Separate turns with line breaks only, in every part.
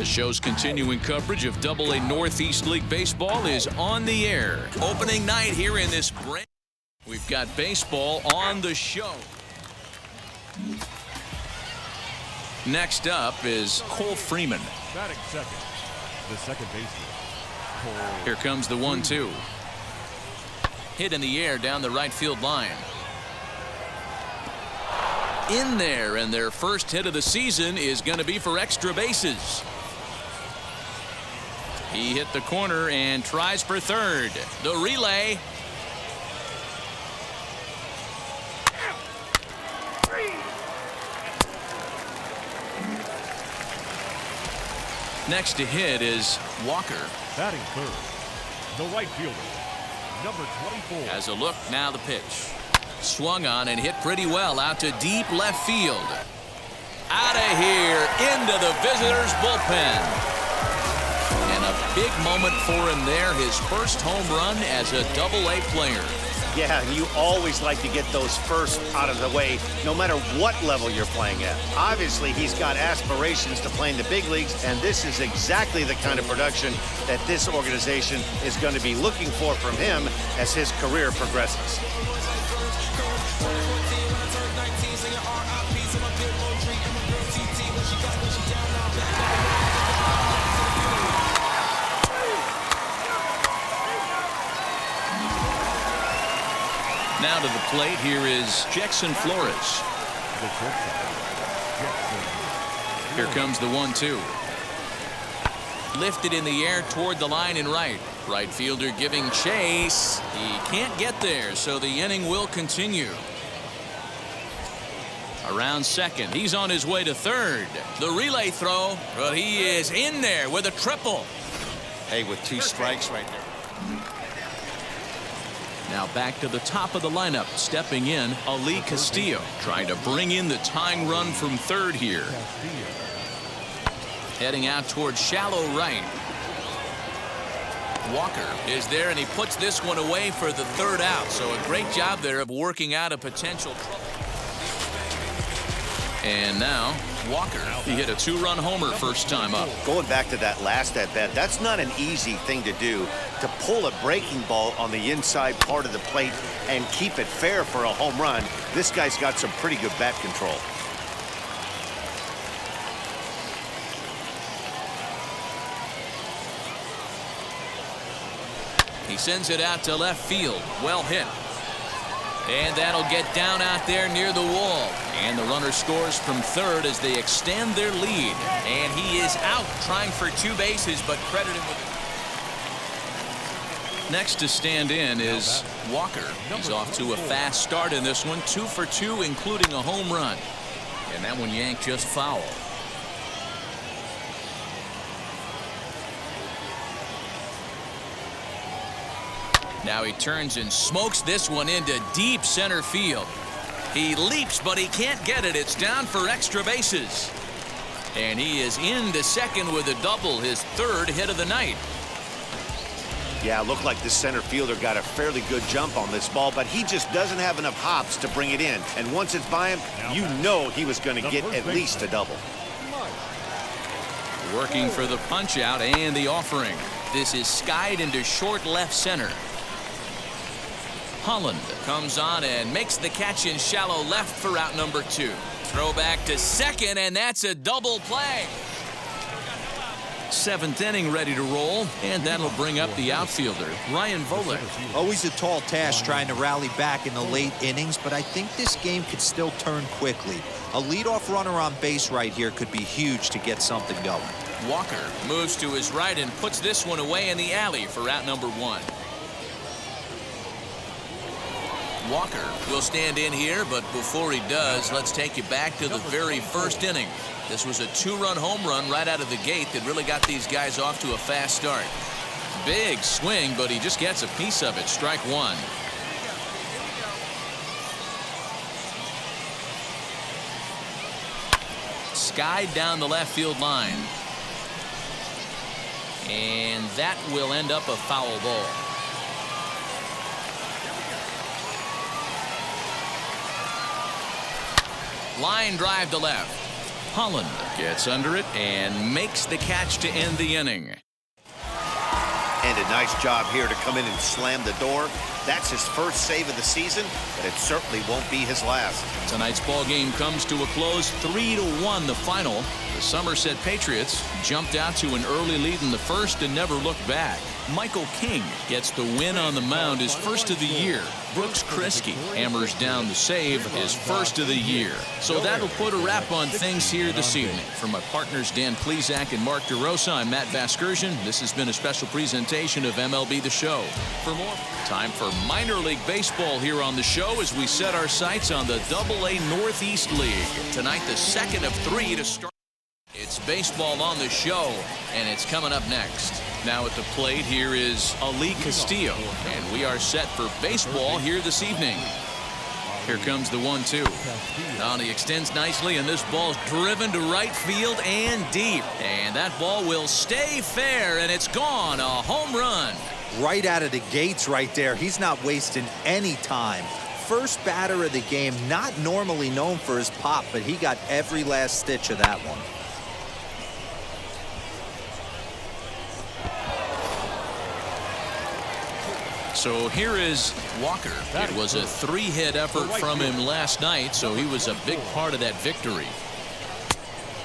The show's continuing coverage of Double-A Northeast League Baseball is on the air. Opening night here in this brand. We've got baseball on the show. Next up is Cole Freeman.
Batting second, the second baseman, Cole.
Here comes the 1-2. Hit in the air down the right field line. In there, and their first hit of the season is going to be for extra bases. He hit the corner and tries for third. The relay. Next to hit is Walker.
Batting third, the right fielder, number 24.
Has a look, now the pitch. Swung on and hit pretty well out to deep left field. Out of here, into the visitors' bullpen. And a big moment for him there, his first home run as a Double-A player.
Yeah, and you always like to get those first out of the way, no matter what level you're playing at. Obviously, he's got aspirations to play in the big leagues, and this is exactly the kind of production that this organization is going to be looking for from him as his career progresses.
Now to the plate, here is Jackson Flores. Here comes the 1-2. Lifted in the air toward the line and right. Right fielder giving chase. He can't get there, so the inning will continue. Around second, he's on his way to third. The relay throw, but he is in there with a triple.
Hey, with 2 strikes right there.
Now back to the top of the lineup. Stepping in, Ali Castillo, trying to bring in the tying run from third here. Heading out towards shallow right. Walker is there, and he puts this one away for the third out. So a great job there of working out a potential trouble. And now Walker, he hit a 2-run homer first time up.
Going back to that last at-bat, that's not an easy thing to do, to pull a breaking ball on the inside part of the plate and keep it fair for a home run. This guy's got some pretty good bat control.
He sends it out to left field. Well hit. And that'll get down out there near the wall. And the runner scores from third as they extend their lead. And he is out trying for 2 bases, but credit him with it. Next to stand in is Walker. He's off to a fast start in this one. 2 for 2, including a home run. And that one yanked just foul. Now he turns and smokes this one into deep center field. He leaps, but he can't get it. It's down for extra bases. And he is into second with a double, his 3rd hit of the night.
Yeah, it looked like the center fielder got a fairly good jump on this ball, but he just doesn't have enough hops to bring it in. And once it's by him, you know he was going to get at least a double.
Working for the punch out and the offering. This is skied into short left center. Holland comes on and makes the catch in shallow left for out number 2. Throw back to second, and that's a double play. 7th inning ready to roll, and that'll bring up the outfielder, Ryan Volek.
Always a tall task trying to rally back in the late innings, but I think this game could still turn quickly. A leadoff runner on base right here could be huge to get something going.
Walker moves to his right and puts this one away in the alley for out number 1. Walker will stand in here, but before he does, let's take you back to the very first inning. This was a 2-run home run right out of the gate that really got these guys off to a fast start. Big swing, but he just gets a piece of it. Strike 1. Skied down the left field line. And that will end up a foul ball. Line drive to left. Holland gets under it and makes the catch to end the inning.
And a nice job here to come in and slam the door. That's his first save of the season, but it certainly won't be his last.
Tonight's ball game comes to a close, 3-1 the final. The Somerset Patriots jumped out to an early lead in the first and never looked back. Michael King gets the win on the mound, his first of the year. Brooks Kriske hammers down the save, his first of the year. So that'll put a wrap on things here this evening. For my partners Dan Plesac and Mark DeRosa, I'm Matt Vasgersian. This has been a special presentation of MLB The Show. For more, time for minor league baseball here on the show as we set our sights on the AA Northeast League. Tonight, the second of 3 to start. It's baseball on the show, and it's coming up next. Now at the plate, here is Ali Castillo, and we are set for baseball here this evening. Here comes the 1-2. Now he extends nicely, and this ball's driven to right field and deep. And that ball will stay fair, and it's gone. A home run.
Right out of the gates right there. He's not wasting any time. First batter of the game, not normally known for his pop, but he got every last stitch of that one.
So here is Walker. It was a 3-hit effort from him last night, so he was a big part of that victory.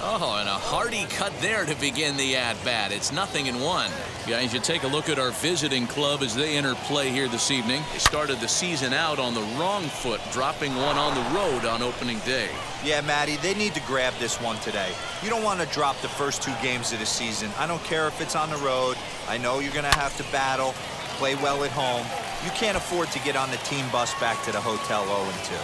Oh, and a hearty cut there to begin the at-bat. It's 0-1. Guys, you take a look at our visiting club as they enter play here this evening. They started the season out on the wrong foot, dropping one on the road on opening day.
Yeah, Matty, they need to grab this one today. You don't want to drop the first 2 games of the season. I don't care if it's on the road. I know you're going to have to battle, play well at home. You can't afford to get on the team bus back to the hotel 0-2.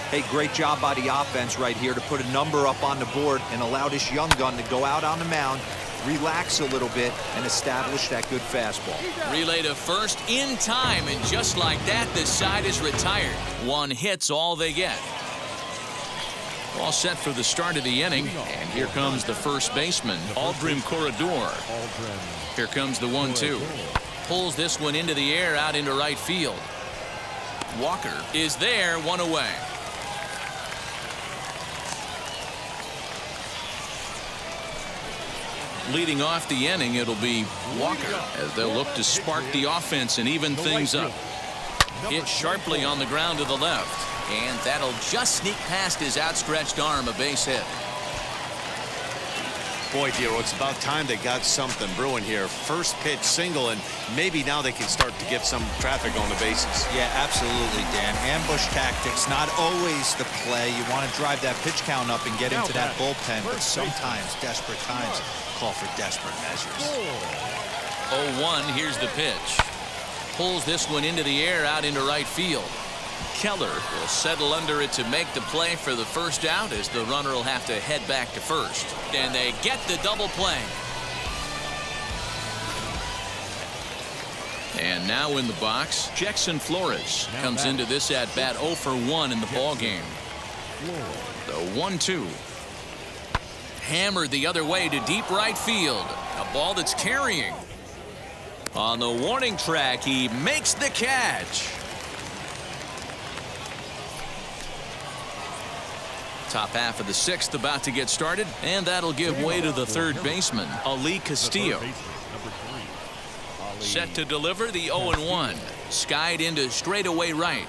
Hey, great job by the offense right here to put a number up on the board and allow this young gun to go out on the mound, relax a little bit, and establish that good fastball.
Relay to first in time, and just like that, the side is retired. 1 hit's all they get. All set for the start of the inning, and here comes the first baseman, Aldrin Corredor. Here comes the 1-2. Pulls this one into the air out into right field. Walker is there, 1 away. Leading off the inning, it'll be Walker as they'll look to spark the offense and even things up. Hit sharply on the ground to the left, and that'll just sneak past his outstretched arm, a base hit.
Boy, Dero, it's about time they got something brewing here. First pitch single, and maybe now they can start to get some traffic on the bases.
Yeah, absolutely, Dan. Ambush tactics, not always the play. You want to drive that pitch count up and get into that bullpen, but sometimes desperate times call for desperate measures.
0-1, here's the pitch. Pulls this one into the air out into right field. Keller will settle under it to make the play for the first out as the runner will have to head back to first. And they get the double play. And now in the box, Jackson Flores comes into this at-bat 0 for 1 in the ball game. The 1-2. Hammered the other way to deep right field. A ball that's carrying. On the warning track, he makes the catch. Top half of the 6th about to get started, and that'll give way to the third baseman, Ali Castillo. Set to deliver the 0-1. Skied into straightaway right.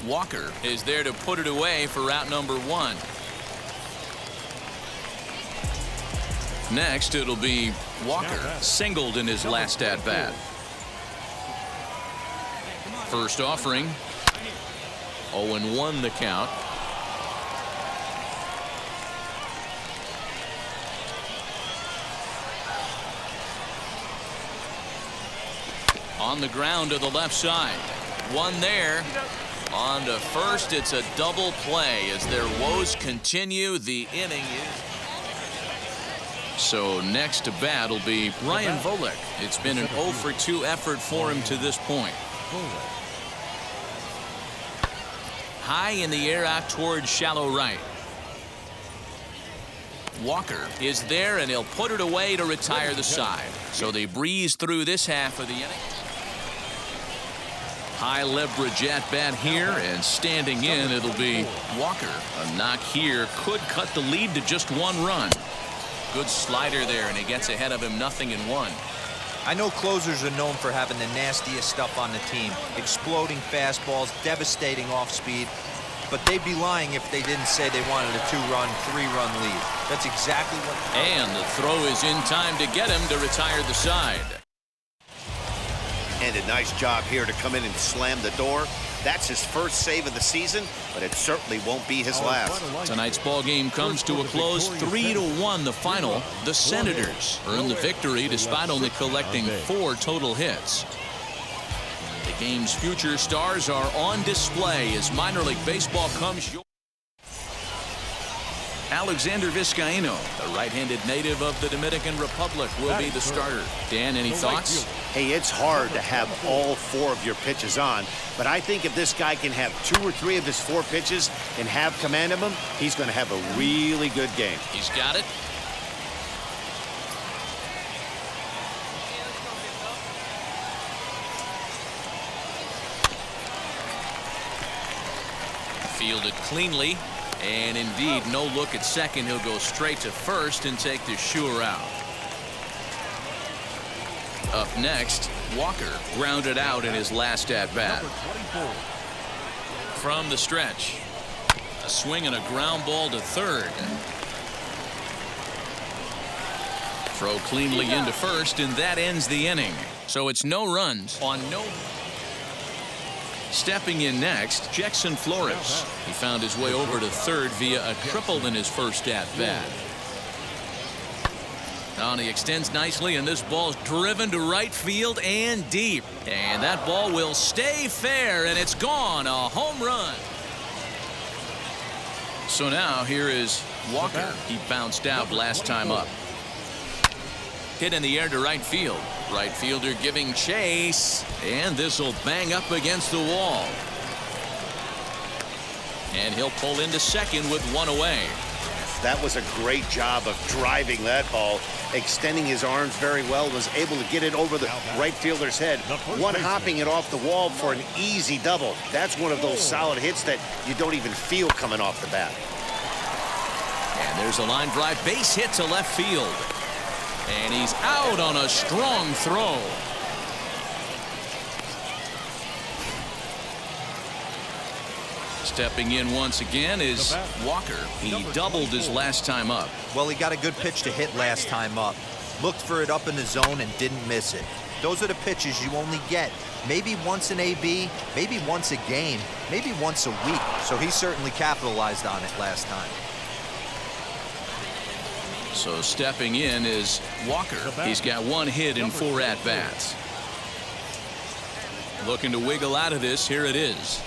Walker is there to put it away for out number 1. Next, it'll be Walker, singled in his last at-bat. First offering. 0-1 the count. On the ground to the left side. One there. On to first. It's a double play as their woes continue. The inning is. So next to bat will be Ryan Volek. It's been an 0 for 2 effort for him to this point. High in the air out towards shallow right. Walker is there, and he'll put it away to retire the side. So they breeze through this half of the inning. High leverage at bat here, and standing in, it'll be Walker. A knock here could cut the lead to just 1 run. Good slider there, and he gets ahead of him 0-1.
I know closers are known for having the nastiest stuff on the team. Exploding fastballs, devastating off speed. But they'd be lying if they didn't say they wanted a 2-run, 3-run lead. That's exactly what...
And the throw is in time to get him to retire the side.
And a nice job here to come in and slam the door. That's his first save of the season, but it certainly won't be his last.
Tonight's ball game comes to a close, 3-1 the final. The Senators earn the victory despite only collecting 4 total hits. The game's future stars are on display as minor league baseball comes your... Alexander Vizcaíno, the right-handed native of the Dominican Republic, will be the starter. Dan, any thoughts?
Hey, it's hard to have all 4 of your pitches on, but I think if this guy can have 2 or 3 of his 4 pitches and have command of them, he's going to have a really good game.
He's got it. Fielded cleanly. And indeed, no look at second. He'll go straight to first and take the sure out. Up next, Walker grounded out in his last at-bat. From the stretch, a swing and a ground ball to third. Throw cleanly into first, and that ends the inning. So it's no runs on no... Stepping in next, Jackson Flores. He found his way over to third via a triple in his first at-bat. Now he extends nicely, and this ball's driven to right field and deep. And that ball will stay fair, and it's gone. A home run. So now here is Walker. He bounced out last time up. Hit in the air to right field. Right fielder giving chase, and this will bang up against the wall. And he'll pull into second with 1 away.
That was a great job of driving that ball, extending his arms very well, was able to get it over the right fielder's head, one hopping it off the wall for an easy double. That's one of those solid hits that you don't even feel coming off the bat.
And there's a line drive base hit to left field. And he's out on a strong throw. Stepping in once again is Walker. He doubled his last time up.
Well, he got a good pitch to hit last time up. Looked for it up in the zone and didn't miss it. Those are the pitches you only get. Maybe once an AB, maybe once a game, maybe once a week. So he certainly capitalized on it last time.
So stepping in is Walker. He's got 1 hit in 4 at-bats. Looking to wiggle out of this. Here it is.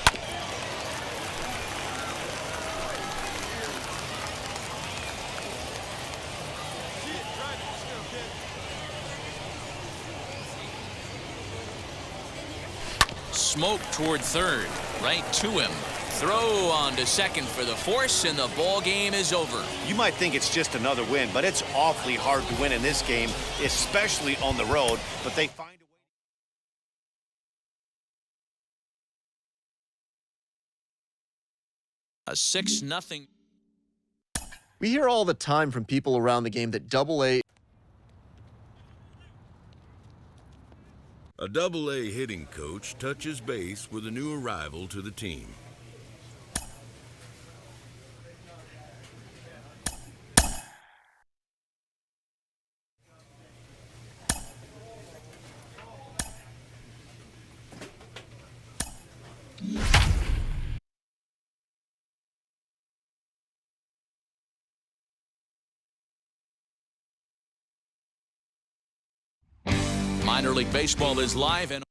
Smoke toward third. Right to him. Throw on to second for the force, and the ball game is over.
You might think it's just another win, but it's awfully hard to win in this game, especially on the road. But they find a way.
A 6-0.
We hear all the time from people around the game that Double-A.
A Double-A hitting coach touches base with a new arrival to the team.
Minor League Baseball is live, and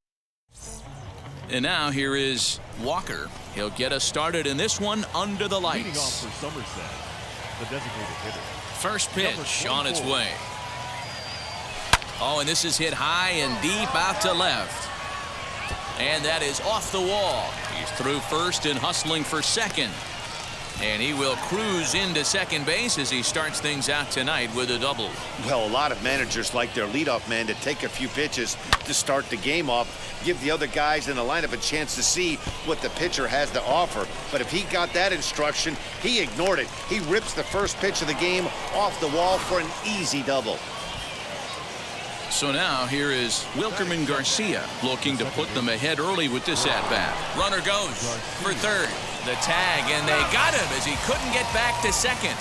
now here is Walker. He'll get us started in this one under the lights.
Leading off for Somerset, the designated hitter.
First pitch on its way. Oh, and this is hit high and deep out to left. And that is off the wall. He's through first and hustling for second. And he will cruise into second base as he starts things out tonight with a double.
Well, a lot of managers like their leadoff man to take a few pitches to start the game off, give the other guys in the lineup a chance to see what the pitcher has to offer. But if he got that instruction, he ignored it. He rips the first pitch of the game off the wall for an easy double.
So now here is Wilkerman Garcia looking to put them ahead early with this at-bat. Runner goes for third. The tag, and they got him as he couldn't get back to second.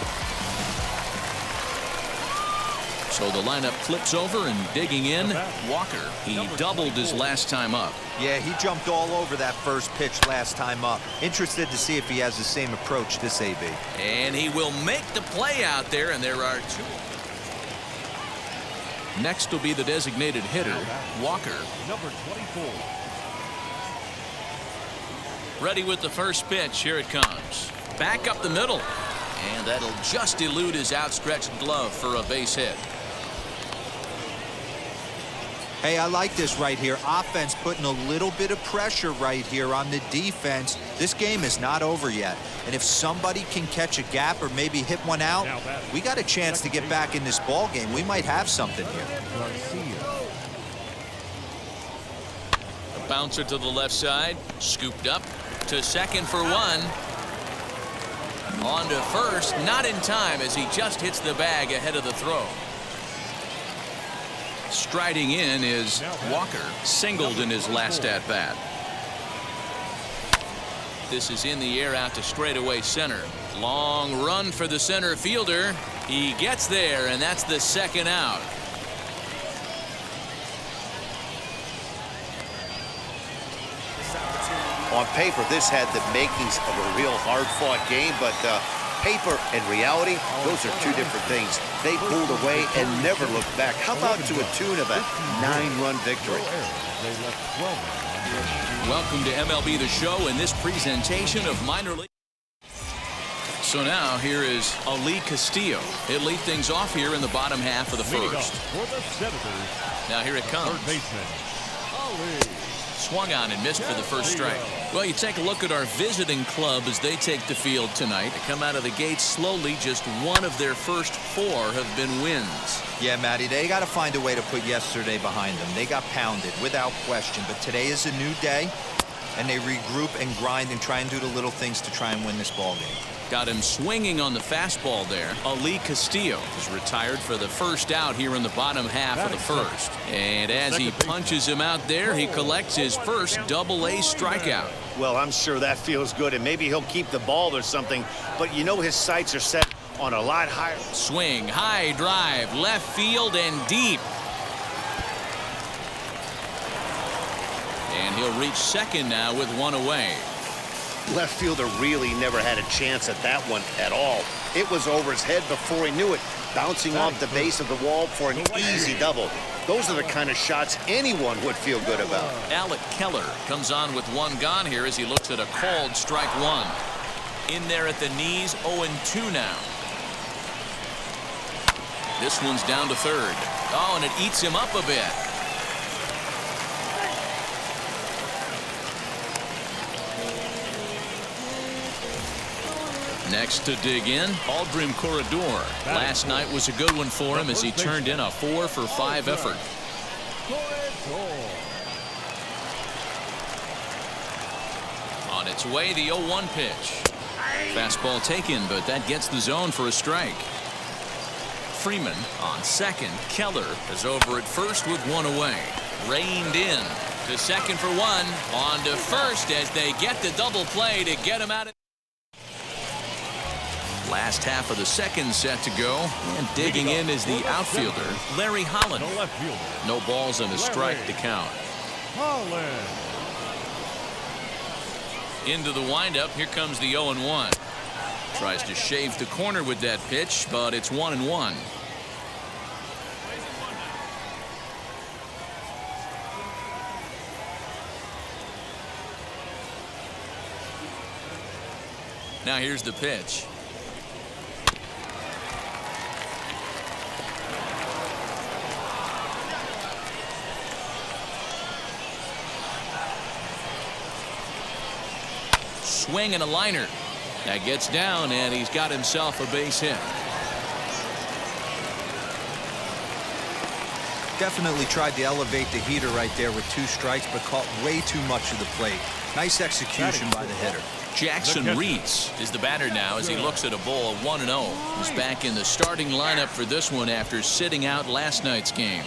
So the lineup flips over, and digging in, Walker. He doubled his last time up.
Yeah, he jumped all over that first pitch last time up. Interested to see if he has the same approach this AB.
And he will make the play out there, and there are two. Next will be the designated hitter, Walker.
Number 24.
Ready with the first pitch. Here it comes. Back up the middle. And that'll just elude his outstretched glove for a base hit.
Hey, I like this right here. Offense putting a little bit of pressure right here on the defense. This game is not over yet. And if somebody can catch a gap or maybe hit one out, we got a chance to get back in this ball game. We might have something here.
A bouncer to the left side. Scooped up to second for one. On to first. Not in time as he just hits the bag ahead of the throw. Striding in is Walker, singled in his last at-bat. This is in the air out to straightaway center. Long run for the center fielder. He gets there, and that's the second out.
On paper, this had the makings of a real hard-fought game, but paper and reality, those are two different things. They pulled away and never looked back. How about to a tune of a 9-run victory?
Welcome to MLB The Show in this presentation of minor league. So now here is Ali Castillo. He'll lead things off here in the bottom half of the first.
For the Senators,
Now here it comes.
third baseman, Ali.
Swung on and missed for the first strike. Well, you take a look at our visiting club as they take the field tonight. They come out of the gates slowly. Just one of their first 4 have been wins.
Yeah, Matty, they got to find a way to put yesterday behind them. They got pounded without question, but today is a new day, and they regroup and grind and try and do the little things to try and win this ball game.
Got him swinging on the fastball there. Ali Castillo is retired for the first out here in the bottom half of the first. And as he punches him out there, he collects his first Double-A strikeout.
Well, I'm sure that feels good, and maybe he'll keep the ball or something, but you know his sights are set on a lot higher.
Swing, high drive, left field and deep. And he'll reach second now with one away.
Left fielder really never had a chance at that one at all. It was over his head before he knew it, bouncing off the base of the wall for an easy double. Those are the kind of shots anyone would feel good about.
Alec Keller comes on with one gone here as he looks at a called strike one. In there at the knees, 0-2 now. This one's down to third. Oh, and it eats him up a bit. Next to dig in, Aldrin Corredor. Last night was a good one for him as he turned in a 4-for-5 effort. On its way, the 0-1 pitch. Fastball taken, but that gets the zone for a strike. Freeman on second. Keller is over at first with one away. Reined in to second for one. On to first as they get the double play to get him out of. Last half of the second set to go, and digging in is the outfielder, Larry Holland.
The left fielder,
no balls and a strike to count.
Holland.
Into the windup, here comes the 0-1. Tries to shave the corner with that pitch, but it's 1-1. Now here's the pitch. Swing and a liner. That gets down, and he's got himself a base hit.
Definitely tried to elevate the heater right there with 2 strikes, but caught way too much of the plate. Nice execution by the hitter.
Jackson Reeds is the batter now as he looks at a ball of 1-0. He's back in the starting lineup for this one after sitting out last night's game.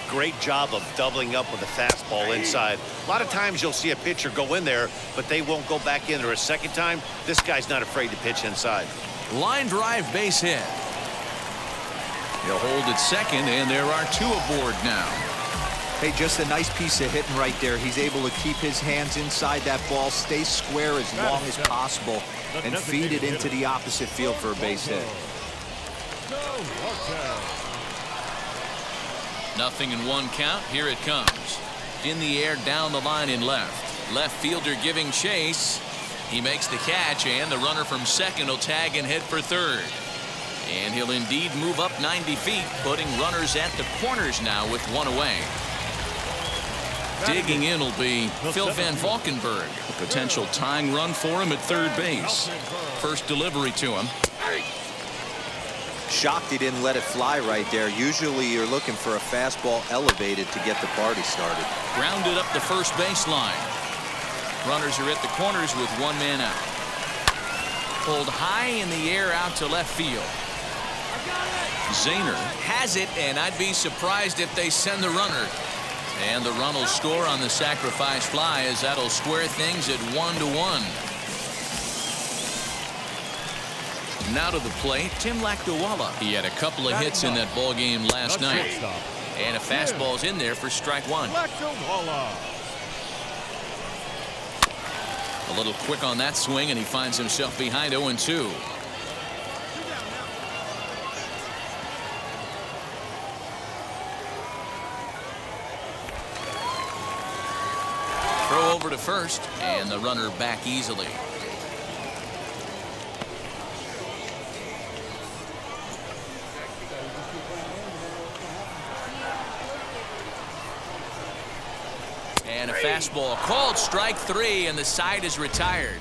Great job of doubling up with a fastball inside. A lot of times you'll see a pitcher go in there, but they won't go back in there a second time. This guy's not afraid to pitch inside.
Line drive base hit. He'll hold at second, and there are 2 aboard now.
Hey, just a nice piece of hitting right there. He's able to keep his hands inside that ball, stay square as long as possible, and feed it into the opposite field for a base hit.
0-1 count. Here it comes. In the air, down the line in left. Left fielder giving chase. He makes the catch, and the runner from second will tag and hit for third. And he'll indeed move up 90 feet, putting runners at the corners now with 1 away. Digging in will be Phil Van Valkenburg. A potential tying run for him at third base. First delivery to him.
Shocked he didn't let it fly right there. Usually you're looking for a fastball elevated to get the party started.
Grounded up the first baseline. Runners are at the corners with 1 man out. Pulled high in the air out to left field. Zahner has it, and I'd be surprised if they send the runner. And the run will score on the sacrifice fly as that'll square things at 1-1. Now to the plate, Tim Lakdawalla. He had a couple of hits in that ball game last night. And a fastball's in there for strike 1. A little quick on that swing, and he finds himself behind 0-2. Throw over to first, and the runner back easily. And a fastball called strike 3, and the side is retired.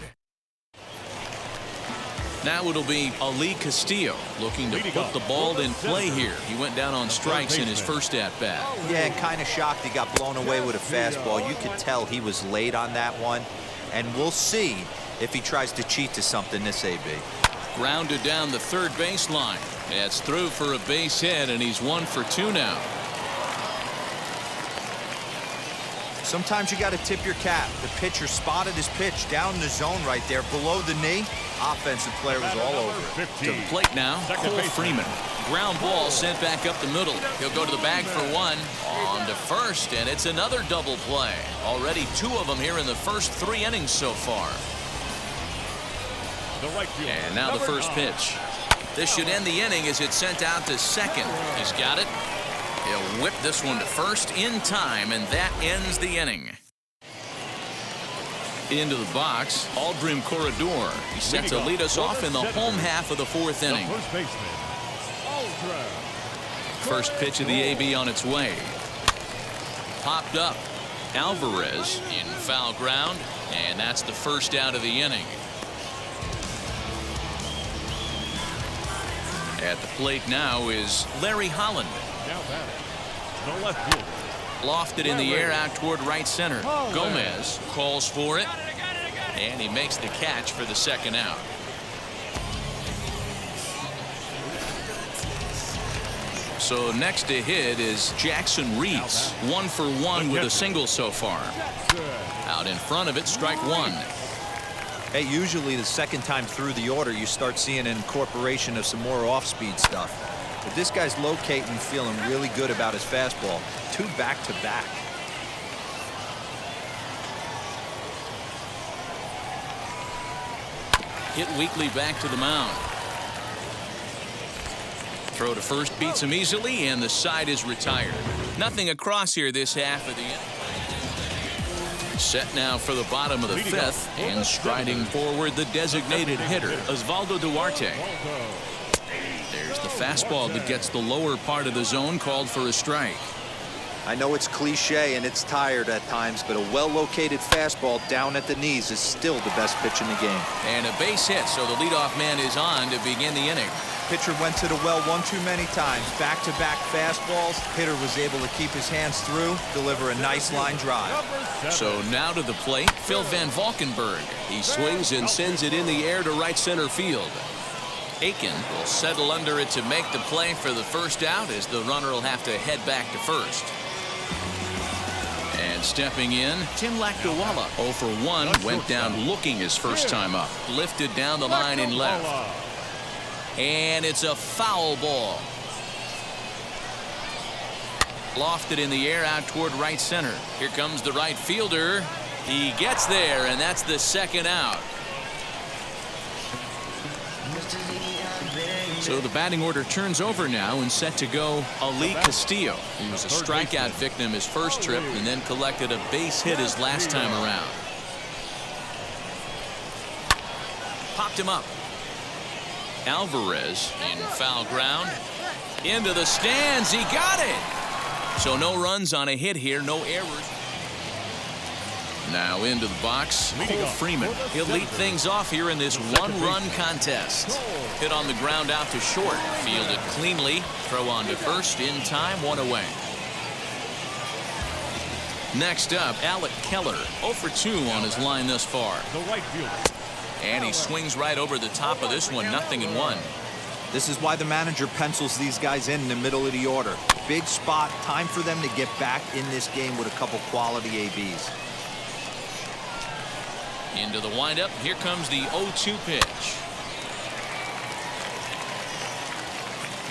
Now it'll be Ali Castillo looking to put the ball in play here. He went down on strikes in his first at-bat.
Yeah, kind of shocked he got blown away with a fastball. You could tell he was late on that one. And we'll see if he tries to cheat to something this AB.
Grounded down the third baseline. That's through for a base hit, and he's 1 for 2 now.
Sometimes you got to tip your cap. The pitcher spotted his pitch down the zone right there below the knee. Offensive player was all over it.
To the plate now, Cole Freeman. Ground ball sent back up the middle. He'll go to the bag for 1. On to first, and it's another double play. Already 2 of them here in the first 3 innings so far. And now the first pitch. This should end the inning as it's sent out to second. He's got it. He'll whip this one to first in time, and that ends the inning. Into the box, Aldrim Corredor. He's set to lead us off in the home half of the 4th inning. First pitch of the AB on its way. Popped up. Alvarez in foul ground, and that's the first out of the inning. At the plate now is Larry Holland.
The left fielder.
Lofted in the air out toward right center. Gomez calls for it, and he makes the catch for the second out. So next to hit is Jackson Reeds. 1 for 1 with a single so far. Out in front of it, strike 1.
Hey, usually the second time through the order you start seeing an incorporation of some more off-speed stuff. But this guy's locating, feeling really good about his fastball. 2 back-to-back.
Hit weakly back to the mound. Throw to first beats him easily, and the side is retired. Nothing across here this half of the inning. Set now for the bottom of the 5th, and striding forward the designated hitter, Osvaldo Duarte. There's the fastball that gets the lower part of the zone, called for a strike.
I know it's cliche and it's tired at times, but a well-located fastball down at the knees is still the best pitch in the game.
And a base hit, so the leadoff man is on to begin the inning.
Pitcher went to the well one too many times. Back-to-back fastballs. Hitter was able to keep his hands through, deliver a nice line drive.
So now to the plate, Phil Van Valkenburg. He swings and sends it in the air to right center field. Aiken will settle under it to make the play for the first out, as the runner will have to head back to first. And stepping in, Tim Lakdawala, 0 for 1, went down looking his first time up. Lifted down the line in left. And it's a foul ball. Lofted in the air out toward right center. Here comes the right fielder. He gets there, and that's the second out. So the batting order turns over now, and set to go Ali Castillo. He was a strikeout victim his first trip and then collected a base hit his last time around. Popped him up. Alvarez in foul ground. Into the stands. He got it. So no runs on a hit here. No errors. Now into the box, Cole Freeman. He'll lead things off here in this one-run contest. Hit on the ground out to short. Fielded cleanly. Throw on to first in time. 1 away. Next up, Alec Keller. 0 for 2 on his line thus far.
The right fielder.
And he swings right over the top of this one. 0-1.
This is why the manager pencils these guys in the middle of the order. Big spot. Time for them to get back in this game with a couple quality ABs.
Into the windup. Here comes the 0-2 pitch.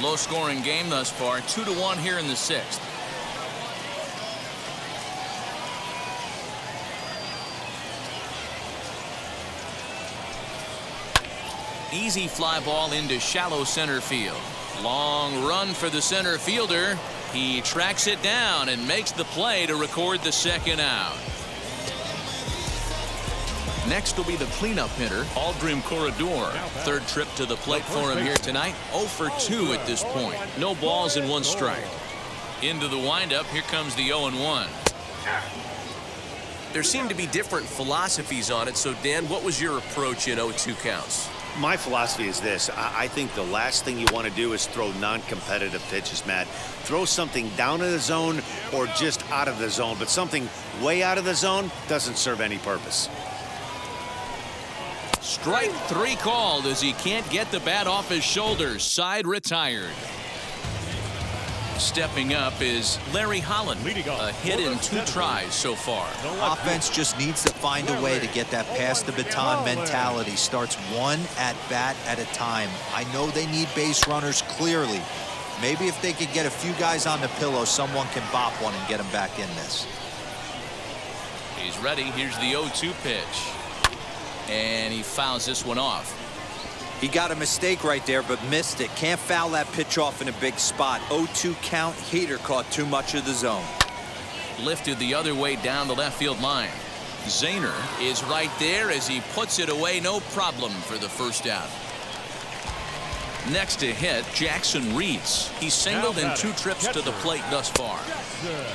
Low scoring game thus far. 2-1 here in the 6th. Easy fly ball into shallow center field. Long run for the center fielder. He tracks it down and makes the play to record the second out. Next will be the cleanup hitter, Aldrim Corredor. Third trip to the plate for him here tonight. 0 for 2 at this point. No balls and 1 strike. Into the windup. Here comes the 0-1.
There seem to be different philosophies on it. So, Dan, what was your approach in 0-2 counts?
My philosophy is this. I think the last thing you want to do is throw non-competitive pitches, Matt. Throw something down in the zone or just out of the zone, but something way out of the zone doesn't serve any purpose.
Strike 3 called as he can't get the bat off his shoulders. Side retired. Stepping up is Larry Holland. A hit in 2 tries so far.
Offense just needs to find a way to get that pass the baton mentality. Starts 1 at bat at a time. I know they need base runners clearly. Maybe if they could get a few guys on the pillow, someone can bop one and get them back in this.
He's ready. Here's the 0-2 pitch. And he fouls this one off.
He got a mistake right there, but missed it. Can't foul that pitch off in a big spot. 0-2 count. Hader caught too much of the zone.
Lifted the other way down the left field line. Zahner is right there as he puts it away. No problem for the first out. Next to hit, Jackson Reeds. He's singled in 2 trips to the plate thus far.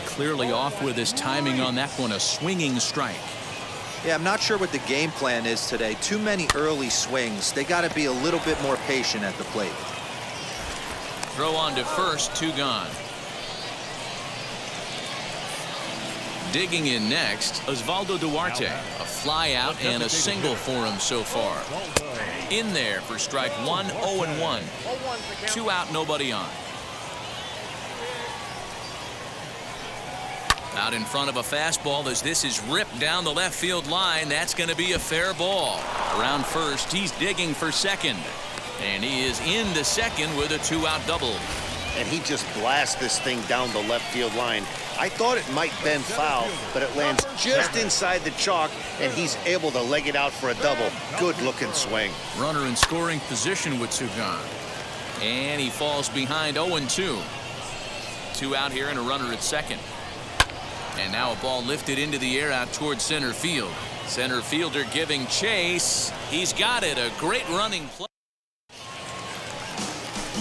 Clearly off with his timing on that one. A swinging strike.
Yeah, I'm not sure what the game plan is today. Too many early swings. They got to be a little bit more patient at the plate.
Throw on to first, 2 gone. Digging in next, Osvaldo Duarte. A fly out and a single for him so far. In there for strike 1, 0-1. 2 out, nobody on. Out in front of a fastball as this is ripped down the left field line. That's going to be a fair ball. Around first, he's digging for second. And he is into second with a 2-out double.
And he just blasts this thing down the left field line. I thought it might bend foul, but it lands just inside the chalk, and he's able to leg it out for a double. Good-looking swing.
Runner in scoring position with 2 gone. And he falls behind 0-2. 2 out here and a runner at second. And now a ball lifted into the air out towards center field. Center fielder giving chase. He's got it. A great running play.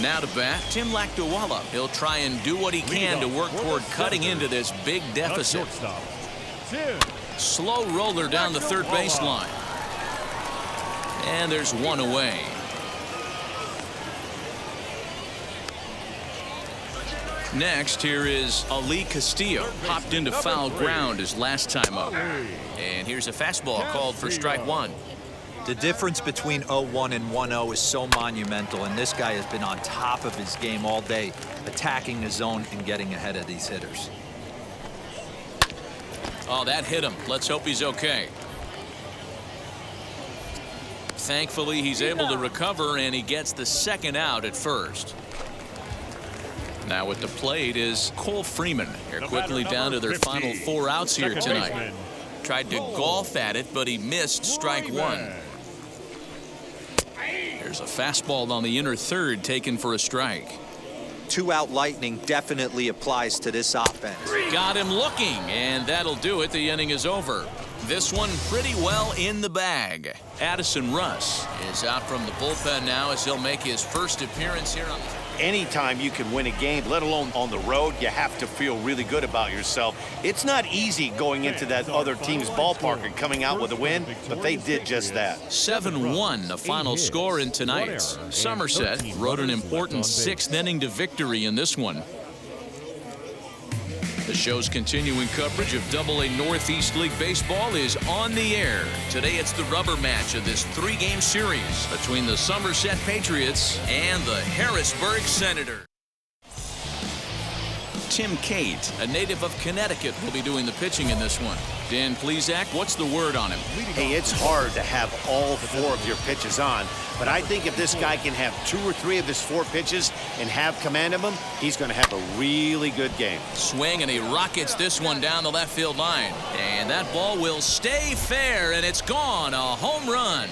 Now to bat, Tim Lakdawalla. He'll try and do what he can to work toward cutting into this big deficit. Slow roller down the third baseline. And there's one away. Next, here is Ali Castillo. Hopped into foul ground his last time up. And here's a fastball called for strike one.
The difference between 0-1 and 1-0 is so monumental, and this guy has been on top of his game all day, attacking the zone and getting ahead of these hitters.
Oh, that hit him. Let's hope he's okay. Thankfully, he's able to recover, and he gets the second out at first. Now at the plate is Cole Freeman. They're quickly down to their final 4 outs here tonight. Tried to golf at it, but he missed strike one. There's a fastball on the inner third taken for a strike.
2-out lightning definitely applies to this offense.
Got him looking, and that'll do it. The inning is over. This one pretty well in the bag. Addison Russ is out from the bullpen now as he'll make his first appearance here on the...
Anytime you can win a game, let alone on the road, you have to feel really good about yourself. It's not easy going into that other team's ballpark and coming out with a win, but they did just that.
7-1, the final score in tonight's. Somerset rode an important 6th inning to victory in this one. The show's continuing coverage of AA Northeast League Baseball is on the air. Today it's the rubber match of this 3-game series between the Somerset Patriots and the Harrisburg Senators. Tim Cate, a native of Connecticut, will be doing the pitching in this one. Dan Plesac, what's the word on him?
Hey, it's hard to have all 4 of your pitches on, but I think if this guy can have 2 or 3 of his 4 pitches and have command of them, he's going to have a really good game.
Swing, and he rockets this one down the left field line. And that ball will stay fair, and it's gone. A home run.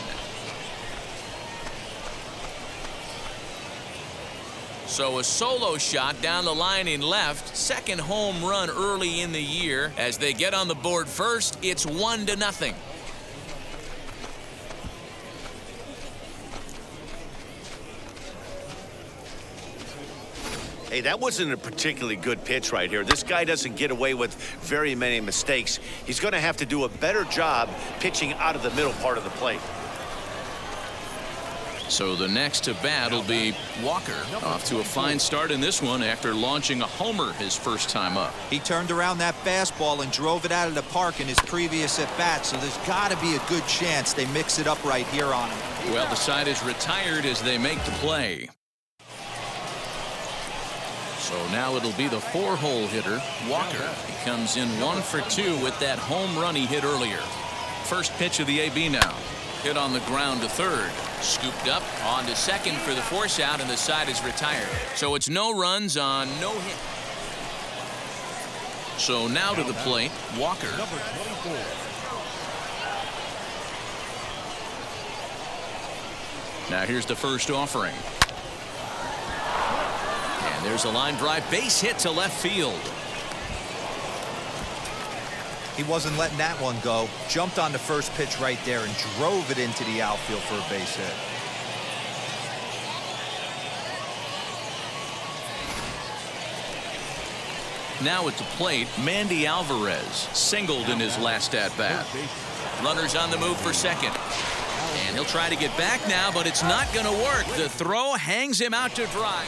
So a solo shot down the line in left. Second home run early in the year. As they get on the board first, it's 1-0.
Hey, that wasn't a particularly good pitch right here. This guy doesn't get away with very many mistakes. He's going to have to do a better job pitching out of the middle part of the plate.
So the next to bat will be Walker. Off to a fine start in this one after launching a homer his first time up.
He turned around that fastball and drove it out of the park in his previous at-bat, so there's got to be a good chance they mix it up right here on him.
Well, the side is retired as they make the play. So now it'll be the 4-hole hitter, Walker. He comes in 1 for 2 with that home run he hit earlier. First pitch of the AB now. Hit on the ground to third. Scooped up on to second for the force out, and the side is retired. So it's no runs on no hit. So now to the plate, Walker. Now here's the first offering. And there's a line drive base hit to left field.
He wasn't letting that one go. Jumped on the first pitch right there and drove it into the outfield for a base hit.
Now at the plate, Mandy Alvarez singled in his last at-bat. Runners on the move for second. And he'll try to get back now, but it's not going to work. The throw hangs him out to dry.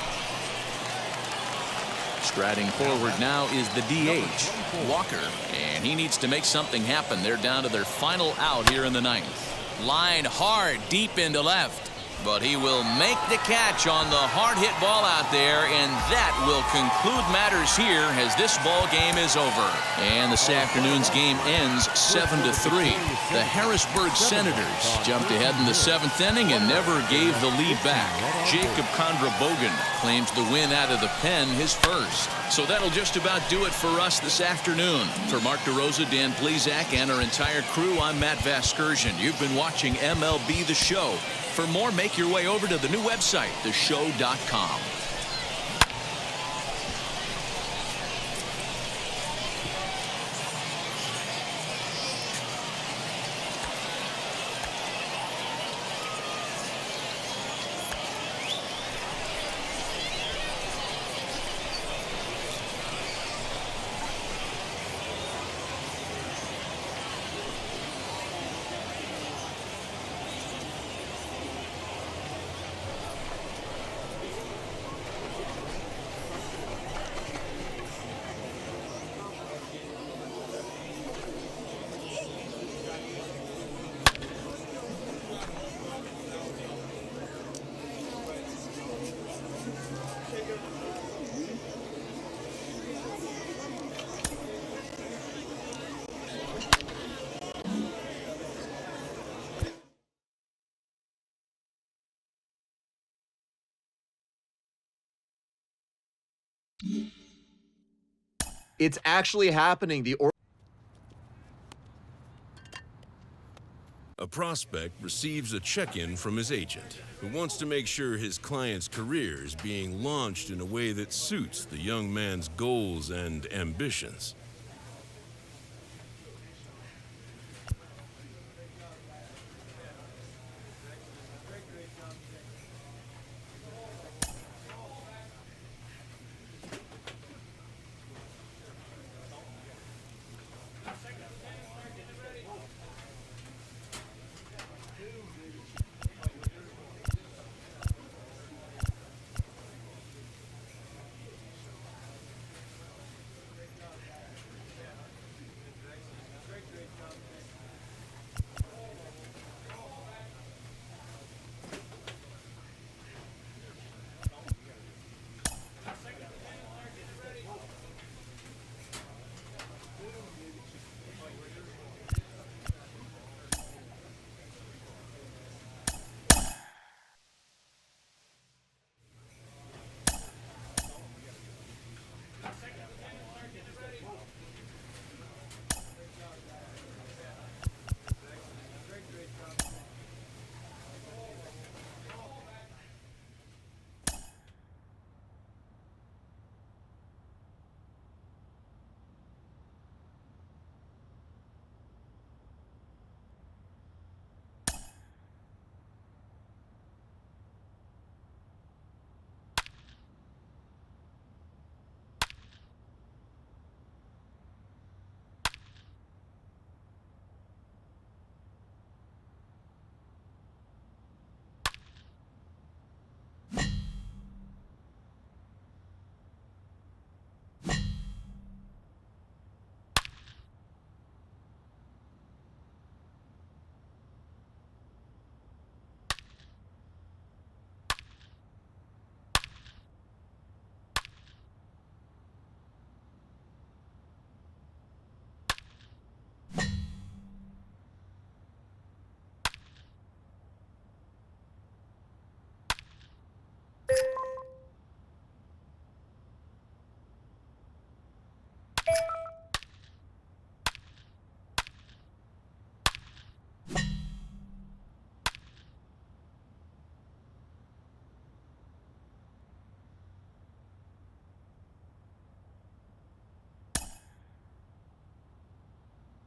Striding forward now is the DH, Walker, and he needs to make something happen. They're down to their final out here in the 9th. Line hard deep into left, but he will make the catch on the hard-hit ball out there, and that will conclude matters here as this ball game is over. And this afternoon's game ends 7-3. The Harrisburg Senators jumped ahead in the 7th inning and never gave the lead back. Jacob Kondrabogen claims the win out of the pen, his first. So that'll just about do it for us this afternoon. For Mark DeRosa, Dan Plesac, and our entire crew, I'm Matt Vasgersian. You've been watching MLB The Show. For more, make your way over to the new website, theshow.com.
It's actually happening.
A prospect receives a check-in from his agent, who wants to make sure his client's career is being launched in a way that suits the young man's goals and ambitions.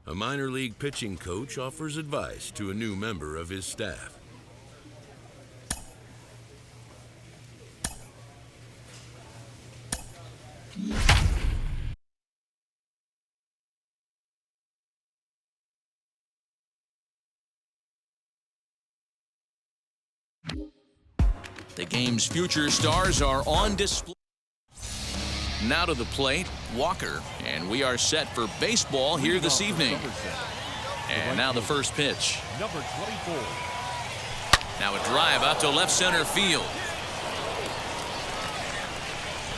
A minor league pitching coach offers advice to a new member of his staff.
The game's future stars are on display. Now to the plate, Walker, and we are set for baseball here this evening. And now the first pitch.
Number 24.
Now a drive out to left center field.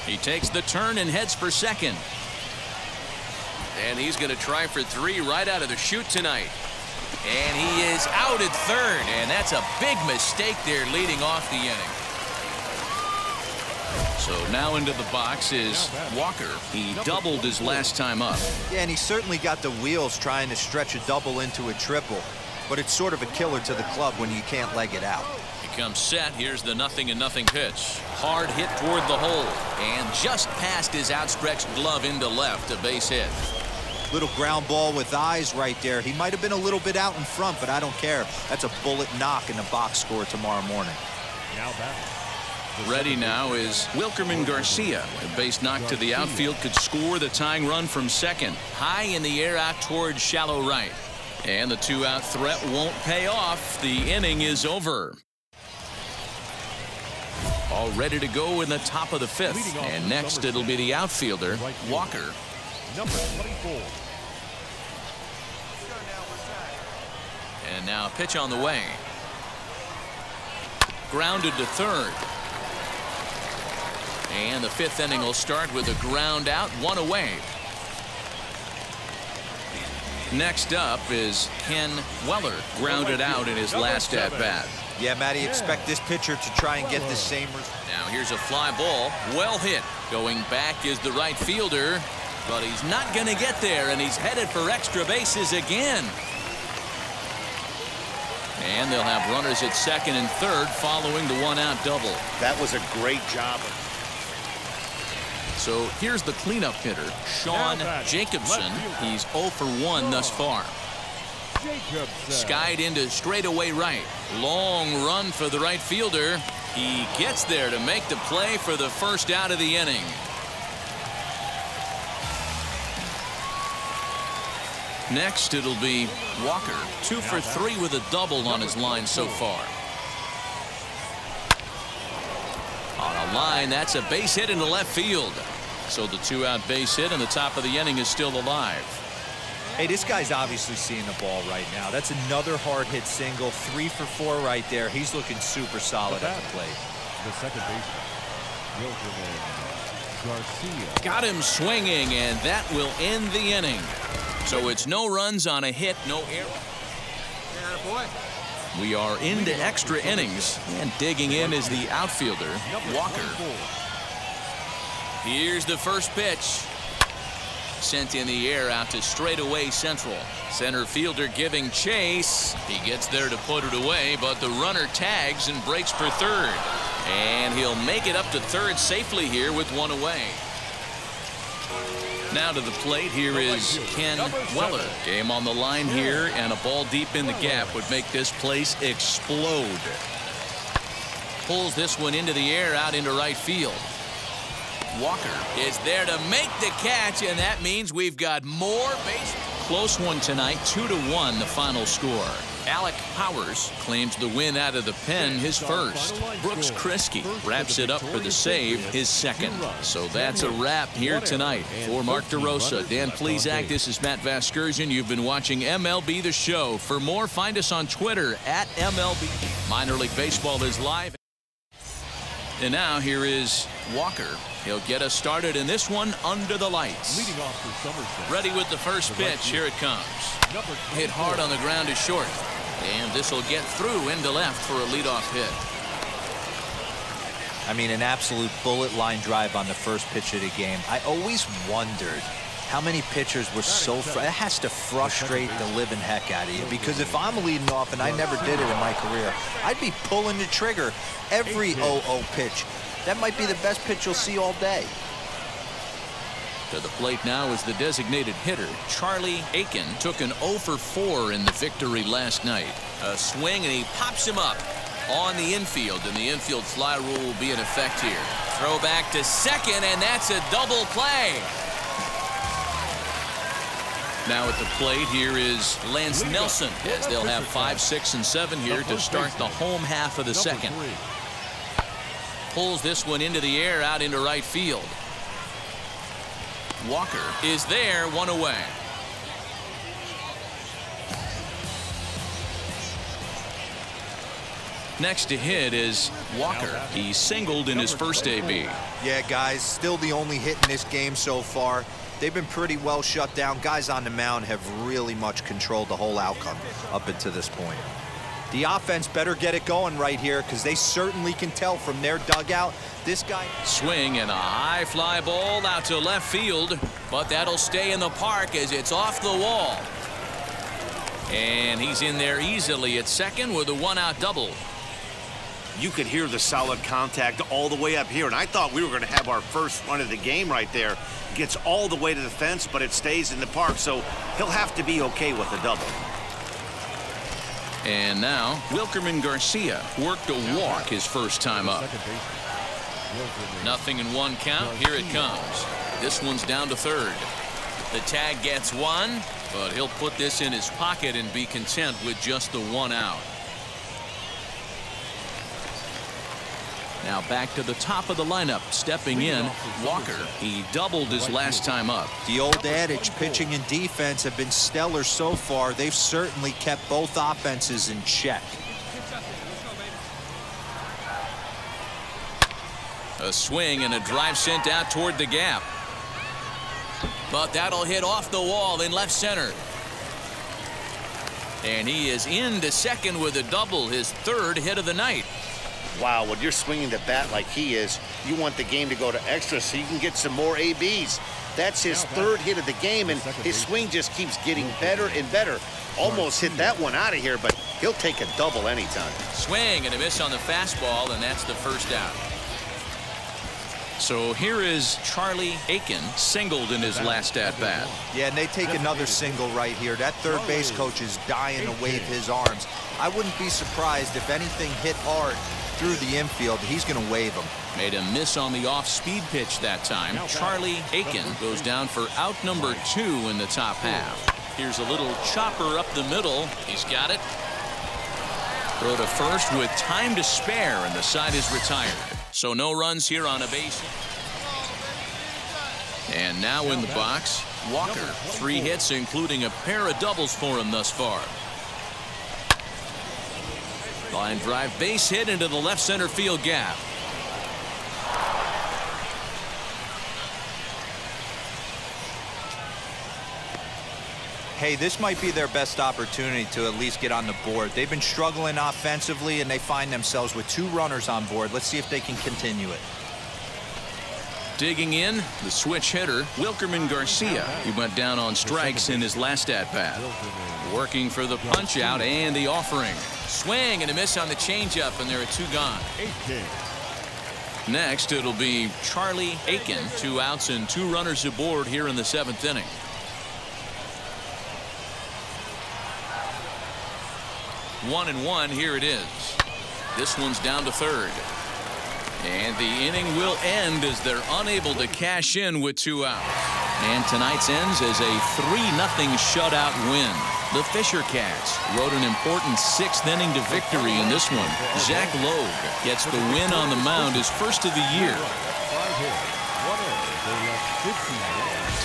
He takes the turn and heads for second.
And he's going to try for 3 right out of the chute tonight. And he is out at third, and that's a big mistake there leading off the inning.
So now into the box is Walker. He doubled his last time up.
Yeah, and he certainly got the wheels trying to stretch a double into a triple. But it's sort of a killer to the club when you can't leg it out.
He comes set. Here's the 0-0 pitch. Hard hit toward the hole. And just past his outstretched glove into left, a base hit.
Little ground ball with eyes right there. He might have been a little bit out in front, but I don't care. That's a bullet knock in the box score tomorrow morning.
Now back.
Ready now is Wilkerman Garcia. A base knock to the outfield could score the tying run from second. High in the air out towards shallow right. And the 2-out threat won't pay off. The inning is over. All ready to go in the top of the 5th. And next it'll be the outfielder, Walker.
Number 24.
And now a pitch on the way. Grounded to third. And the 5th inning will start with a ground out, 1 away. Next up is Ken Weller, grounded out in his last at-bat.
Yeah, Matty, expect this pitcher to try and get the same.
Now here's a fly ball, well hit. Going back is the right fielder, but he's not going to get there, and he's headed for extra bases again. And they'll have runners at second and third following the one-out double.
That was a great job.
So here's the cleanup hitter, Sean Jacobson. He's 0 for 1 thus far. Skied into straightaway right. Long run for the right fielder. He gets there to make the play for the first out of the inning. Next, it'll be Walker, 2 for 3 with a double on his line so far. On a line, that's a base hit into left field. So the 2-out base hit and the top of the inning is still alive.
Hey, this guy's obviously seeing the ball right now. That's another hard hit single. 3 for 4 right there. He's looking super solid at the plate.
The second baseman, Garcia.
Got him swinging, and that will end the inning. So it's no runs on a hit, no error. We are into extra innings, and digging in is the outfielder, Walker. Here's the first pitch. Sent in the air out to straightaway central. Center fielder giving chase. He gets there to put it away, but the runner tags and breaks for third. And he'll make it up to third safely here with one away. Now to the plate, here is Ken Weller. Game on the line here, and a ball deep in the gap would make this place explode. Pulls this one into the air out into right field. Walker is there to make the catch, and that means we've got more base. Close one tonight, 2-1 the final score. Alec Powers claims the win out of the pen, his first. Brooks Kriske wraps it up for the save, his second. So that's a wrap here tonight. For Mark DeRosa, Dan Plesac, this is Matt Vasgersian. You've been watching MLB The Show. For more, find us on Twitter at MLB. Minor League Baseball is live. And now here is Walker. He'll get us started in this one under the lights.
Leading off for Somerset.
Ready with the first pitch. Here it comes. Hit hard on the ground to short. And this will get through into left for a leadoff hit.
I mean, an absolute bullet line drive on the first pitch of the game. I always wondered how many pitchers were so it has to frustrate the living heck out of you, because if I'm leading off, and I never did it in my career, I'd be pulling the trigger every 0-0 pitch. That might be the best pitch you'll see all day.
To the plate now is the designated hitter, Charlie Aiken. Took an 0 for 4 in the victory last night. A swing, and he pops him up on the infield, and the infield fly rule will be in effect here. Throw back to second, and that's a double play. Now at the plate, here is Lance Nelson, as they'll have 5, 6, and 7 here to start the home half of the second. Pulls this one into the air out into right field. Walker is there, one away. Next to hit is Walker. He singled in his first AB.
Yeah, guys, still the only hit in this game so far. They've been pretty well shut down. Guys on the mound have really much controlled the whole outcome up until this point. The offense better get it going right here, because they certainly can tell from their dugout. This guy.
Swing and a high fly ball out to left field, but that'll stay in the park as it's off the wall. And he's in there easily at second with a one-out double.
You could hear the solid contact all the way up here, and I thought we were going to have our first run of the game right there. Gets all the way to the fence, but it stays in the park, so he'll have to be okay with the double.
And now Wilkerman Garcia worked a walk his first time up. Nothing in one count. Here it comes. This one's down to third. The tag gets one, but he'll put this in his pocket and be content with just the one out. Now back to the top of the lineup. Stepping in, Walker. He doubled his last time up.
The old adage, pitching and defense have been stellar so far. They've certainly kept both offenses in check.
A swing and a drive sent out toward the gap. But that'll hit off the wall in left center.
And he is into second with a double, his third hit of the night.
Wow, when you're swinging the bat like he is, you want the game to go to extra so you can get some more ABs. That's his third hit of the game, and his swing just keeps getting better and better. Almost hit that one out of here, but he'll take a double anytime.
Swing and a miss on the fastball, and that's the first out. So here is Charlie Aiken, singled in his last at-bat.
Yeah, and they take another single right here. That third base coach is dying to wave his arms. I wouldn't be surprised if anything hit hard through the infield. He's going to wave them.
Made a miss on the off-speed pitch that time. Charlie Aiken goes down for out number 2 in the top half. Here's a little chopper up the middle. He's got it. Throw to first with time to spare, and the side is retired. So no runs here on a base. And now in the box, Walker. 3 hits, including a pair of doubles for him thus far. Line drive base hit into the left center field gap.
Hey, this might be their best opportunity to at least get on the board. They've been struggling offensively, and they find themselves with 2 runners on board. Let's see if they can continue it.
Digging in, the switch hitter, Wilkerman Garcia. He went down on strikes in his last at-bat. Working for the punch-out and the offering. Swing and a miss on the changeup, and there are 2 gone. Next, it'll be Charlie Aiken. 2 outs and 2 runners aboard here in the 7th inning. One and one, here it is. This one's down to third. And the inning will end as they're unable to cash in with 2 outs. And tonight's ends as a 3-0 shutout win. The Fisher Cats rode an important 6th inning to victory in this one. Zach Logue gets the win on the mound, his first of the year.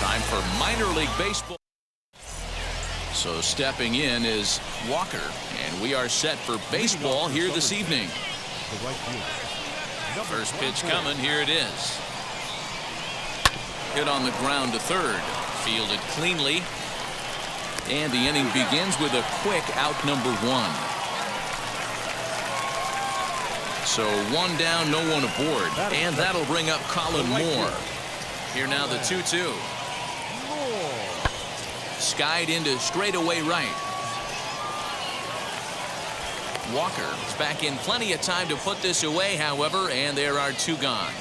Time for minor league baseball. So stepping in is Walker, and we are set for baseball here this evening. First pitch coming, here it is. Hit on the ground to third, fielded cleanly, and the inning begins with a quick out number 1. So 1 down, no one aboard, and that'll bring up Colin Moore. Here now the 2-2. Skied into straightaway right. Walker is back in plenty of time to put this away, however, and there are 2 gone.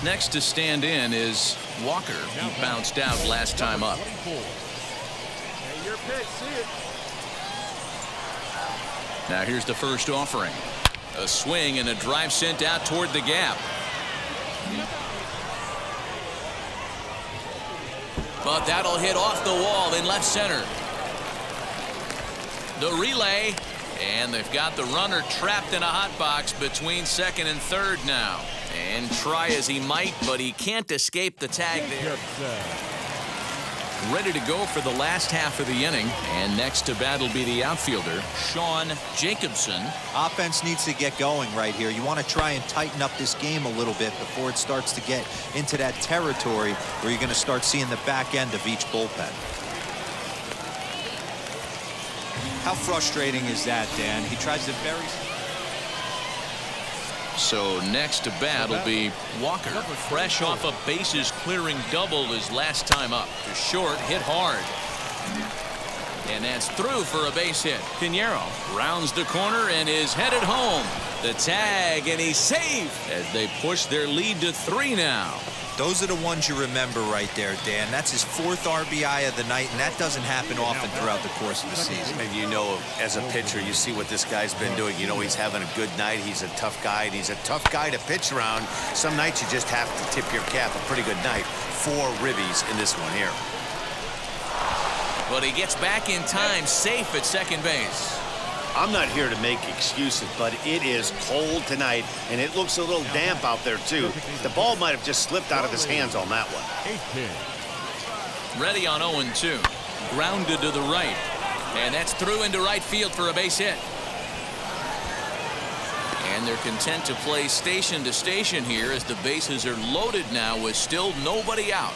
Next to stand in is Walker. He bounced out last time up. Now here's the first offering. A swing and a drive sent out toward the gap. But that'll hit off the wall in left center. The relay, and they've got the runner trapped in a hot box between second and third now. And try as he might, but he can't escape the tag there. Ready to go for the last half of the inning. And next to bat will be the outfielder, Sean Jacobson.
Offense needs to get going right here. You want to try and tighten up this game a little bit before it starts to get into that territory where you're going to start seeing the back end of each bullpen. How frustrating is that, Dan? He tries to bury.
So next to bat will be Walker, fresh off a bases clearing double his last time up. To short, hit hard. And that's through for a base hit. Pinheiro rounds the corner and is headed home. The tag, and he's safe as they push their lead to 3 now.
Those are the ones you remember right there, Dan. That's his 4th RBI of the night, and that doesn't happen often throughout the course of the season.
And you know, as a pitcher, you see what this guy's been doing. You know he's having a good night. He's a tough guy, and he's a tough guy to pitch around. Some nights you just have to tip your cap. A pretty good night. 4 ribbies in this one here.
But he gets back in time, safe at second base.
I'm not here to make excuses, but it is cold tonight, and it looks a little damp out there, too. The ball might have just slipped out of his hands on that one.
Ready on 0-2. Grounded to the right. And that's through into right field for a base hit. And they're content to play station to station here as the bases are loaded now with still nobody out.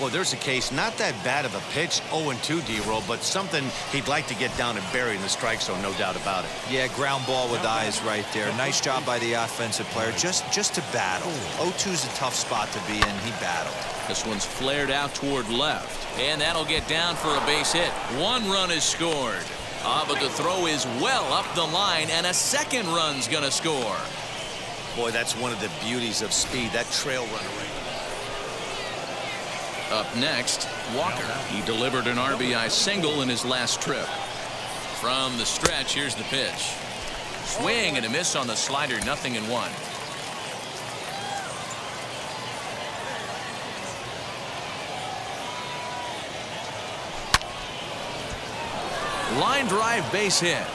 Well, there's a case, not that bad of a pitch, 0-2 D-roll, but something he'd like to get down and bury in the strike zone, no doubt about it.
Yeah, ground ball with eyes right there. Nice job by the offensive player, just to battle. 0-2 is a tough spot to be in. He battled.
This one's flared out toward left, and that'll get down for a base hit. One run is scored. But the throw is well up the line, and a second run's gonna score.
Boy, that's one of the beauties of speed, that trail runner rate.
Up next, Walker. He delivered an RBI single in his last trip. From the stretch, here's the pitch. Swing and a miss on the slider, 0-1. Line drive base hit.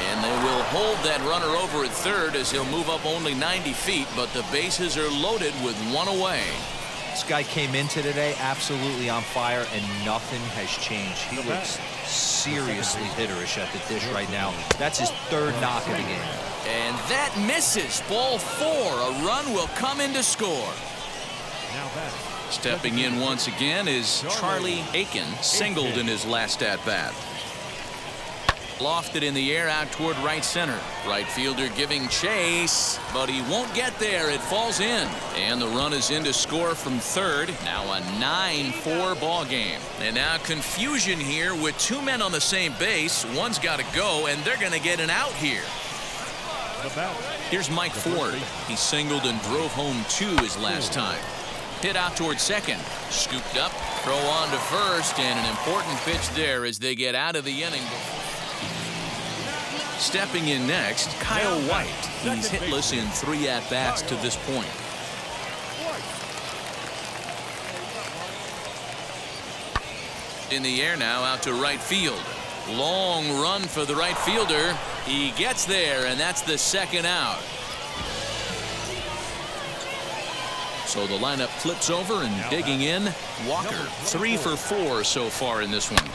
And they will hold that runner over at third as he'll move up only 90 feet, but the bases are loaded with one away.
This guy came into today absolutely on fire, and nothing has changed. He looks seriously hitterish at the dish right now. That's his third knock of the game.
And that misses. Ball 4. A run will come in to score.
Now back.
Stepping in once again is Charlie Aiken, singled in his last at-bat. Lofted in the air out toward right center. Right fielder giving chase, but he won't get there. It falls in. And the run is in to score from third. Now a 9-4 ball game. And now confusion here with two men on the same base. One's got to go, and they're going to get an out here. Here's Mike Ford. He singled and drove home 2 his last time. Hit out toward second. Scooped up. Throw on to first, and an important pitch there as they get out of the inning. Stepping in next, Kyle White. He's hitless in 3 at-bats to this point. In the air now out to right field. Long run for the right fielder. He gets there, and that's the second out. So the lineup flips over, and digging in, Walker. 3 for 4 so far in this one.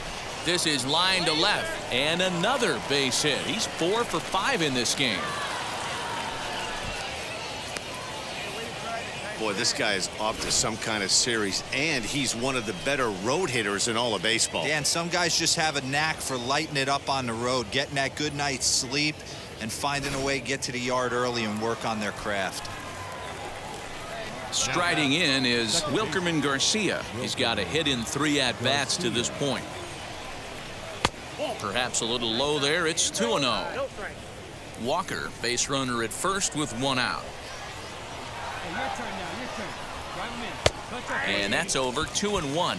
This is line to left, and another base hit. He's 4 for 5 in this game.
Boy, this guy is off to some kind of series, and he's one of the better road hitters in all of baseball.
Yeah, and some guys just have a knack for lighting it up on the road, getting that good night's sleep, and finding a way to get to the yard early and work on their craft.
Striding in is Wilkerman Garcia. He's got a hit in 3 at-bats to this point. Perhaps a little low there. It's 2-0. Walker, base runner at first with 1 out. And that's over. 2-1.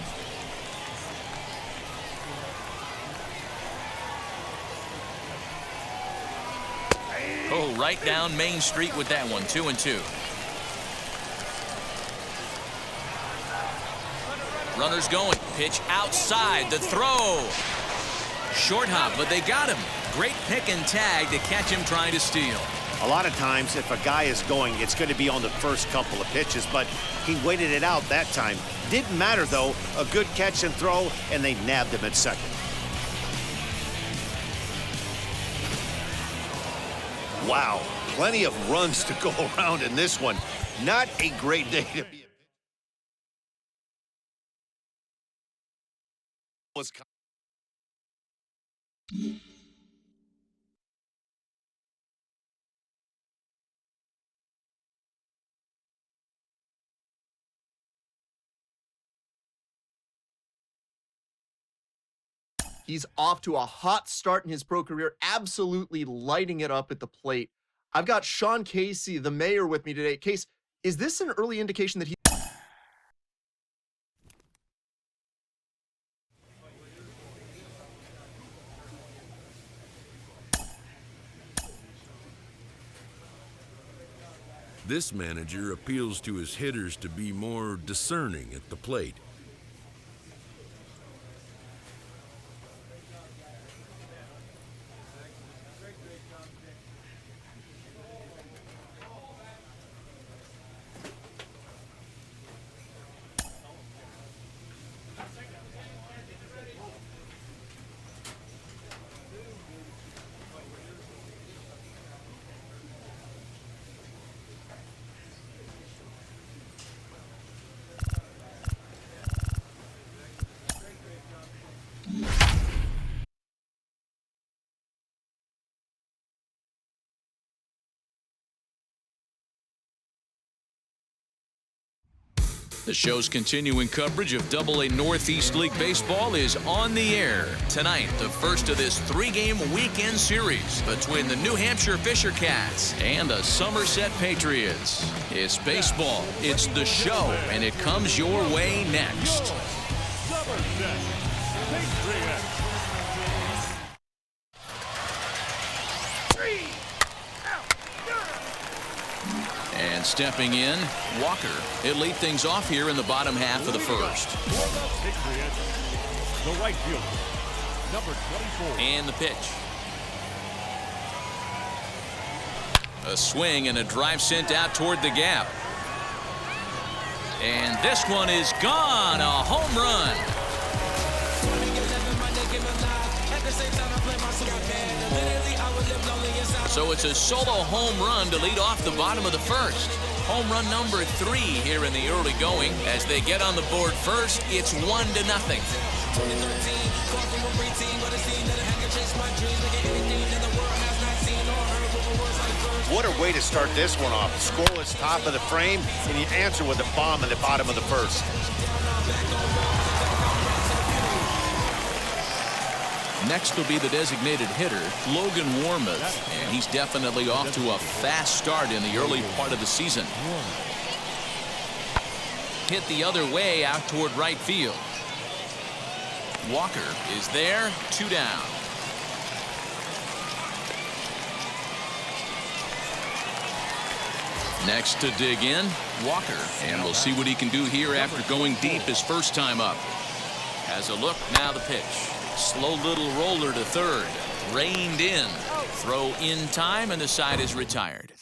Oh, right down Main Street with that one. 2-2. Runners going. Pitch outside. The throw. Short hop, but they got him. Great pick and tag to catch him trying to steal.
A lot of times, if a guy is going, it's going to be on the first couple of pitches, but he waited it out that time. Didn't matter, though. A good catch and throw, and they nabbed him at second. Wow, plenty of runs to go around in this one. Not a great day to be.
He's off to a hot start in his pro career, absolutely lighting it up at the plate. I've got Sean Casey, the mayor, with me today. Case, is this an early indication that he...
This manager appeals to his hitters to be more discerning at the plate.
The show's continuing coverage of Double-A Northeast League Baseball is on the air. Tonight, the first of this 3-game weekend series between the New Hampshire Fisher Cats and the Somerset Patriots. It's baseball, it's the show, and it comes your way next.
Somerset Patriots.
And stepping in, Walker. He'll lead things off here in the bottom half of the first.
Patriots, the right fielder, number 24.
And the pitch. A swing and a drive sent out toward the gap. And this one is gone. A home run. So it's a solo home run to lead off the bottom of the first. Home run number 3 here in the early going. As they get on the board first, it's 1-0.
What a way to start this one off. Scoreless top of the frame, and you answer with a bomb in the bottom of the first.
Next will be the designated hitter, Logan Warmoth, and he's definitely off to a fast start in the early part of the season. Hit the other way out toward right field. Walker is there, 2 down. Next to dig in, Walker, and we'll see what he can do here after going deep his first time up. Has a look, now the pitch. Slow little roller to third. Reined in. Throw in time, and the side is retired.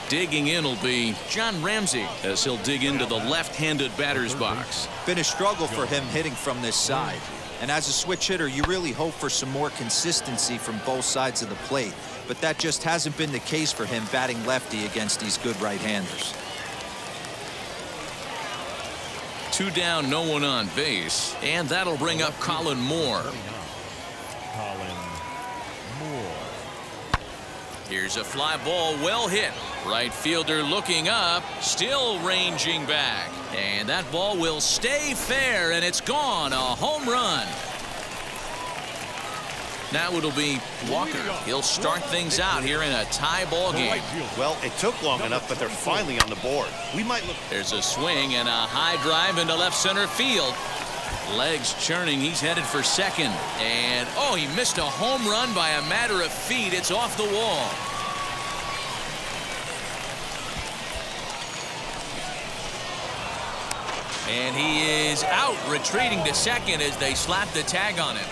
Digging in will be John Ramsey as he'll dig into the left-handed batter's box.
Been a struggle for him hitting from this side. And as a switch hitter, you really hope for some more consistency from both sides of the plate. But that just hasn't been the case for him batting lefty against these good right-handers.
2 down, no one on base, and that'll bring up Colin Moore.
Colin Moore.
Here's a fly ball, well hit. Right fielder looking up, still ranging back. And that ball will stay fair, and it's gone. A home run. Now it'll be Walker. He'll start things out here in a tie ball game.
Well, it took long enough, but they're finally on the board. We might look.
There's a swing and a high drive into left center field. Legs churning. He's headed for second. And, oh, he missed a home run by a matter of feet. It's off the wall. And he is out, retreating to second as they slap the tag on him.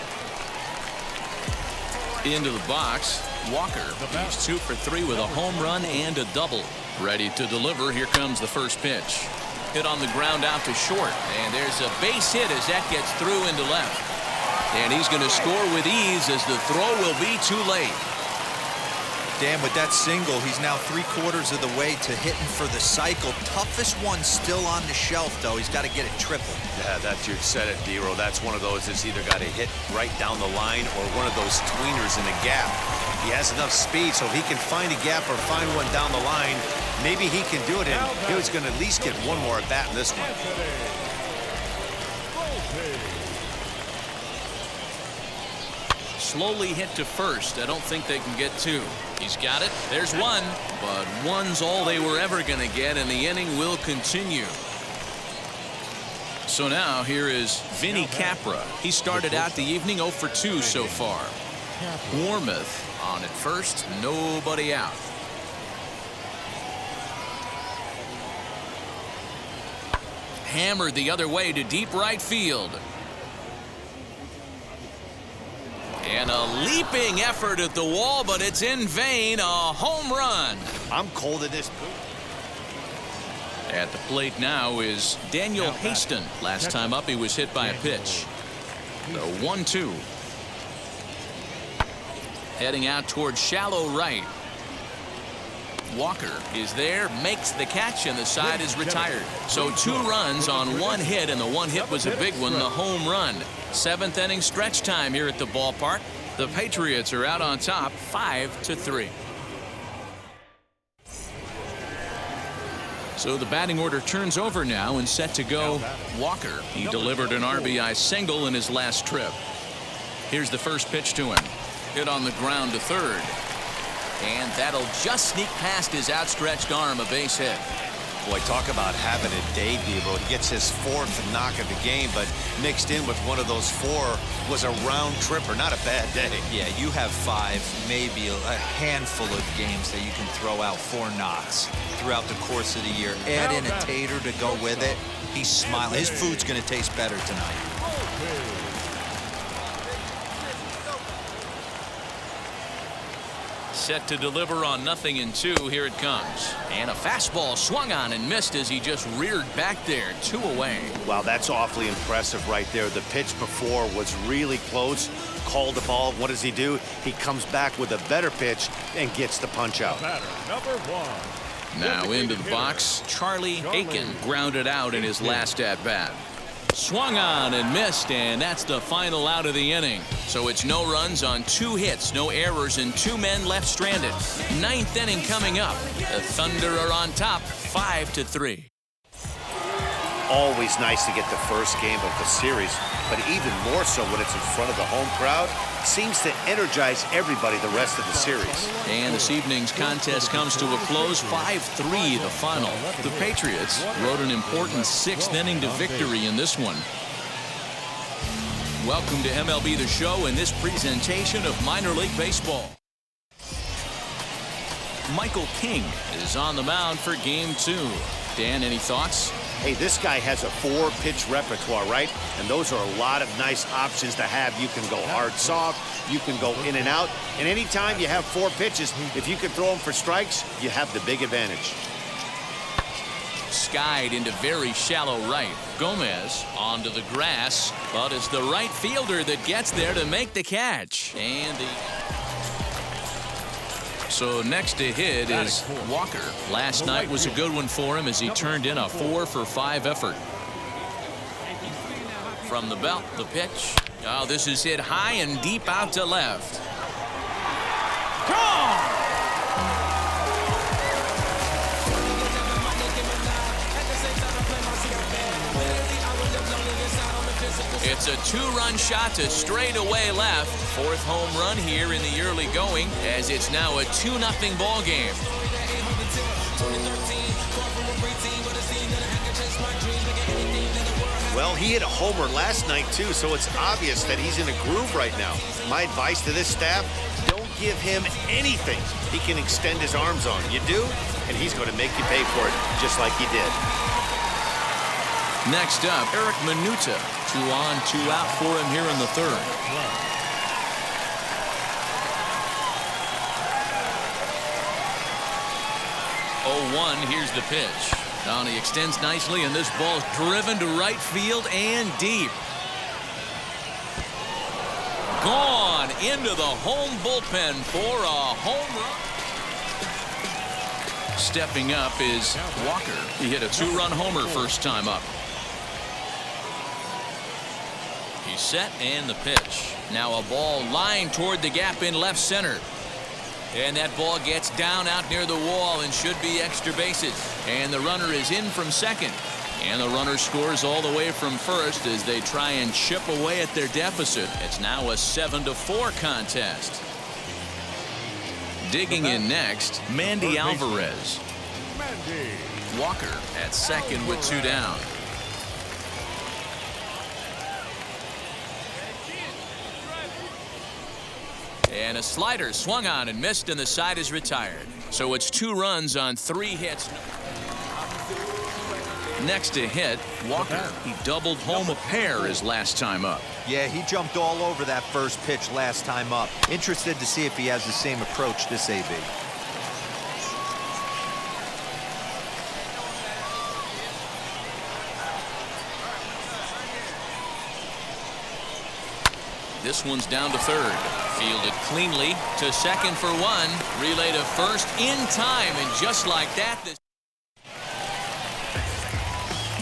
Into the box, Walker. He's 2 for 3 with a home run and a double. Ready to deliver. Here comes the first pitch. Hit on the ground out to short. And there's a base hit as that gets through into left. And he's going to score with ease as the throw will be too late.
Dan, with that single, he's now 3/4 of the way to hitting for the cycle. Toughest one still on the shelf, though. He's got to get it triple.
Yeah, that's you said it, D-Row. That's one of those that's either got to hit right down the line or one of those tweeners in the gap. He has enough speed, so if he can find a gap or find one down the line, maybe he can do it, and he was going to at least get one more at bat in this one.
Slowly hit to first. I don't think they can get 2. He's got it. There's 1. But 1's all they were ever going to get, and the inning will continue. So now here is Vinny Capra. He started out the evening 0 for 2 so far. Warmoth on at first. Nobody out. Hammered the other way to deep right field. And a leaping effort at the wall, but it's in vain. A home run.
I'm cold in this booth.
At the plate now is Daniel Haston. Last time up, he was hit by a pitch. The 1-2. Heading out towards shallow right. Walker is there, makes the catch, and the side is retired. So 2 runs on 1 hit, and the 1 hit was a big one, the home run. 7th inning stretch time here at the ballpark. The Patriots are out on top, 5-3. So the batting order turns over now and set to go Walker. He delivered an RBI single in his last trip. Here's the first pitch to him. Hit on the ground to third. And that'll just sneak past his outstretched arm, a base hit.
Boy, talk about having a day, Devo. He gets his 4th knock of the game, but mixed in with one of those 4 was a round tripper. Not a bad day.
Yeah, you have 5, maybe a handful of games that you can throw out 4 knocks throughout the course of the year. Add in a tater to go with it. He's smiling. His food's going to taste better tonight.
Set to deliver on 0-2. Here it comes. And a fastball swung on and missed as he just reared back there. 2 away.
Wow, that's awfully impressive right there. The pitch before was really close. Called the ball. What does he do? He comes back with a better pitch and gets the punch out.
Batter number 1.
Now into the box, Charlie Aiken grounded out in his last at-bat. Swung on and missed, and that's the final out of the inning. So it's no runs on 2 hits, no errors, and 2 men left stranded. 9th inning coming up. The Thunder are on top, 5-3.
Always nice to get the first game of the series, but even more so when it's in front of the home crowd. Seems to energize everybody the rest of the series.
And this evening's contest comes to a close, 5-3 the final. The Patriots rode an important 6th inning to victory in this one. Welcome to MLB The Show and this presentation of minor league baseball. Michael King is on the mound for game 2. Dan, any thoughts?
Hey, this guy has a 4-pitch repertoire, right? And those are a lot of nice options to have. You can go hard, soft. You can go in and out. And anytime you have 4 pitches, if you can throw them for strikes, you have the big advantage.
Skied into very shallow right. Gomez onto the grass, but it's the right fielder that gets there to make the catch. And so next to hit is Walker. Last night was a good one for him as he turned in a 4-for-5 effort. From the belt, the pitch. Oh, this is hit high and deep out to left. Gone! It's a 2-run shot to straightaway left. 4th home run here in the early going as it's now a 2-0 ball game.
Well, he hit a homer last night, too, so it's obvious that he's in a groove right now. My advice to this staff, don't give him anything he can extend his arms on. You do, and he's going to make you pay for it, just like he did.
Next up, Eric Minuta. 2 on, 2 out for him here in the 3rd. Oh, 1, here's the pitch. Now he extends nicely, and this ball's driven to right field and deep. Gone into the home bullpen for a home run. Stepping up is Walker. He hit a 2-run homer first time up. He's set and the pitch. Now a ball lined toward the gap in left center. And that ball gets down out near the wall and should be extra bases. And the runner is in from second. And the runner scores all the way from first as they try and chip away at their deficit. It's now a 7-4 contest. Digging in next, Mandy Alvarez. Walker at second with 2 down. And a slider swung on and missed, and the side is retired. So it's 2 runs on 3 hits. Next to hit, Walker. He doubled home a pair his last time up.
Yeah, he jumped all over that first pitch last time up. Interested to see if he has the same approach this AB.
This one's down to third. Fielded cleanly to second for 1. Relay to first in time, and just like that.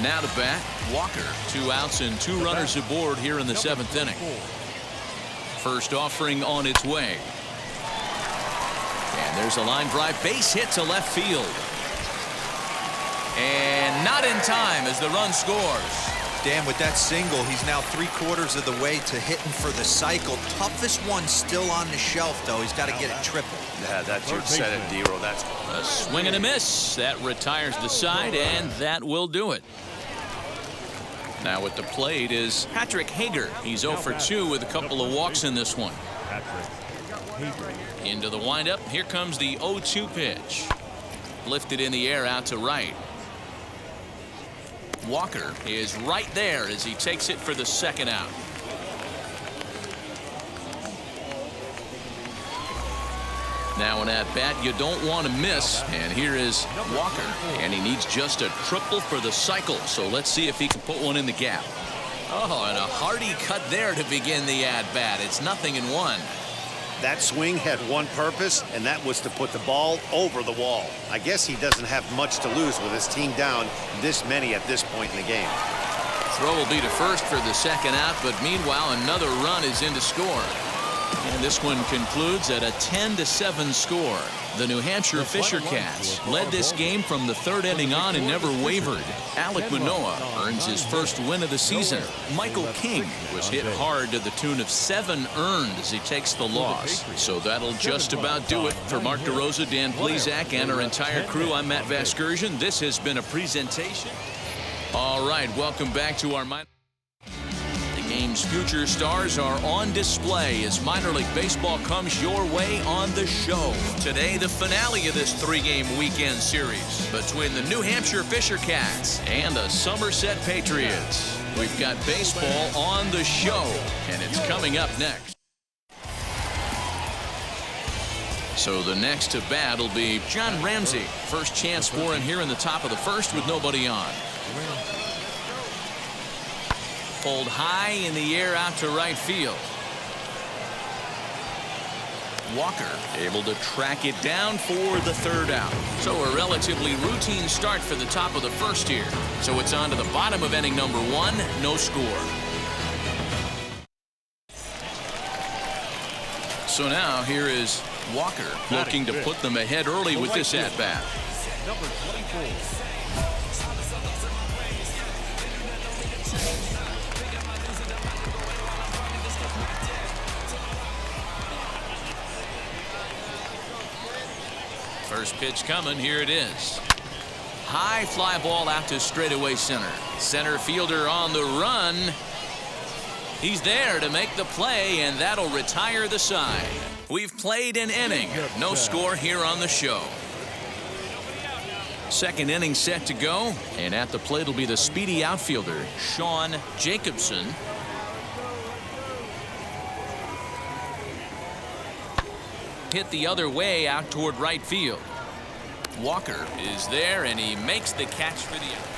Now to bat, Walker. 2 outs and 2 runners aboard here in the 7th inning. First offering on its way. And there's a line drive base hit to left field.
And not in time as the run scores.
Dan, with that single, he's now 3/4 of the way to hitting for the cycle. Toughest one still on the shelf, though. He's got to get it triple.
Yeah, that's you said it, D-Roll. That's
A swing and a miss. That retires the side, and that will do it. Now at the plate is Patrick Hager. He's 0 for 2 with a couple of walks in this one. Into the windup. Here comes the 0-2 pitch. Lifted in the air out to right. Walker is right there as he takes it for the second out. Now an at-bat you don't want to miss, and here is Walker, and he needs just a triple for the cycle, so let's see if he can put one in the gap. Oh, and a hearty cut there to begin the at-bat. It's 0-1.
That swing had one purpose, and that was to put the ball over the wall. I guess he doesn't have much to lose with his team down this many at this point in the game.
Throw will be to first for the second out, but meanwhile another run is in to score. And this one concludes at a 10-7 score. The New Hampshire Fisher Cats led this game from the third inning on and never wavered. Alek Manoah earns his first win of the season. Michael King was hit hard to the tune of 7 earned as he takes the loss. So that'll just about do it. For Mark DeRosa, Dan Plesac, and our entire crew, I'm Matt Vasgersian. This has been a presentation. All right, welcome back to our game's future stars are on display as minor league baseball comes your way on the show. Today, the finale of this 3-game weekend series between the New Hampshire Fisher Cats and the Somerset Patriots. We've got baseball on the show, and it's coming up next. So the next to bat will be John Ramsey. First chance for him here in the top of the first with nobody on. Pulled high in the air out to right field. Walker able to track it down for the third out. So a relatively routine start for the top of the first here. So it's on to the bottom of inning number 1. No score. So now here is Walker looking to put them ahead early with this at-bat.
Number 24.
First pitch coming. Here it is. High fly ball out to straightaway center. Center fielder on the run. He's there to make the play, and that'll retire the side. We've played an inning. No score here on the show. Second inning set to go, and at the plate will be the speedy outfielder, Sean Jacobson. Hit the other way out toward right field. Walker is there, and he makes the catch for the out.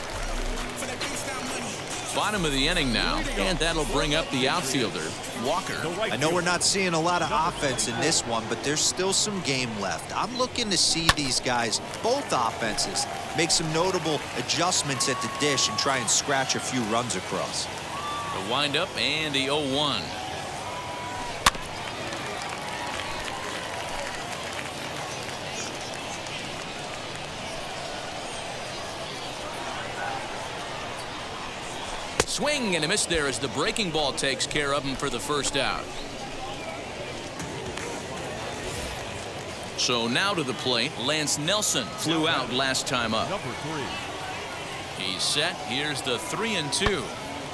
Bottom of the inning now, and that'll bring up the outfielder, Walker.
I know we're not seeing a lot of offense in this one, but there's still some game left. I'm looking to see these guys, both offenses, make some notable adjustments at the dish and try and scratch a few runs across.
The windup and the 0-1. Swing and a miss there as the breaking ball takes care of him for the first out. So now to the plate, Lance Nelson flew out last time up.
Number 3.
He's set. Here's the 3-2.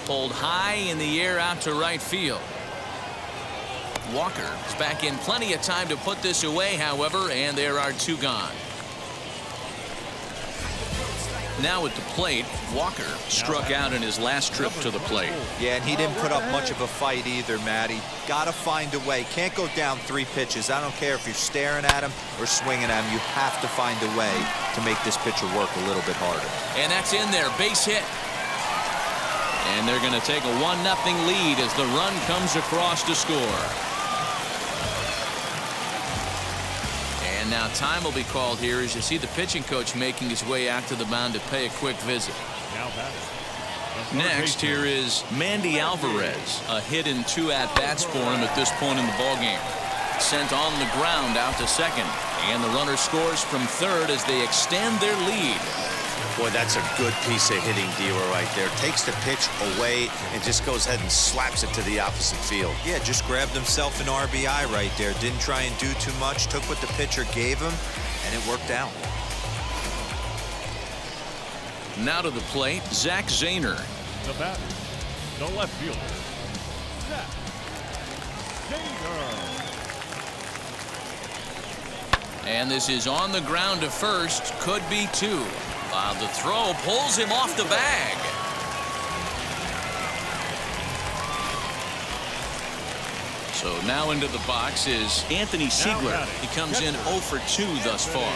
Pulled high in the air out to right field. Walker is back in plenty of time to put this away, however, and there are 2 gone. Now at the plate, Walker struck out in his last trip to the plate.
Yeah, and he didn't put up much of a fight either, Matty. Got to find a way. Can't go down 3 pitches. I don't care if you're staring at him or swinging at him. You have to find a way to make this pitcher work a little bit harder.
And that's in there. Base hit. And they're going to take a 1-0 lead as the run comes across to score. And now time will be called here as you see the pitching coach making his way out to the mound to pay a quick visit. Next, here is Mandy Alvarez. A hit in 2 at-bats for him at this point in the ballgame. Sent on the ground out to second. And the runner scores from third as they extend their lead.
Boy, that's a good piece of hitting, D-Row, right there. Takes the pitch away and just goes ahead and slaps it to the opposite field.
Yeah, just grabbed himself an RBI right there. Didn't try and do too much. Took what the pitcher gave him, and it worked out.
Now to the plate, Zach Zahner.
The batter, the left fielder, Zach Zahner.
And this is on the ground to first. Could be two. The throw pulls him off the bag. So now into the box is Anthony Siegler. He comes in 0 for 2 thus far.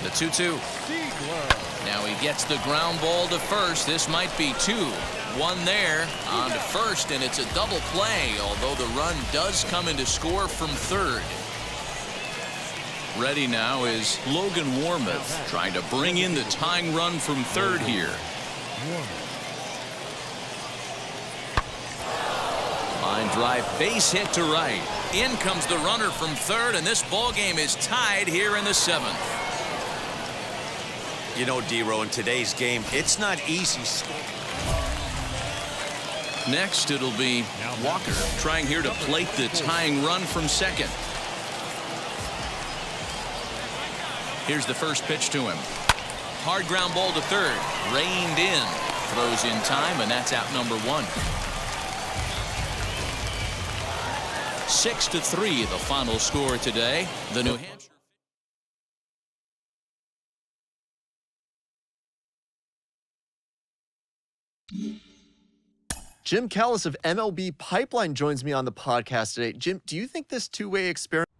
The 2-2. Now he gets the ground ball to first. This might be 2. 1 there on to first, and it's a double play, although the run does come in to score from third. Ready now is Logan Warmoth, trying to bring in the tying run from third here. Line drive, base hit to right. In comes the runner from third, and this ball game is tied here in the 7th.
You know, D-Row, in today's game, it's not easy.
Next, it'll be Walker, trying here to plate the tying run from second. Here's the first pitch to him. Hard ground ball to third. Reined in. Throws in time, and that's out number 1. 6-3, the final score today. The New Hampshire.
Jim Callis of MLB Pipeline joins me on the podcast today. Jim, do you think this two-way experiment?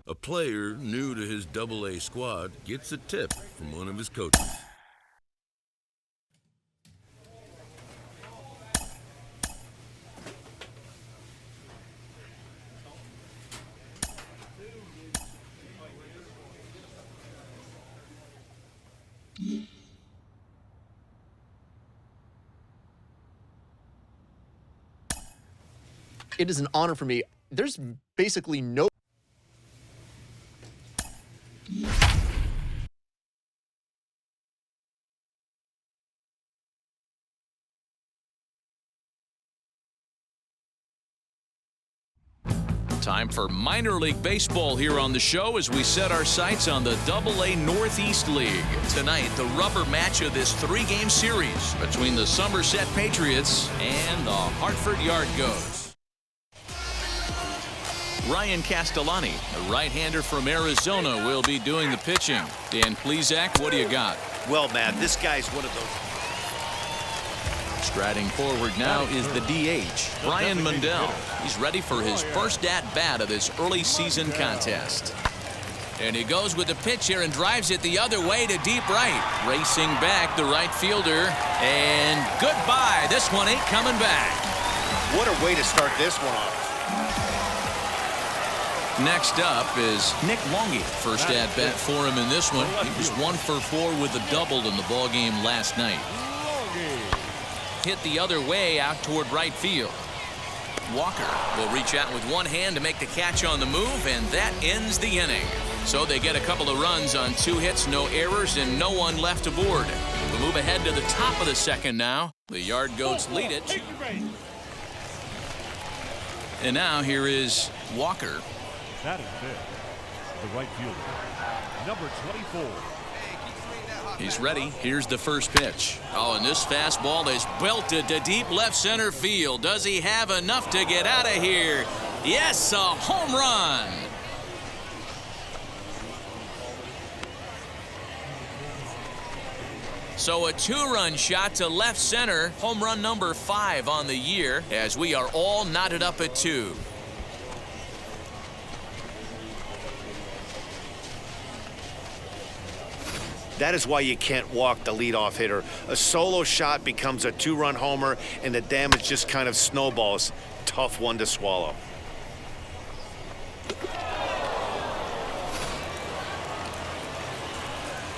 A player new to his Double-A squad gets a tip from one of his coaches.
It is an honor for me. There's basically no
Time for minor league baseball here on the show as we set our sights on the Double-A Northeast League. Tonight, the rubber match of this 3-game series between the Somerset Patriots and the Hartford Yard Goats. Ryan Castellani, the right-hander from Arizona, will be doing the pitching. Dan Plesac, what do you got?
Well, Matt, this guy's one of those.
Striding forward now is the DH, Brian Mundell. He's ready for his first at-bat of this early season contest. And he goes with the pitch here and drives it the other way to deep right. Racing back, the right fielder. And goodbye. This one ain't coming back.
What a way to start this one off.
Next up is Nick Longy. First at-bat for him in this one. He was 1 for 4 with a double in the ballgame last night. Hit the other way out toward right field. Walker will reach out with one hand to make the catch on the move, and that ends the inning. So they get a couple of runs on 2 hits, no errors, and no one left aboard. We'll move ahead to the top of the second now. The Yard Goats lead it. And now here is Walker.
Batting fifth, the right fielder, number 24.
He's ready. Here's the first pitch. Oh, and this fastball is belted to deep left center field. Does he have enough to get out of here? Yes, a home run. So a 2-run shot to left center. Home run number 5 on the year as we are all knotted up at 2.
That is why you can't walk the leadoff hitter. A solo shot becomes a 2-run homer, and the damage just kind of snowballs. Tough one to swallow.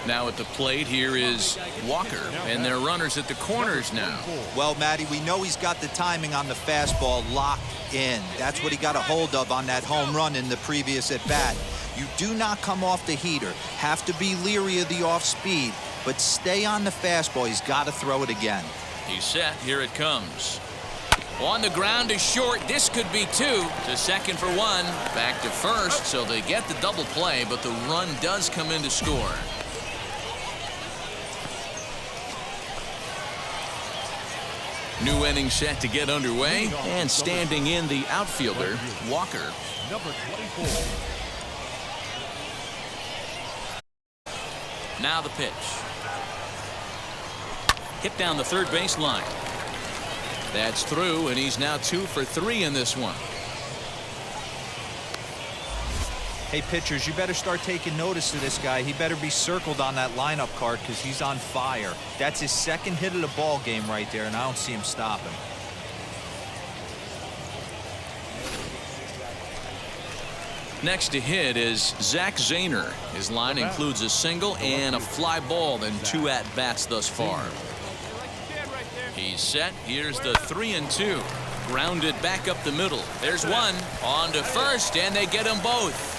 Now at the plate, here is Walker, and their runners at the corners now.
Well, Matty, we know he's got the timing on the fastball locked in. That's what he got a hold of on that home run in the previous at-bat. You do not come off the heater. Have to be leery of the off speed, but stay on the fastball. He's got to throw it again.
He's set. Here it comes. On the ground to short. This could be two. To second for one. Back to first. So they get the double play, but the run does come in to score. New inning set to get underway. And standing in the outfielder, Walker.
Number 24.
Now the pitch. Hit down the third base line. That's through, and he's now 2 for 3 in this one.
Hey, pitchers, you better start taking notice of this guy. He better be circled on that lineup card because he's on fire. That's his second hit of the ball game right there, and I don't see him stopping.
Next to hit is Zach Zahner. His line includes a single and a fly ball and 2 at-bats thus far. He's set. Here's the 3-2. Grounded back up the middle. There's one. On to first, and they get them both.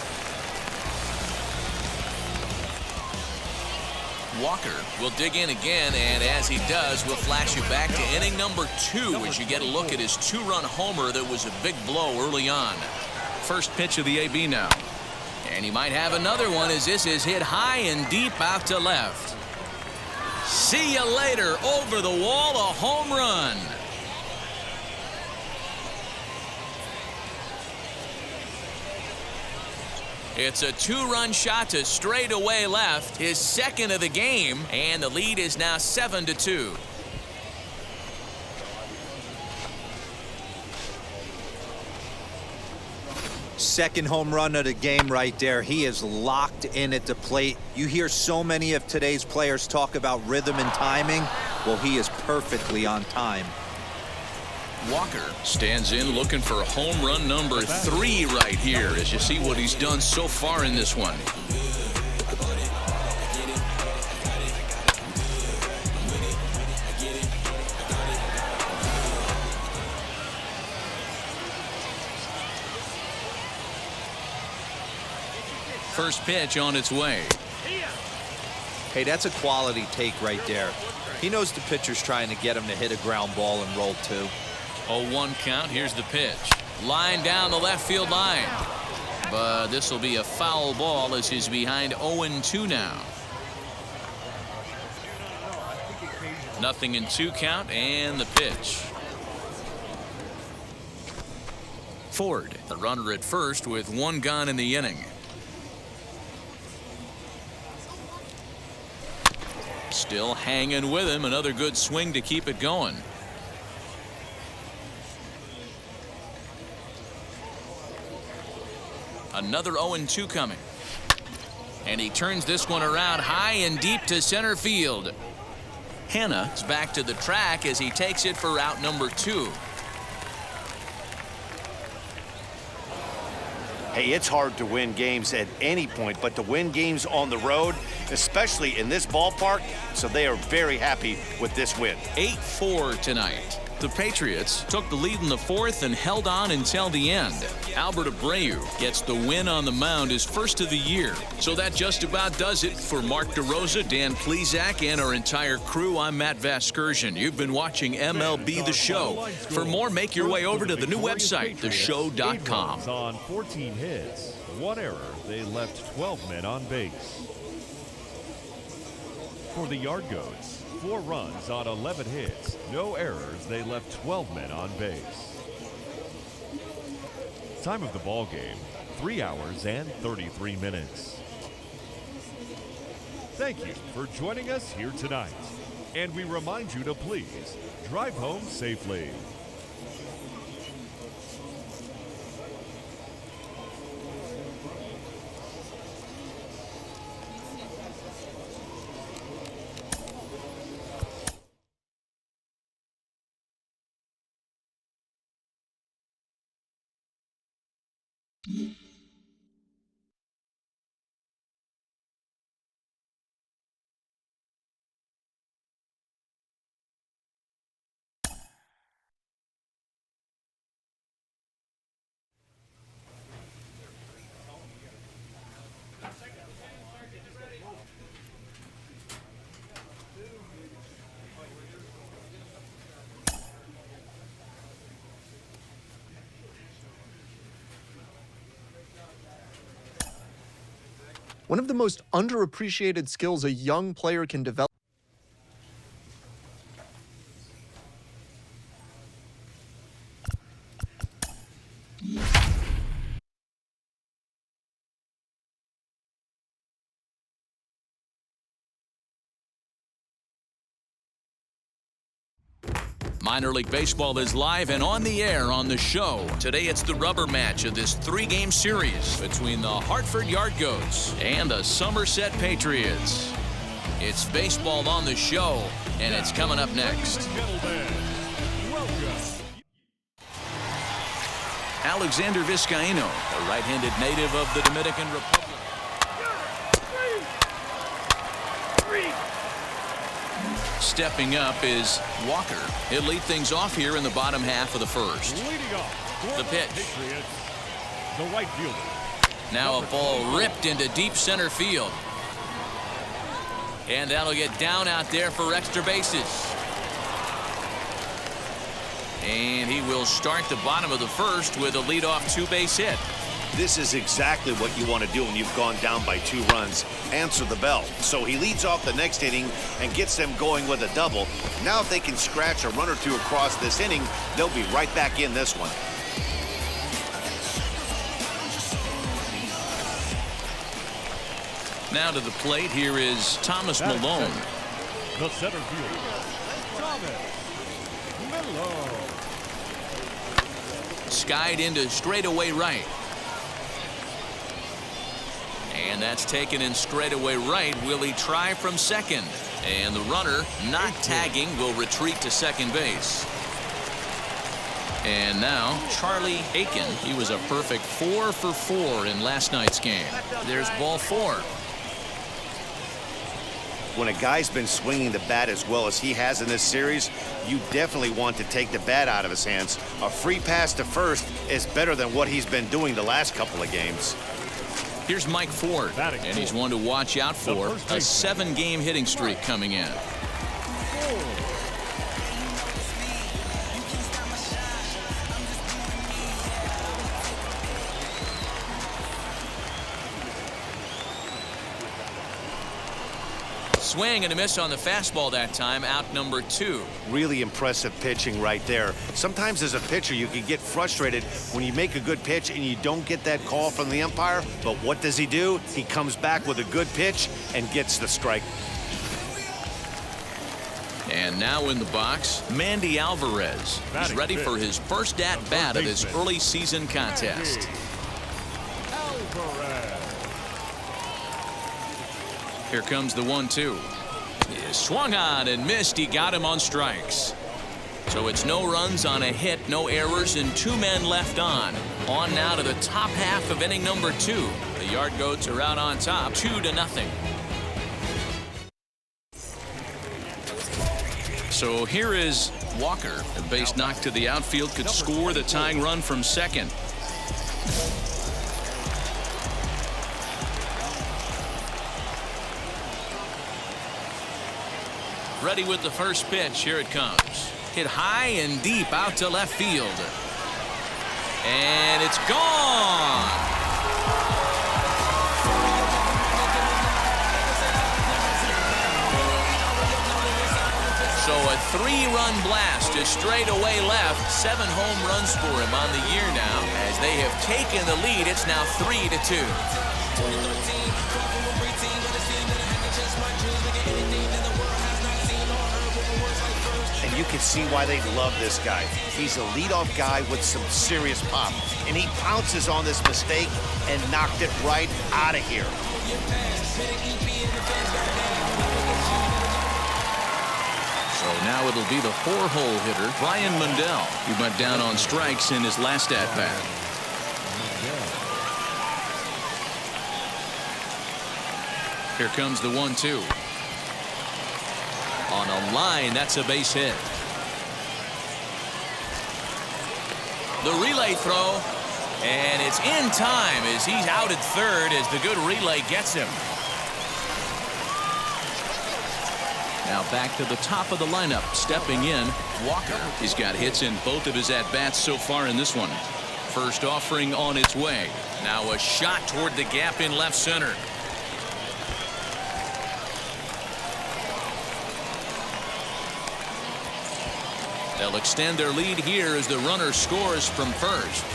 Walker will dig in again, and as he does, we'll flash you back to inning number 2 as you get a look at his 2-run homer that was a big blow early on. First pitch of the AB now. And he might have another one as this is hit high and deep out to left. See you later. Over the wall, a home run. It's a 2-run shot to straightaway left, his second of the game, and the lead is now 7-2.
Second home run of the game right there. He is locked in at the plate. You hear so many of today's players talk about rhythm and timing. Well, he is perfectly on time.
Walker stands in looking for home run number 3 right here as you see what he's done so far in this one. First pitch on its way.
Hey, that's a quality take right there. He knows the pitcher's trying to get him to hit a ground ball and roll 2.
0-1 count. Here's the pitch. Line down the left field line. But this will be a foul ball as he's behind 0-2 now. Nothing in 2 count and the pitch. Ford, the runner at first with 1 gone in the inning. Still hanging with him. Another good swing to keep it going. Another 0-2 coming. And he turns this one around high and deep to center field. Hanna is back to the track as he takes it for out number 2.
Hey, it's hard to win games at any point, but to win games on the road, especially in this ballpark, so they are very happy with this win.
8-4 tonight. The Patriots took the lead in the 4th and held on until the end. Albert Abreu gets the win on the mound, his first of the year. So that just about does it for Mark DeRosa, Dan Plezak, and our entire crew. I'm Matt Vasgersian. You've been watching MLB The Show. For more, make your way over to the new website, theshow.com.
On 14 hits, 1 error, they left 12 men on base. For the Yard Goats, 4 runs on 11 hits, no errors, they left 12 men on base. Time of the ball game, 3 hours and 33 minutes. Thank you for joining us here tonight, and we remind you to please drive home safely.
One of the most underappreciated skills a young player can develop.
Minor League Baseball is live and on the air on the show. Today it's the rubber match of this 3-game series between the Hartford Yard Goats and the Somerset Patriots. It's baseball on the show, and it's coming up next. Alexander Vizcaíno, a right-handed native of the Dominican Republic. Stepping up is Walker. He'll lead things off here in the bottom half of the first. The pitch.
The right fielder.
Now a ball ripped into deep center field. And that'll get down out there for extra bases. And he will start the bottom of the first with a leadoff 2-base hit.
This is exactly what you want to do when you've gone down by 2 runs. Answer the bell. So he leads off the next inning and gets them going with a double. Now if they can scratch a run or 2 across this inning, they'll be right back in this one.
Now to the plate, here is Thomas Malone.
The center fielder, Thomas Malone.
Skied into straightaway right. And that's taken in straightaway right. Will he try from second? And the runner, not tagging, will retreat to second base. And now Charlie Aiken. He was a perfect 4 for 4 in last night's game. There's ball 4.
When a guy's been swinging the bat as well as he has in this series, you definitely want to take the bat out of his hands. A free pass to first is better than what he's been doing the last couple of games.
Here's Mike Ford, and he's one to watch out for. A 7-game hitting streak coming in. Swing and a miss on the fastball that time, out number 2.
Really impressive pitching right there. Sometimes as a pitcher you can get frustrated when you make a good pitch and you don't get that call from the umpire, but what does he do? He comes back with a good pitch and gets the strike.
And now in the box, Mandy Alvarez. He's ready for his first at-bat of this early season contest. Here comes the 1-2. He swung on and missed. He got him on strikes. So it's no runs on a hit, no errors, and 2 men left on. On now to the top half of inning number 2. The Yard Goats are out on top, 2-0. So here is Walker. A base knock to the outfield could score the tying run from second. Ready with the first pitch. Here it comes. Hit high and deep out to left field. And it's gone. So a 3-run blast to straightaway left. 7 home runs for him on the year now. As they have taken the lead, it's now 3-2.
You can see why they love this guy. He's a leadoff guy with some serious pop, and he pounces on this mistake and knocked it right out of here.
So now it'll be the 4-hole hitter, Brian Mundell, who went down on strikes in his last at-bat. Here comes the 1-2. On a line, that's a base hit. The relay throw, and it's in time as he's out at third as the good relay gets him. Now back to the top of the lineup, stepping in, Walker. He's got hits in both of his at-bats so far in this one. First offering on its way. Now a shot toward the gap in left center.
They'll extend their lead here as the runner scores from first.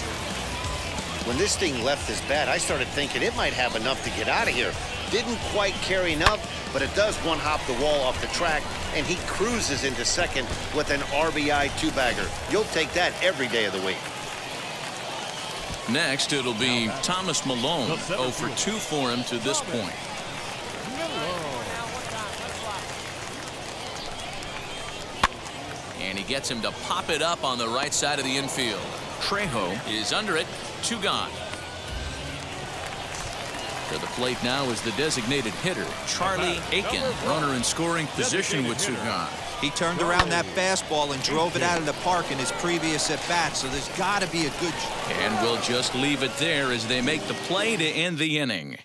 When this thing left his bat, I started thinking it might have enough to get out of here. Didn't quite carry enough, but it does one-hop the wall off the track, and he cruises into second with an RBI two-bagger. You'll take that every day of the week.
Next, it'll be Thomas Malone. 0 for 2 for him to this point. And he gets him to pop it up on the right side of the infield. Trejo is under it. 2 gone. To the plate now is the designated hitter, Charlie Aiken. Runner in scoring position with 2 gone.
He turned around that fastball and drove it out of the park in his previous at-bat, so there's got to be a good...
And we'll just leave it there as they make the play to end the inning.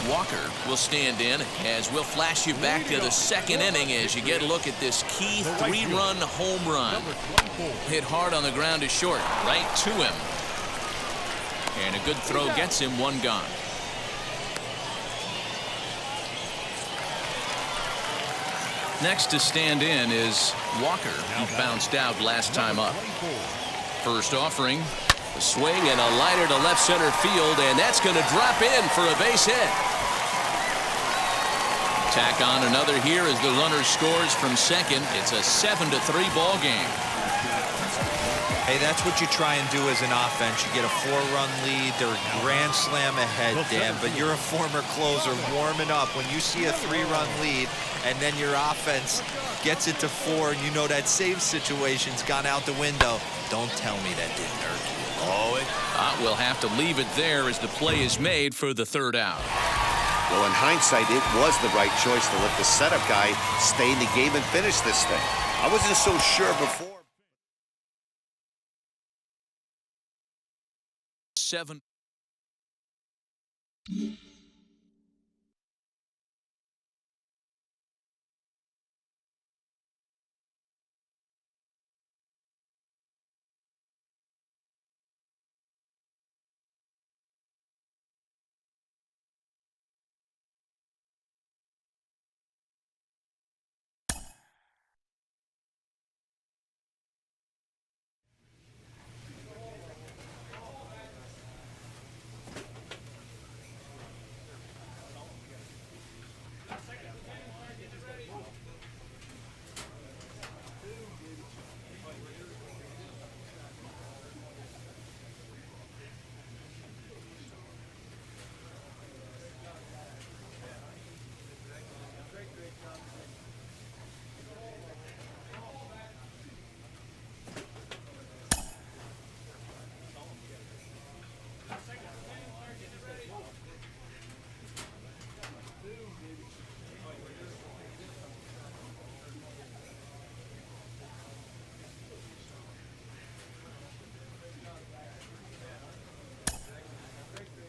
Walker will stand in as we'll flash you back to the second inning as you get a look at this key 3-run home run. Hit hard on the ground to short, right to him. And a good throw gets him 1 gone. Next to stand in is Walker, who bounced out last time up. First offering, a swing and a liner to left center field, and that's going to drop in for a base hit. Tack on another here as the runner scores from second. It's a 7-3 ball game.
Hey, that's what you try and do as an offense. You get a 4-run lead. They're a grand slam ahead, Dan, but you're a former closer warming up. When you see a 3-run lead and then your offense gets it to 4 and you know that save situation's gone out the window, don't tell me that didn't hurt you. Oh,
we'll have to leave it there as the play is made for the 3rd out.
Well, in hindsight, it was the right choice to let the setup guy stay in the game and finish this thing. I wasn't so sure before.
7.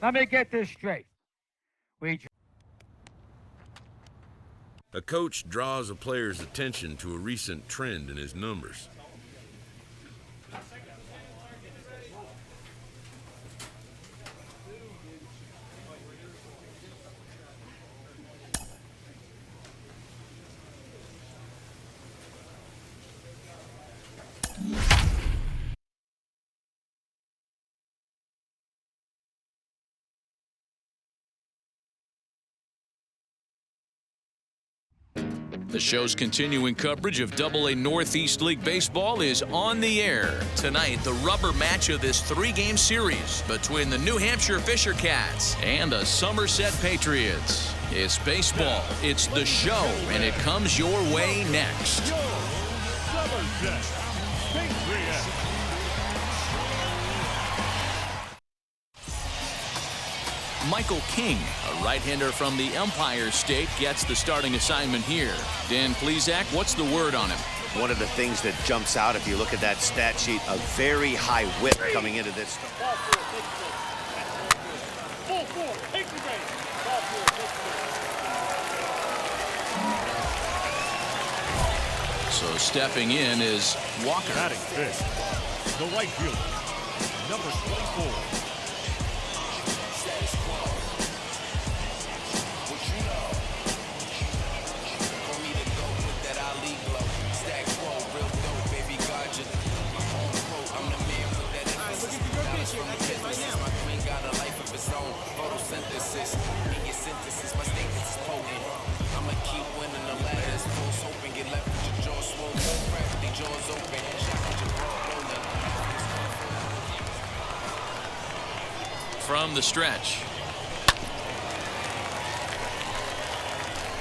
Let me get this straight.
A coach draws a player's attention to a recent trend in his numbers.
The show's continuing coverage of AA Northeast League Baseball is on the air. Tonight, the rubber match of this 3-game series between the New Hampshire Fisher Cats and the Somerset Patriots. It's baseball, it's the show, and it comes your way next.
Somerset Patriots.
Michael King, a right-hander from the Empire State, gets the starting assignment here. Dan Plesac, what's the word on him?
One of the things that jumps out if you look at that stat sheet, a very high whip coming into this.
So stepping in is Walker.
Batting fifth, the right fielder, number 24.
Photosynthesis in your synthesis, my statements is potent. I'ma keep winning the ladders, false hoping get left with your jaws swollen, crack the jaws open, shot with your ball rolling.
From the stretch.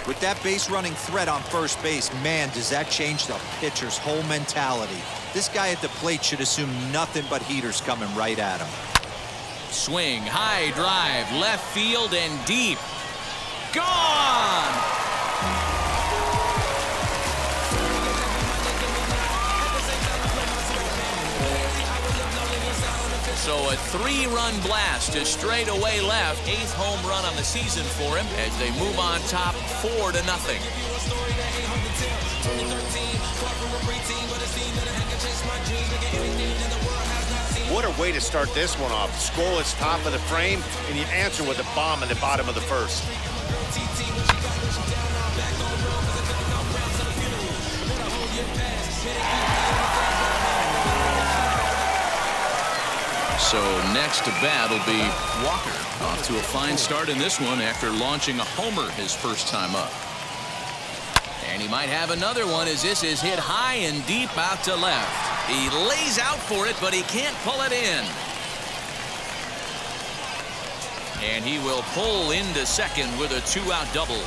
With that base running threat on first base, man, does that change the pitcher's whole mentality. This guy at the plate should assume nothing but heaters coming right at him.
Swing, high drive, left field and deep. Gone! So a 3-run blast to straightaway left. 8th home run on the season for him as they move on top 4-0.
What a way to start this one off. Scoreless top of the frame, and you answer with a bomb in the bottom of the first.
So next to bat will be Walker. Off to a fine start in this one after launching a homer his first time up. And he might have another one as this is hit high and deep out to left. He lays out for it, but he can't pull it in. And he will pull into second with a 2-out double.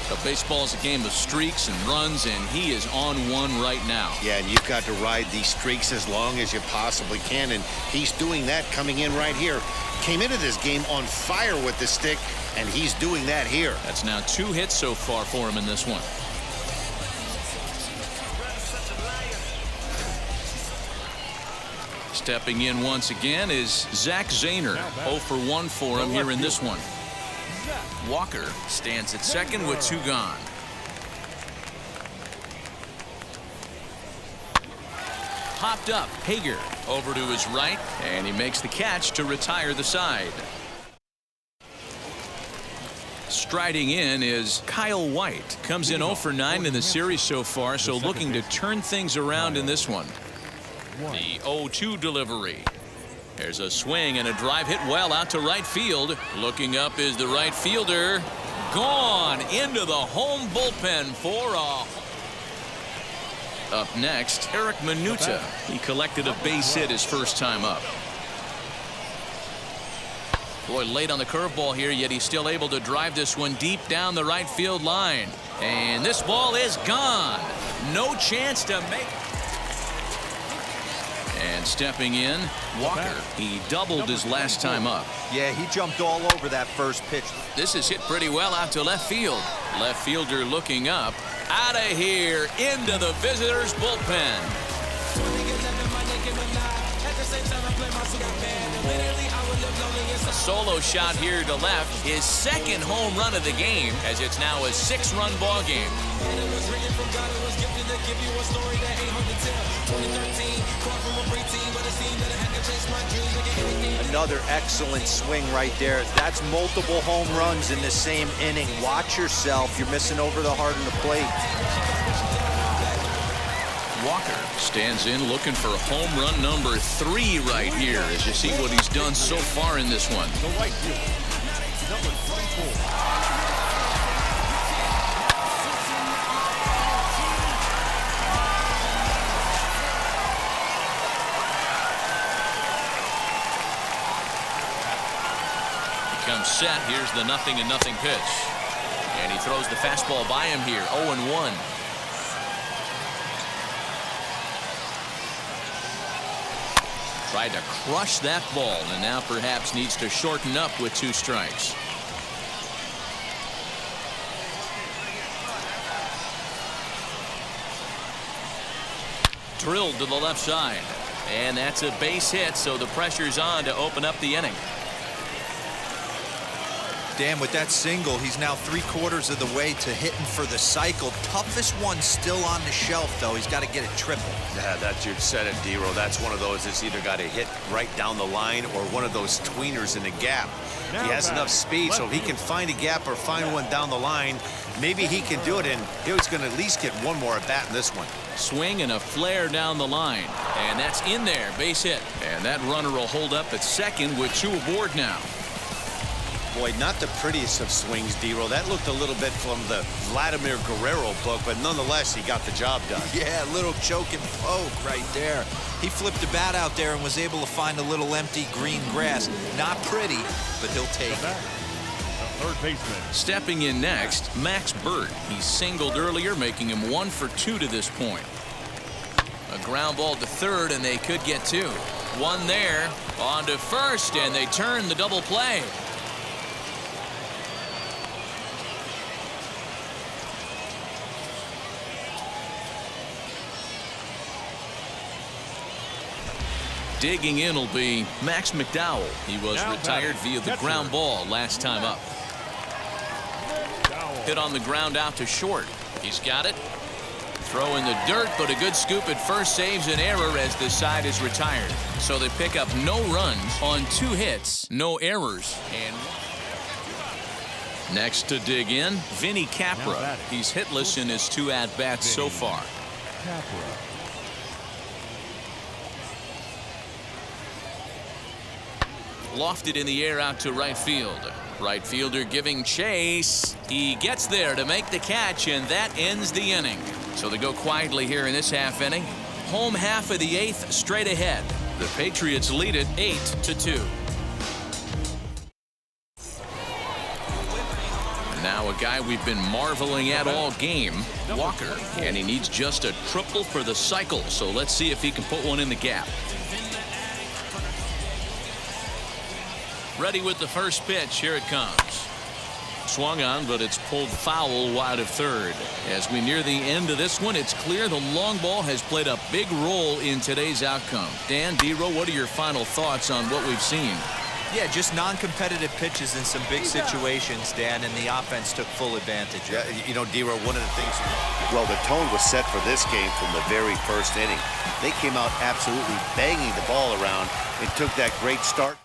So baseball's a game of streaks and runs, and he is on one right now.
Yeah, and you've got to ride these streaks as long as you possibly can, and he's doing that coming in right here. Came into this game on fire with the stick, and he's doing that here.
That's now 2 hits so far for him in this one. Stepping in once again is Zach Zahner. 0 for 1 for him here in this one. Walker stands at second with 2 gone. Popped up. Hager over to his right, and he makes the catch to retire the side. Striding in is Kyle White. Comes in 0 for 9 in the series so far, so looking to turn things around in this one. The 0-2 delivery. There's a swing and a drive hit well out to right field. Looking up is the right fielder. Gone into the home bullpen for a... Up next, Eric Minuta. He collected a base hit his first time up. Boy, late on the curveball here, yet he's still able to drive this one deep down the right field line. And this ball is gone. No chance to make... And stepping in, Walker. He doubled his last time up.
Yeah, he jumped all over that first pitch.
This is hit pretty well out to left field. Left fielder looking up. Out of here into the visitors' bullpen. A solo shot here to left. His second home run of the game, as it's now a 6-run ball game.
Another excellent swing right there. That's multiple home runs in the same inning. Watch yourself. You're missing over the heart of the plate.
Walker stands in looking for home run number 3 right here as you see what he's done so far in this one.
The right fielder, number 24.
Comes set. Here's the 0-0 pitch. And he throws the fastball by him here. 0-1. Tried to crush that ball and now perhaps needs to shorten up with 2 strikes. Drilled to the left side. And that's a base hit, so the pressure's on to open up the inning.
Dan, with that single, he's now 3/4 of the way to hitting for the cycle. Toughest one still on the shelf, though. He's got to get it triple.
Yeah, that's you said it, D-Row. That's one of those that's either got to hit right down the line or one of those tweeners in the gap. He has enough speed, so if he can find a gap or find one down the line, maybe he can do it, and he's going to at least get one more at bat in this one.
Swing and a flare down the line, and that's in there, base hit. And that runner will hold up at second with 2 aboard now.
Boy, not the prettiest of swings, D-Roll. That looked a little bit from the Vladimir Guerrero book, but nonetheless, he got the job done.
Yeah, a little choke and poke right there. He flipped the bat out there and was able to find a little empty green grass. Not pretty, but he'll take it.
Third baseman.
Stepping in next, Max Burt. He singled earlier, making him 1 for 2 to this point. A ground ball to third, and they could get 2. One there, on to first, and they turn the double play. Digging in will be Max McDowell. He was retired via the ground ball last time up. Hit on the ground out to short. He's got it. Throw in the dirt, but a good scoop at first saves an error as the side is retired. So they pick up no runs on 2 hits, no errors. And next to dig in, Vinny Capra. He's hitless in his 2 at-bats so far. Lofted in the air out to right field. Right fielder giving chase. He gets there to make the catch, and that ends the inning. So they go quietly here in this half inning. Home half of the 8th straight ahead. The Patriots lead it 8-2. Now a guy we've been marveling at all game, Walker, and he needs just a triple for the cycle. So let's see if he can put one in the gap. Ready with the first pitch. Here it comes. Swung on, but it's pulled foul wide of third. As we near the end of this one, it's clear the long ball has played a big role in today's outcome. Dan, D-Row, what are your final thoughts on what we've seen?
Yeah, just non-competitive pitches in some big situations, Dan, and the offense took full advantage.
Yeah, you know, D-Row, one of the things, well, the tone was set for this game from the very first inning. They came out absolutely banging the ball around and took that great start.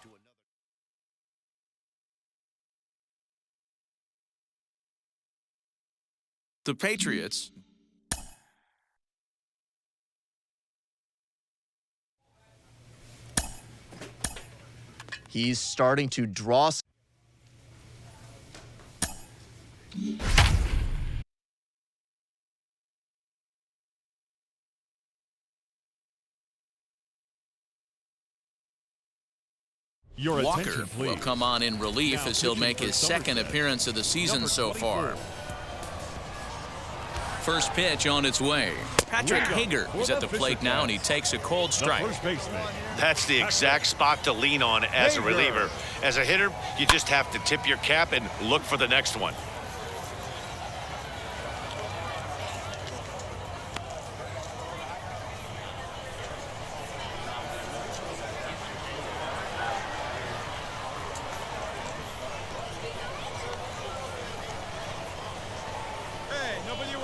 The Patriots.
He's starting to draw.
Your
Walker
attention, please.
will come on in relief as he'll make his second appearance of the season so far. First pitch on its way. Patrick Hager is at the plate now, and he takes a cold strike.
That's the exact spot to lean on as a reliever. As a hitter, you just have to tip your cap and look for the next one.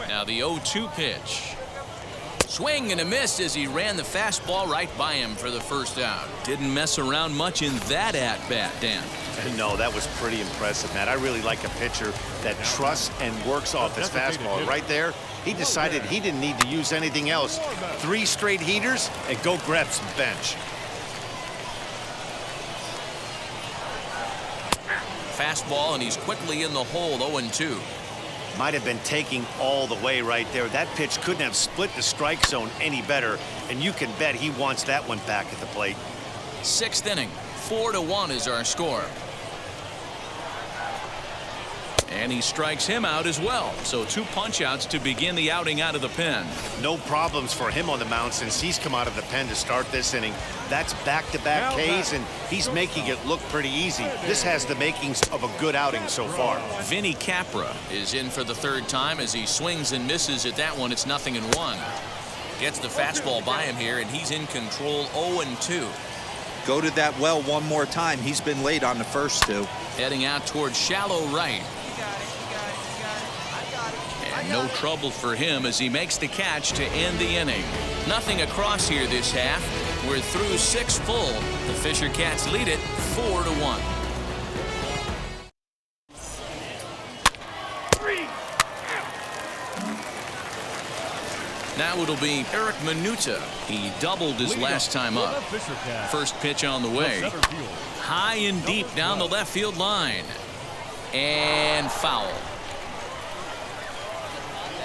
Now the 0-2 pitch. Swing and a miss as he ran the fastball right by him for the first out. Didn't mess around much in that at-bat, Dan.
No, that was pretty impressive, Matt. I really like a pitcher that trusts and works off his fastball. Right there, he decided he didn't need to use anything else. 3 straight heaters and go grab some bench.
Fastball, and he's quickly in the hole. 0-2.
Might have been taking all the way right there. That pitch couldn't have split the strike zone any better, and you can bet he wants that one back at the plate.
6th inning. 4-1 is our score. And he strikes him out as well. So 2 punch-outs to begin the outing out of the pen.
No problems for him on the mound since he's come out of the pen to start this inning. That's back-to-back Ks, and he's making it look pretty easy. This has the makings of a good outing so far.
Vinny Capra is in for the 3rd time as he swings and misses at that one. It's 0-1. Gets the fastball by him here, and he's in control. 0-2.
Go to that well one more time. He's been late on the first 2.
Heading out towards shallow right. And no trouble for him as he makes the catch to end the inning. Nothing across here this half. We're through 6 full. The Fisher Cats lead it 4-1. Now it'll be Eric Minuta. He doubled his last time up. First pitch on the way. High and deep down the left field line. And foul.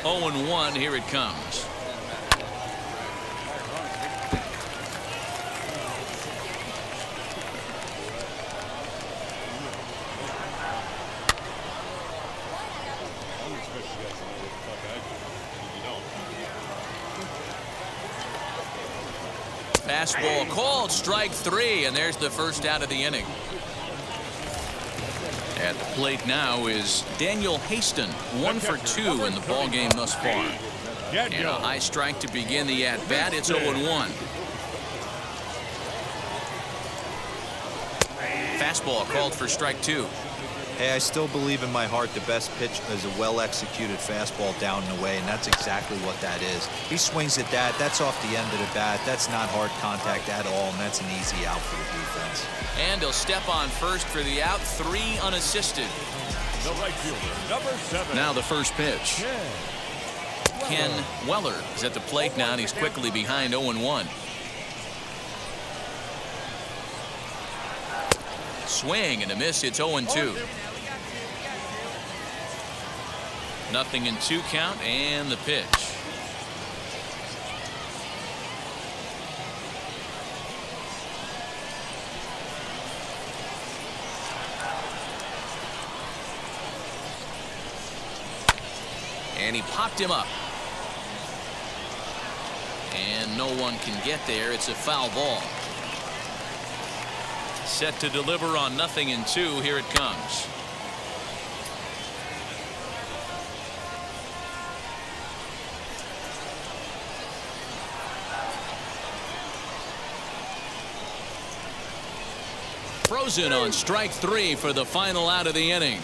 0-1, here it comes. Fastball called, strike 3, and there's the first out of the inning. At the plate now is Daniel Haston, 1 for 2 in the ball game thus far. And a high strike to begin the at-bat. It's 0-1. Fastball called for strike 2.
Hey, I still believe in my heart the best pitch is a well-executed fastball down and away, and that's exactly what that is. He swings at that. That's off the end of the bat. That's not hard contact at all, and that's an easy out for the defense.
And he'll step on first for the out, 3 unassisted.
The right fielder, number 7.
Now the first pitch. Ken Weller is at the plate now, and he's quickly behind 0-1. Swing and a miss. It's 0-2. 0-2 count, and the pitch. And he popped him up. And no one can get there. It's a foul ball. Set to deliver on 0-2. Here it comes. Frozen on strike 3 for the final out of the inning.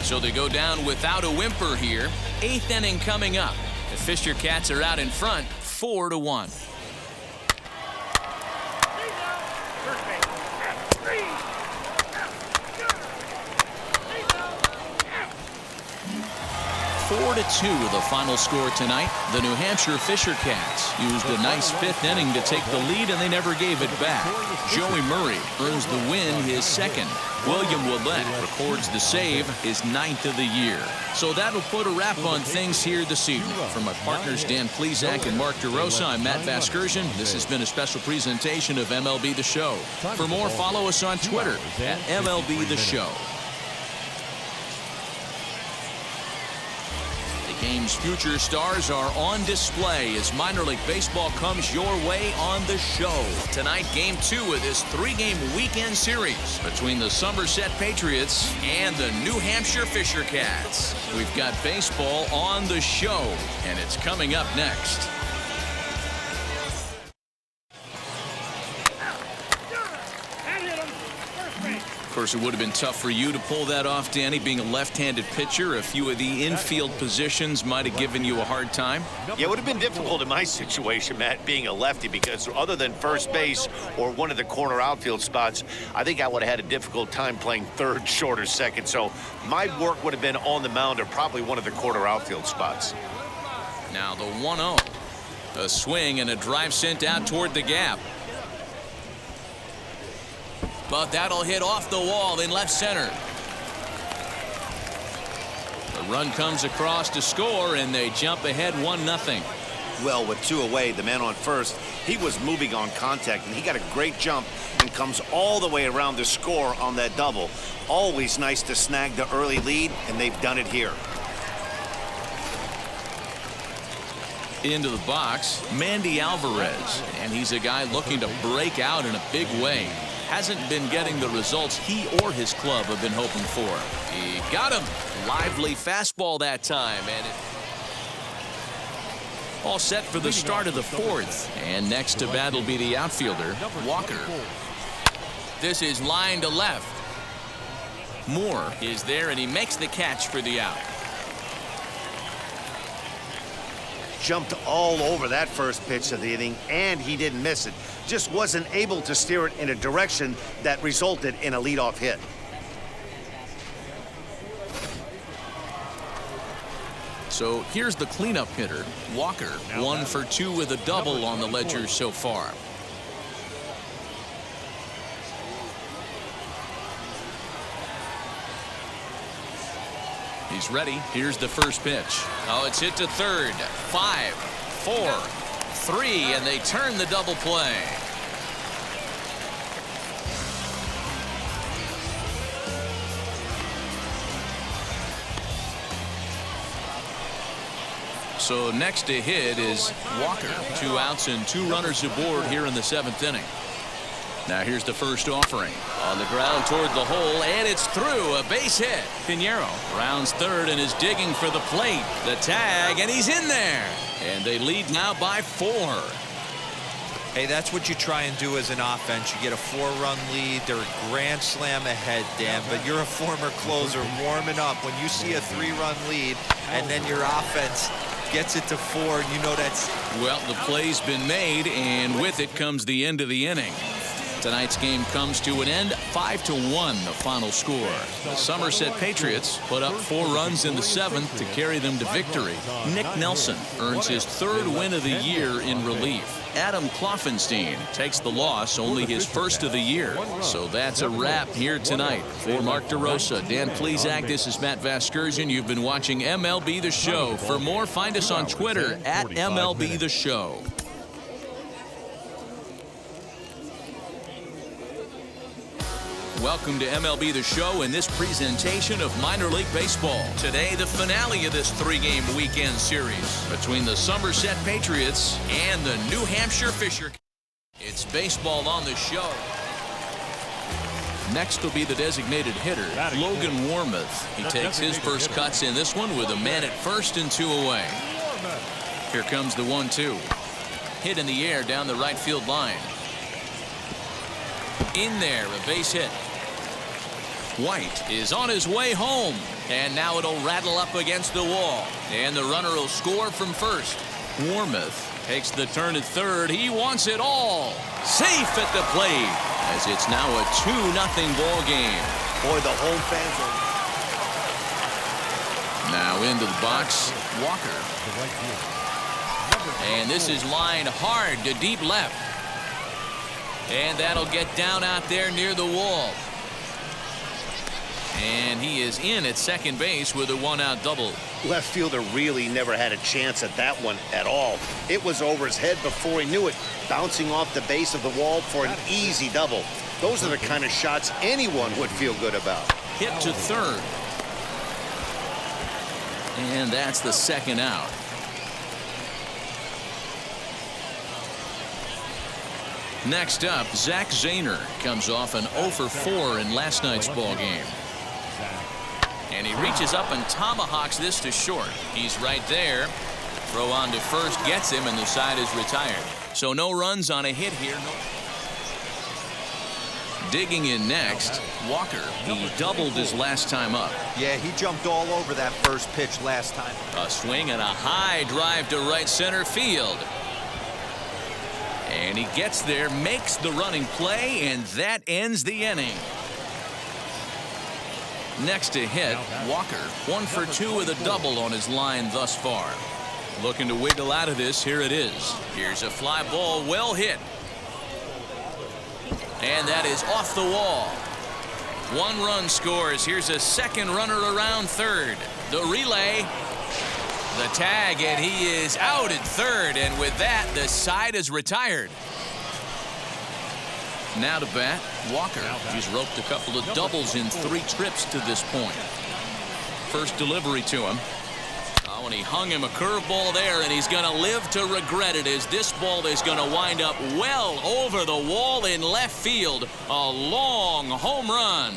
So they go down without a whimper here. 8th inning coming up. The Fisher Cats are out in front, 4-1. The final score tonight. The New Hampshire Fisher Cats used a nice 5th inning to take the lead, and they never gave it back. Joey Murray earns the win, his 2nd. William Willett records the save, his 9th of the year. So that'll put a wrap on things here this evening. From my partners Dan Plezak and Mark DeRosa, I'm Matt Vasgersian. This has been a special presentation of MLB The Show. For more, follow us on Twitter at MLB The Show. Game's future stars are on display as minor league baseball comes your way on the show. Tonight, game 2 of this 3-game weekend series between the Somerset Patriots and the New Hampshire Fisher Cats. We've got baseball on the show, and it's coming up next. Of course, it would have been tough for you to pull that off, Danny, being a left-handed pitcher. A few of the infield positions might have given you a hard time.
Yeah, it would have been difficult in my situation, Matt, being a lefty, because other than first base or one of the corner outfield spots, I think I would have had a difficult time playing third, short, or second. So my work would have been on the mound or probably one of the corner outfield spots.
Now the 1-0. A swing and a drive sent out toward the gap. But that'll hit off the wall in left center. The run comes across to score, and they jump ahead 1-0.
Well, with 2 away, the man on first, he was moving on contact, and he got a great jump and comes all the way around to score on that double. Always nice to snag the early lead, and they've done it here.
Into the box, Mandy Alvarez, and he's a guy looking to break out in a big way. Hasn't been getting the results he or his club have been hoping for. He got him. Lively fastball that time, and all set for the start of the 4th. And next to bat will be the outfielder, Walker. This is line to left. Moore is there, and he makes the catch for the out.
Jumped all over that first pitch of the inning, and he didn't miss it. Just wasn't able to steer it in a direction that resulted in a leadoff hit.
So here's the cleanup hitter, Walker, 1 for 2 with a double on the ledger so far. He's ready. Here's the first pitch. Oh, it's hit to third. 5, 4, 3, and they turn the double play. So next to hit is Walker. 2 outs and 2 runners aboard here in the 7th inning. Now here's the first offering. On the ground toward the hole, and it's through. A base hit. Pinheiro rounds third and is digging for the plate. The tag, and he's in there. And they lead now by 4.
Hey, that's what you try and do as an offense. You get a 4-run lead. They're a grand slam ahead, Dan, but you're a former closer warming up. When you see a 3-run lead and then your offense gets it to 4, and you know that's...
Well, the play's been made, and with it comes the end of the inning. Tonight's game comes to an end, 5-1 the final score. The Somerset Patriots put up 4 runs in the 7th to carry them to victory. Nick Nelson earns his 3rd win of the year in relief. Adam Kloffenstein takes the loss, only his 1st of the year. So that's a wrap here tonight. For Mark DeRosa, Dan Plesac, this is Matt Vasgersian. You've been watching MLB The Show. For more, find us on Twitter at MLB The Show. Welcome to MLB The Show in this presentation of minor league baseball. Today, the finale of this 3-game weekend series between the Somerset Patriots and the New Hampshire Fisher. It's baseball on the show. Next will be the designated hitter, Logan Warmoth. He takes his first cuts in this one with a man at first and 2 away. Here comes the 1-2. Hit in the air down the right field line. In there, a base hit. White is on his way home, and now it'll rattle up against the wall, and the runner will score from first. Warmoth takes the turn at third. He wants it all. Safe at the plate, as it's now a 2-0 ball game.
Boy, the home fans are...
Now into the box, Walker. And this is lined hard to deep left. And that'll get down out there near the wall. And he is in at second base with a 1-out double.
Left fielder really never had a chance at that one at all. It was over his head before he knew it, bouncing off the base of the wall for an easy double. Those are the kind of shots anyone would feel good about.
Hit to third. And that's the 2nd out. Next up, Zach Zahner comes off an 0 for 4 in last night's ball game. And he reaches up and tomahawks this to short. He's right there. Throw on to first gets him, and the side is retired. So no runs on a hit here. Digging in next, Walker. He doubled his last time up.
Yeah, he jumped all over that first pitch last time.
A swing and a high drive to right center field. And he gets there, makes the running play, and that ends the inning. Next to hit, Walker. 1 for 2 with a double on his line thus far. Looking to wiggle out of this. Here it is. Here's a fly ball, well hit. And that is off the wall. 1 run scores. Here's a second runner around third. The relay. The tag, and he is out at third, and with that, the side is retired. Now to bat, Walker. He's roped a couple of doubles in 3 trips to this point. First delivery to him. Oh, and he hung him a curveball there, and he's going to live to regret it, as this ball is going to wind up well over the wall in left field. A long home run.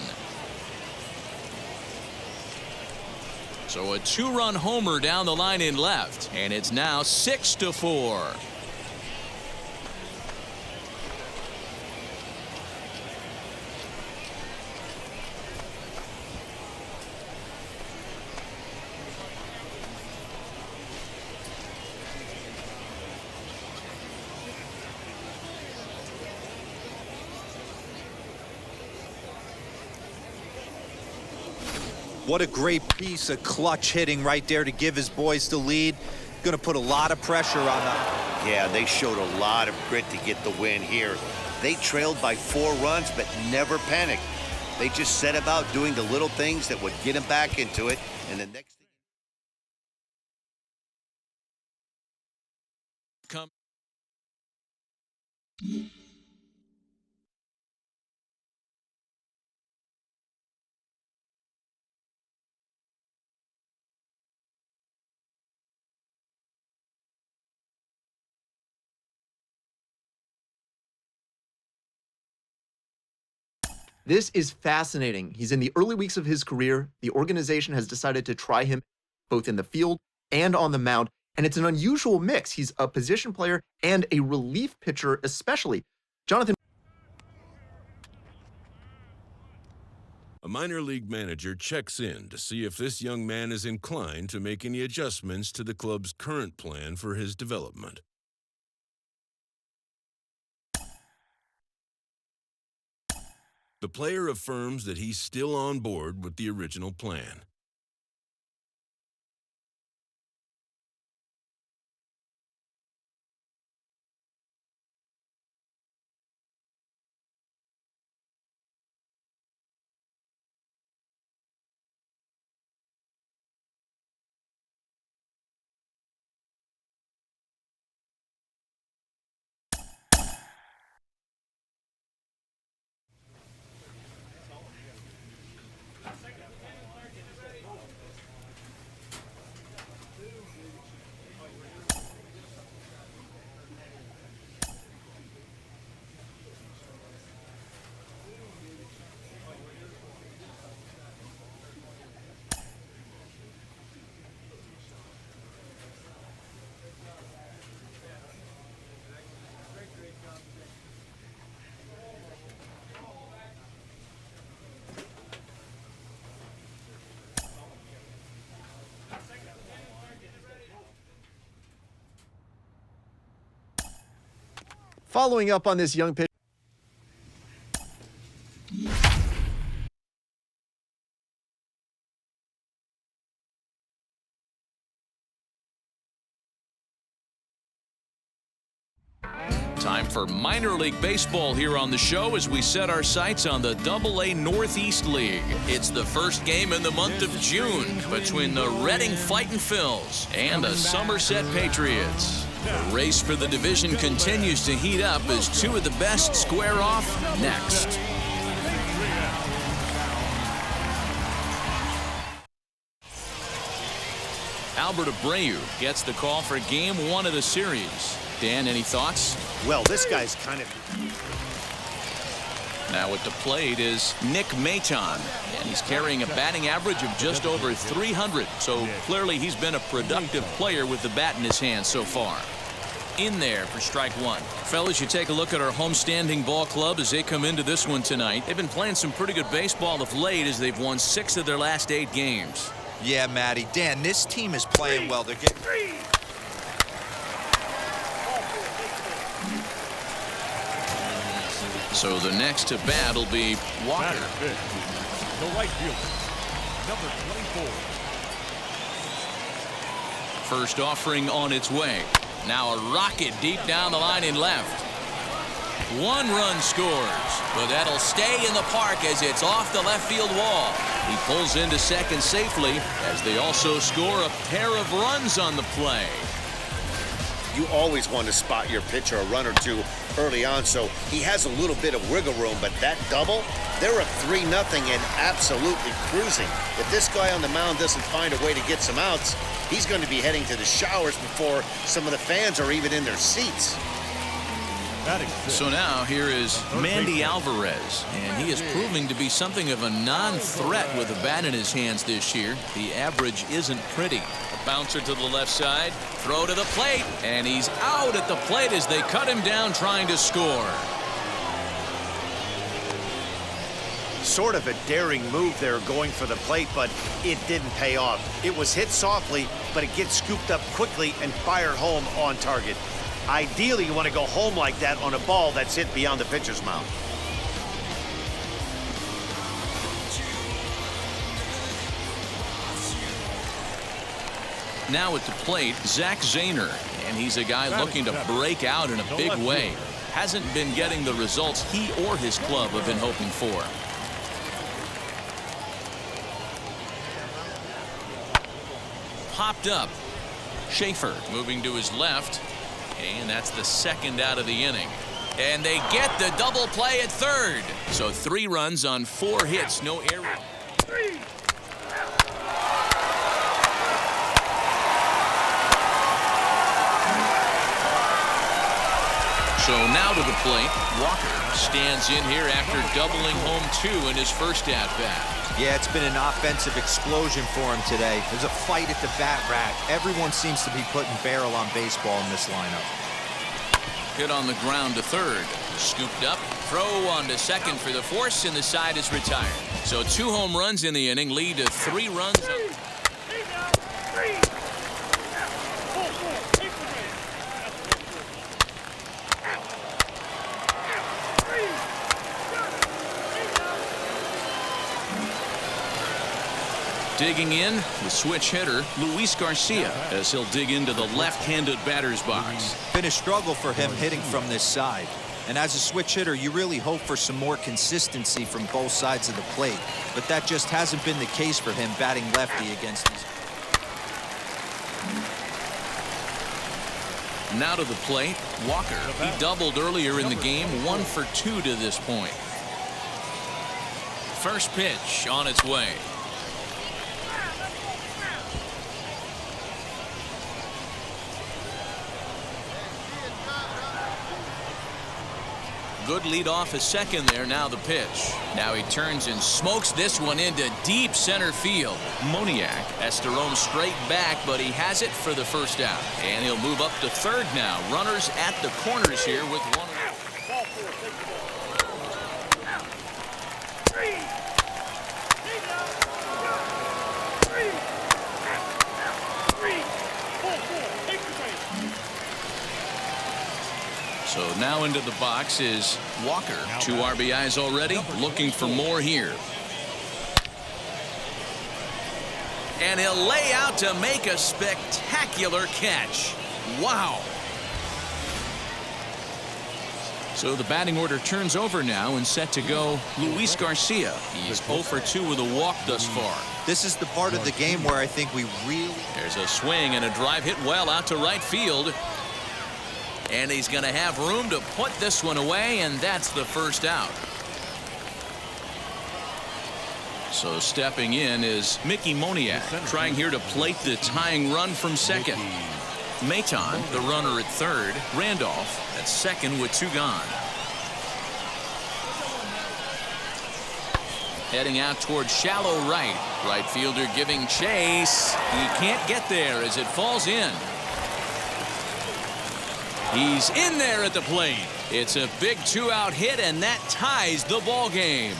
So a 2-run homer down the line in left, and it's now 6-4.
What a great piece of clutch hitting right there to give his boys the lead. Going to put a lot of pressure on them.
Yeah, they showed a lot of grit to get the win here. They trailed by 4 runs, but never panicked. They just set about doing the little things that would get them back into it, And the next thing.
Come.
This is fascinating. He's in the early weeks of his career. The organization has decided to try him both in the field and on the mound, and it's an unusual mix. He's a position player and a relief pitcher especially. Jonathan.
A minor league manager checks in to see if this young man is inclined to make any adjustments to the club's current plan for his development. The player affirms that he's still on board with the original plan.
Following up on this young pitcher.
Time for minor league baseball here on the show as we set our sights on the AA Northeast League. It's the first game in the month of June between the Reading Fightin' Phils and the Somerset Patriots. The race for the division continues to heat up as two of the best square off next. Albert Abreu gets the call for game one of the series. Dan, any thoughts?
Well, this guy's kind of...
Now at the plate is Nick Maton, and he's carrying a batting average of just over 300, so clearly he's been a productive player with the bat in his hand so far. In there for strike one. Fellas, you take a look at our homestanding ball club as they come into this one tonight. They've been playing some pretty good baseball of late as they've won 6 of their last 8 games.
Yeah, Matty. Dan, this team is playing well. They're getting...
So the next to bat will be Walker.
The right fielder, number 24.
First offering on its way. Now a rocket deep down the line in left. 1 run scores, but that'll stay in the park as it's off the left field wall. He pulls into second safely as they also score a pair of runs on the play.
You always want to spot your pitcher a run or two early on, so he has a little bit of wiggle room, but that double, they're up 3-0 and absolutely cruising. If this guy on the mound doesn't find a way to get some outs, he's going to be heading to the showers before some of the fans are even in their seats.
So now here is Mandy Alvarez, and he is proving to be something of a non-threat with a bat in his hands this year. The average isn't pretty. A bouncer to the left side, throw to the plate, and he's out at the plate as they cut him down trying to score.
Sort of a daring move there going for the plate, but it didn't pay off. It was hit softly, but it gets scooped up quickly and fired home on target. Ideally, you want to go home like that on a ball that's hit beyond the pitcher's mound.
Now at the plate, Zach Zahner, and he's a guy looking to break out in a big way. Hasn't been getting the results he or his club have been hoping for.
popped up. Schaefer moving to his left, and that's the second out of the inning. And they get the double play at third. So 3 runs on 4 hits, no error. So now to the plate, Walker stands in here after doubling home 2 in his first at-bat.
Yeah, it's been an offensive explosion for him today. There's a fight at the bat rack. Everyone seems to be putting barrel on baseball in this lineup.
Hit on the ground to third. Scooped up. Throw on to second for the force, and the side is retired. So 2 home runs in the inning lead to 3 runs. Digging in, the switch hitter, Luis Garcia, as he'll dig into the left-handed batter's box.
Been a struggle for him hitting from this side. And as a switch hitter, you really hope for some more consistency from both sides of the plate. But that just hasn't been the case for him batting lefty against these.
Now to the plate, Walker. He doubled earlier in the game, 1 for 2 to this point. First pitch on its way. Good lead off at second there. Now the pitch. Now he turns and smokes this one into deep center field. Moniak has to roam straight back, but he has it for the first out. And he'll move up to third now. Runners at the corners here with 1 away. So now into the box is Walker. 2 RBIs already, looking for more here. And he'll lay out to make a spectacular catch. Wow. So the batting order turns over now and set to go Luis Garcia. He's 0 for 2 with a walk thus far.
This is the part of the game where I think we really...
There's a swing and a drive hit well out to right field. And he's going to have room to put this one away, and that's the first out. So stepping in is Mickey Moniak, trying here to plate the tying run from second. Maton, the runner at third. Randolph at second with 2 gone. Heading out towards shallow right. Right fielder giving chase. He can't get there as it falls in. He's in there at the plate. It's a big 2-out hit, and that ties the ball game.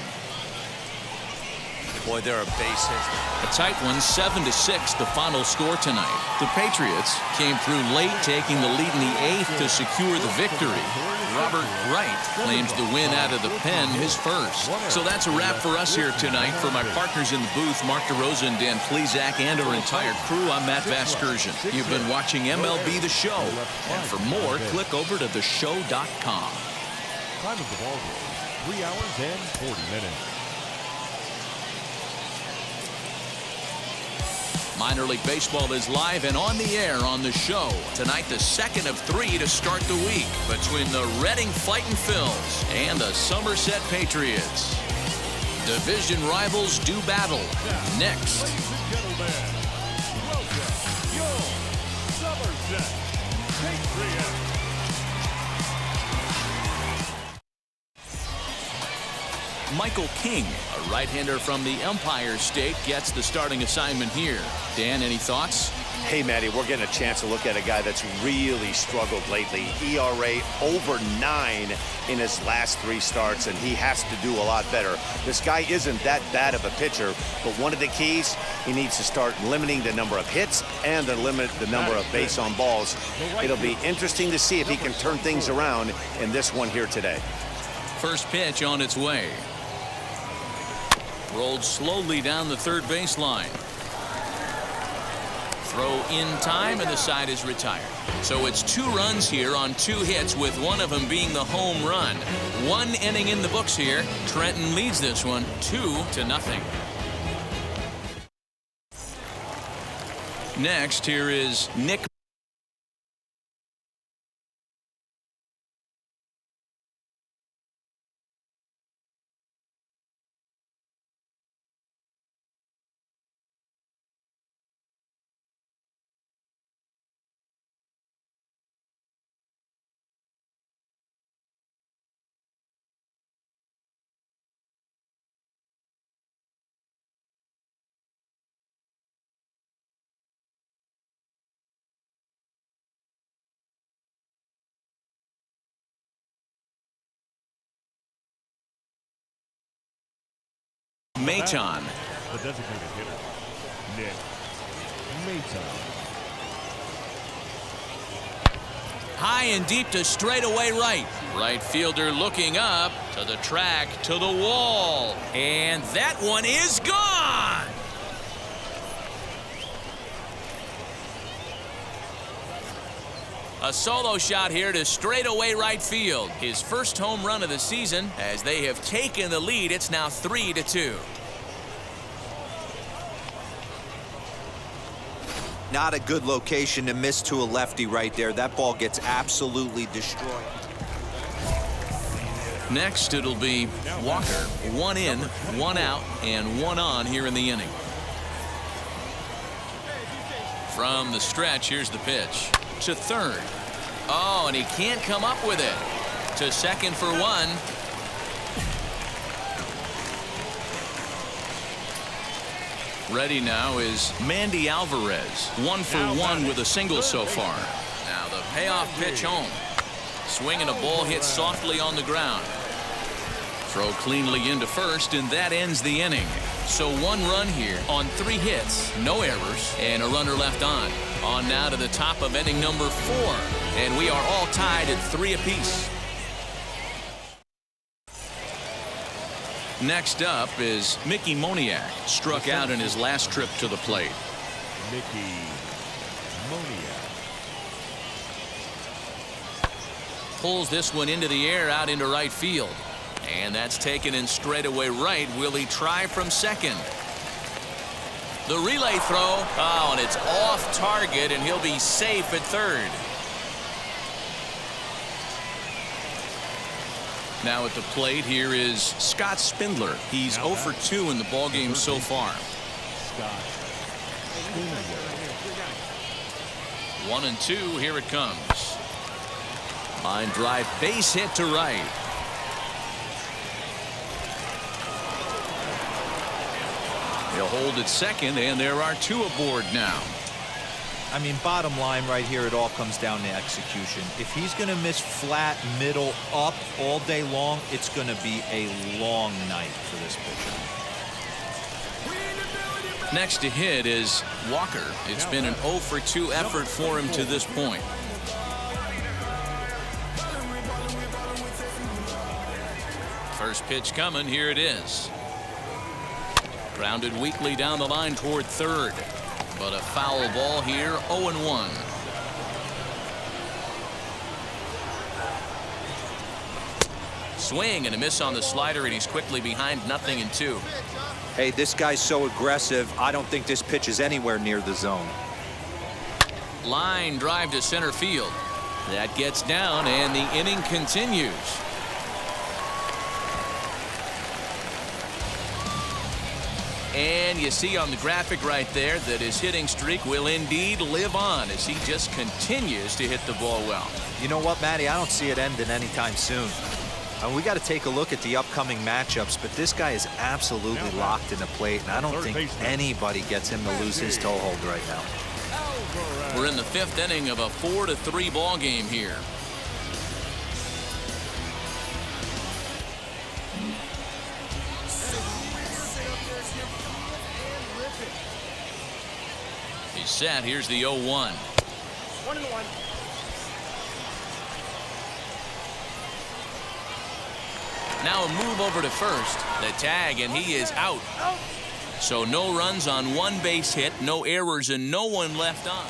Boy, there are base hits.
A tight one, 7-6, the final score tonight. The Patriots came through late, taking the lead in the 8th to secure the victory. Robert Wright claims the win out of the pen, his first. So that's a wrap for us here tonight. For my partners in the booth, Mark DeRosa and Dan Plesac, and our entire crew, I'm Matt Vasgersian. You've been watching MLB The Show. And for more, click over to theshow.com.
Time of the ball game, 3 hours and 40 minutes.
Minor League Baseball is live and on the air on the show. Tonight, the second of 3 to start the week between the Reading Fightin' Phils and the Somerset Patriots. Division rivals do battle. Next.
Ladies and gentlemen, welcome your Somerset Patriots.
Michael King, a right-hander from the Empire State, gets the starting assignment here. Dan, any thoughts?
Hey, Matty, we're getting a chance to look at a guy that's really struggled lately. ERA over 9 in his last 3 starts, and he has to do a lot better. This guy isn't that bad of a pitcher, but one of the keys, he needs to start limiting the number of hits and to limit the number of base on balls. It'll be interesting to see if he can turn things around in this one here today.
First pitch on its way. Rolled slowly down the third baseline. Throw in time, and the side is retired. So it's 2 runs here on 2 hits, with one of them being the home run. 1 inning in the books here. Trenton leads this one 2-0. Next, here is Nick. Maton.
The designated hitter, Nick Maton.
High and deep to straightaway right. Right fielder looking up to the track, to the wall. And that one is gone. A solo shot here to straightaway right field. His first home run of the season as they have taken the lead. It's now 3-2.
Not a good location to miss to a lefty right there. That ball gets absolutely destroyed.
Next, it'll be Walker. 1 in, 1 out, and 1 on here in the inning. From the stretch, here's the pitch. To third. Oh, and he can't come up with it. To second for 1. Ready now is Mandy Alvarez. 1 for 1 with a single so far. Now the payoff pitch home. Swinging a ball hit softly on the ground. Throw cleanly into first, and that ends the inning. So 1 run here on 3 hits, no errors, and a runner left on. On now to the top of inning number 4, and we are all tied at 3 apiece. Next up is Mickey Moniak. Struck out in his last trip to the plate.
Mickey Moniak.
Pulls this one into the air out into right field. And that's taken in straightaway right. Will he try from second? The relay throw. Oh, and it's off target, and he'll be safe at third. Now at the plate, here is Scott Spindler. He's 0 for 2 in the ballgame so far.
Scott Spindler.
1-2. Here it comes. Line drive, base hit to right. He'll hold at second, and there are 2 aboard now.
I mean, bottom line right here, it all comes down to execution. If he's going to miss flat, middle, up all day long, it's going to be a long night for this pitcher.
Next to hit is Walker. It's been an 0 for 2 effort for him to this point. First pitch coming. Here it is. Grounded weakly down the line toward third. But a foul ball here, 0-1. Swing and a miss on the slider, and he's quickly behind 0-2.
Hey, this guy's so aggressive, I don't think this pitch is anywhere near the zone.
Line drive to center field. That gets down, and the inning continues. And you see on the graphic right there that his hitting streak will indeed live on as he just continues to hit the ball well.
You know what, Matty? I don't see it ending anytime soon. We got to take a look at the upcoming matchups, but this guy is absolutely locked in the plate, and I don't think anybody gets him to lose his toehold right now.
We're in the 5th inning of a 4-3 ball game here. He's set. Here's the 0-1.
1-1.
Now a move over to first. The tag, and he is out. So no runs on 1 base hit, no errors, and no one left on.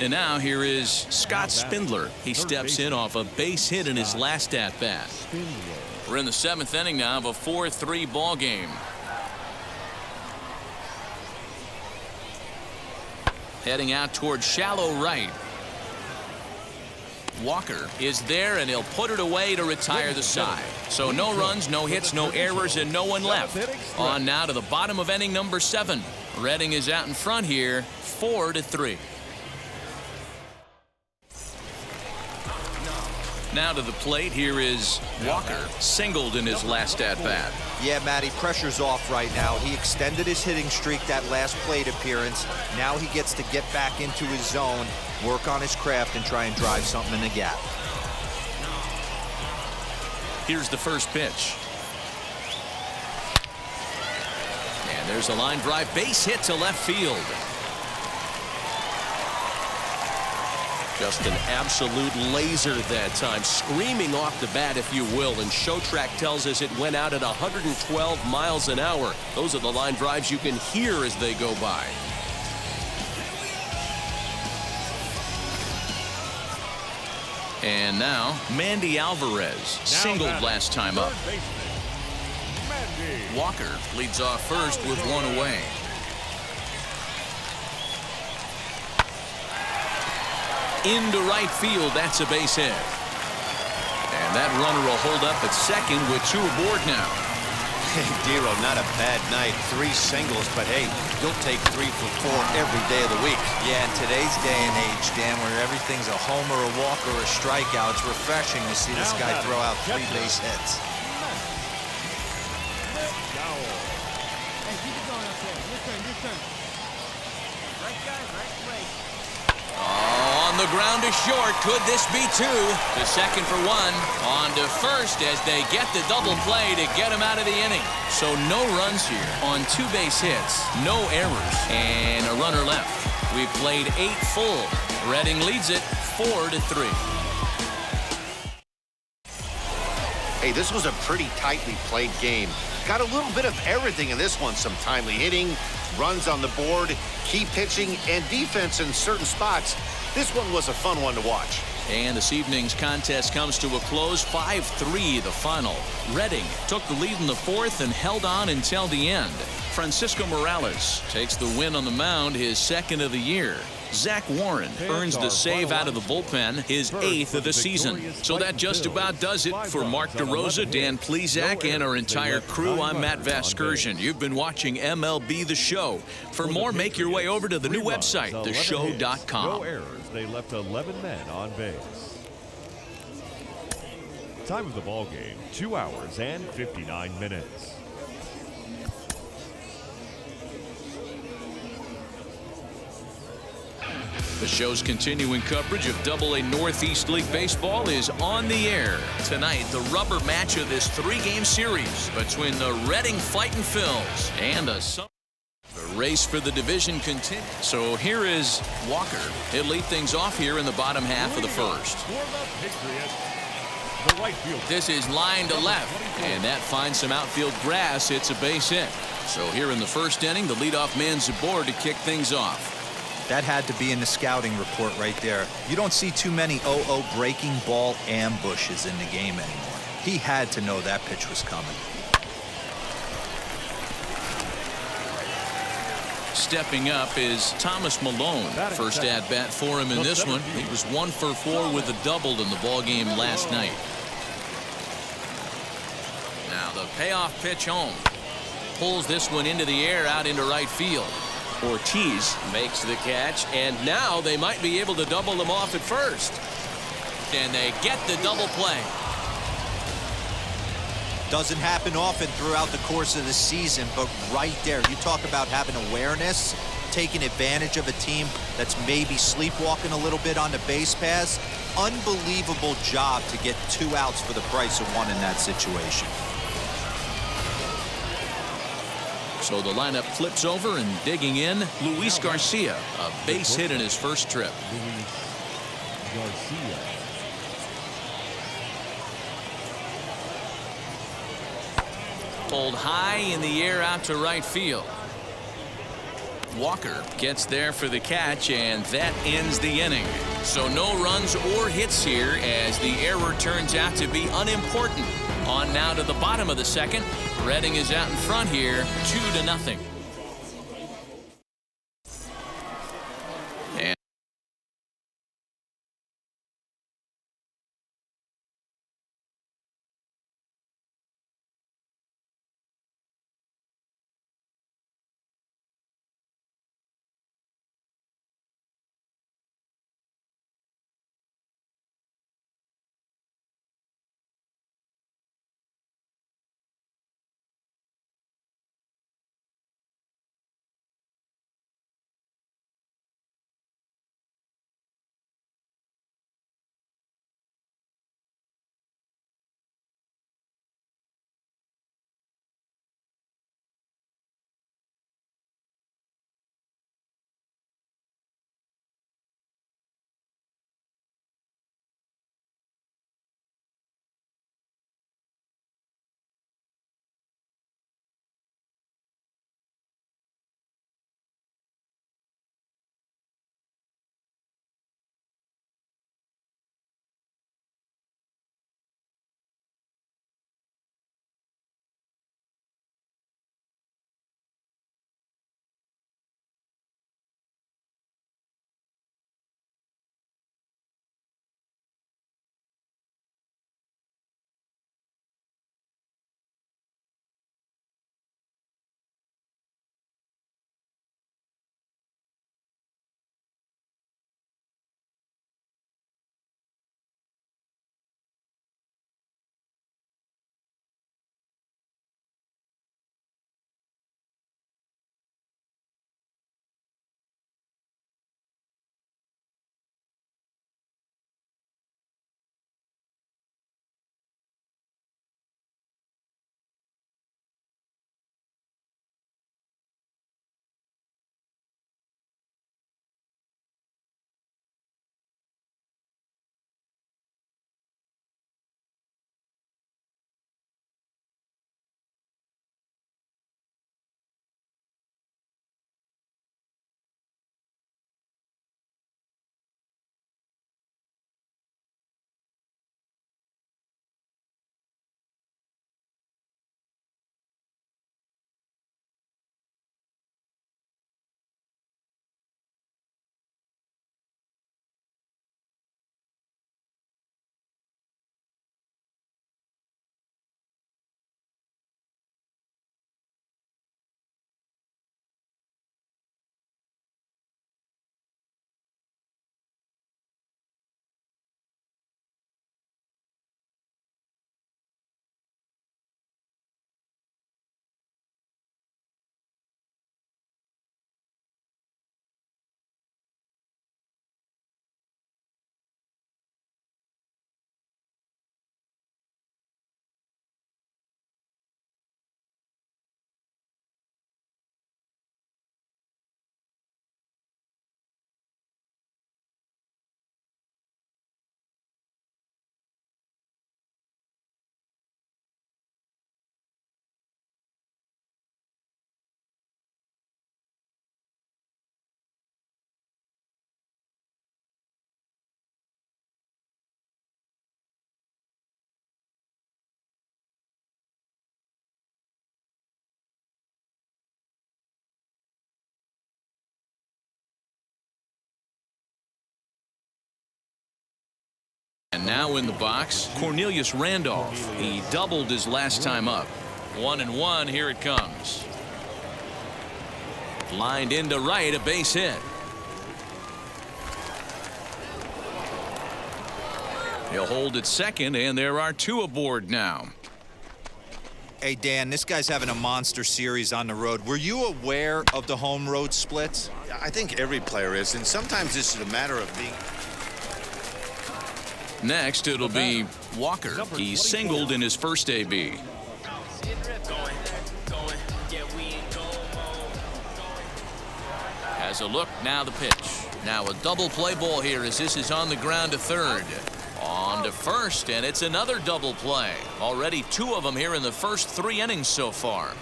And now here is Scott Spindler. He steps in off a base hit in his last at-bat. We're in the 7th inning now of a 4-3 ball game. Heading out towards shallow right. Walker is there, and he'll put it away to retire the side. So no runs, no hits, no errors, and no one left. On now to the bottom of inning number 7. Redding is out in front here, 4-3. Now to the plate, here is Walker, singled in his last at-bat.
Yeah, Matty, pressure's off right now. He extended his hitting streak that last plate appearance. Now he gets to get back into his zone, work on his craft, and try and drive something in the gap.
Here's the first pitch. And there's a line drive, base hit to left field.
Just an absolute laser that time, screaming off the bat, if you will, and Showtrack tells us it went out at 112 miles an hour. Those are the line drives you can hear as they go by.
And now, Mandy Alvarez, singled last time up. Walker leads off first with one away. Into right field, that's a base hit. And that runner will hold up at second with 2 aboard now.
Hey, Dero, not a bad night. 3 singles, but hey, you'll take 3 for 4 every day of the week.
Yeah, in today's day and age, Dan, where everything's a homer, a walk, or a strikeout, it's refreshing to see this guy throw out 3 base hits.
On the ground to short. Could this be 2? The second for 1. On to first as they get the double play to get him out of the inning. So no runs here on 2 base hits, no errors, and a runner left. We've played 8 full. Redding leads it 4-3.
Hey, this was a pretty tightly played game. Got a little bit of everything in this one. Some timely hitting, runs on the board, key pitching, and defense in certain spots. This one was a fun one to watch.
And this evening's contest comes to a close, 5-3 the final. Redding took the lead in the 4th and held on until the end. Francisco Morales takes the win on the mound, his 2nd of the year. Zach Warren earns the save out of the bullpen, his 8th of the season. So that just about does it for Mark DeRosa, Dan Plesac, and our entire crew. I'm Matt Vasgersian. You've been watching MLB The Show. For more, make your way over to the new website, theshow.com.
No errors. They left 11 men on base. Time of the ball game, 2 hours and 59 minutes.
The show's continuing coverage of AA Northeast League Baseball is on the air. Tonight, the rubber match of this 3-game series between the Redding Fightin' Phils and the race for the division continues. So here is Walker. He'll lead things off here in the bottom half of the first. This is line to left, and that finds some outfield grass. It's a base hit. So here in the first inning, the leadoff man's aboard to kick things off.
That had to be in the scouting report right there. You don't see too many 0-0 breaking ball ambushes in the game anymore. He had to know that pitch was coming.
Stepping up is Thomas Malone. First at-bat for him in this one. He was 1 for 4 with a double in the ballgame last night. Now the payoff pitch home. Pulls this one into the air out into right field. Ortiz makes the catch, and now they might be able to double them off at first. And they get the double play.
Doesn't happen often throughout the course of the season, but right there, you talk about having awareness, taking advantage of a team that's maybe sleepwalking a little bit on the base pass. Unbelievable job to get 2 outs for the price of 1 in that situation.
So the lineup flips over, and digging in, Luis Garcia, a base hit in his first trip. Pulled high in the air out to right field. Walker gets there for the catch, and that ends the inning. So no runs or hits here as the error turns out to be unimportant. On now to the bottom of the second. Redding is out in front here, 2-0. now in the box, Cornelius Randolph. He doubled his last time up. 1-1, here it comes. Lined into right, a base hit. He'll hold at second, and there are 2 aboard now.
Hey, Dan, this guy's having a monster series on the road. Were you aware of the home road splits?
I think every player is, and sometimes this is a matter of being...
Next, it'll be Walker. He singled in his first AB. Has a look, now the pitch. Now a double play ball here as this is on the ground to third. On to first, and it's another double play. Already 2 of them here in the first 3 innings so far.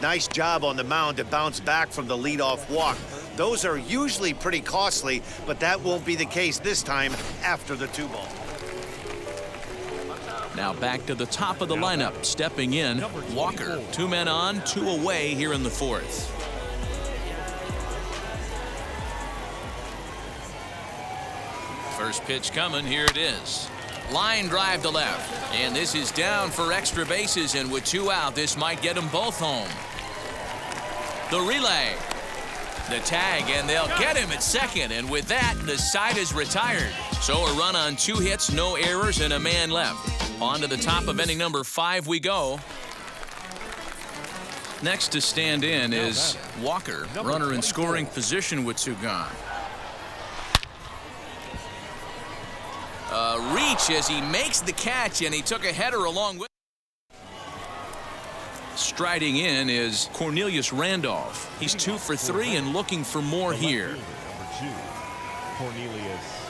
Nice job on the mound to bounce back from the leadoff walk. Those are usually pretty costly, but that won't be the case this time after the 2-ball.
Now back to the top of the lineup. Stepping in, Walker. 2 men on, 2 away here in the 4th. First pitch coming, here it is. Line drive to left, and this is down for extra bases, and with 2 out, this might get them both home. The relay, the tag, and they'll get him at second, and with that, the side is retired. So a run on 2 hits, no errors, and a man left. On to the top of inning number 5 we go. Next to stand in is Walker, runner in scoring position with 2 gone. Reach as he makes the catch, and he took a header along with. Striding in is Cornelius Randolph. He's 2 for 3 and looking for more here.
Number 2, Cornelius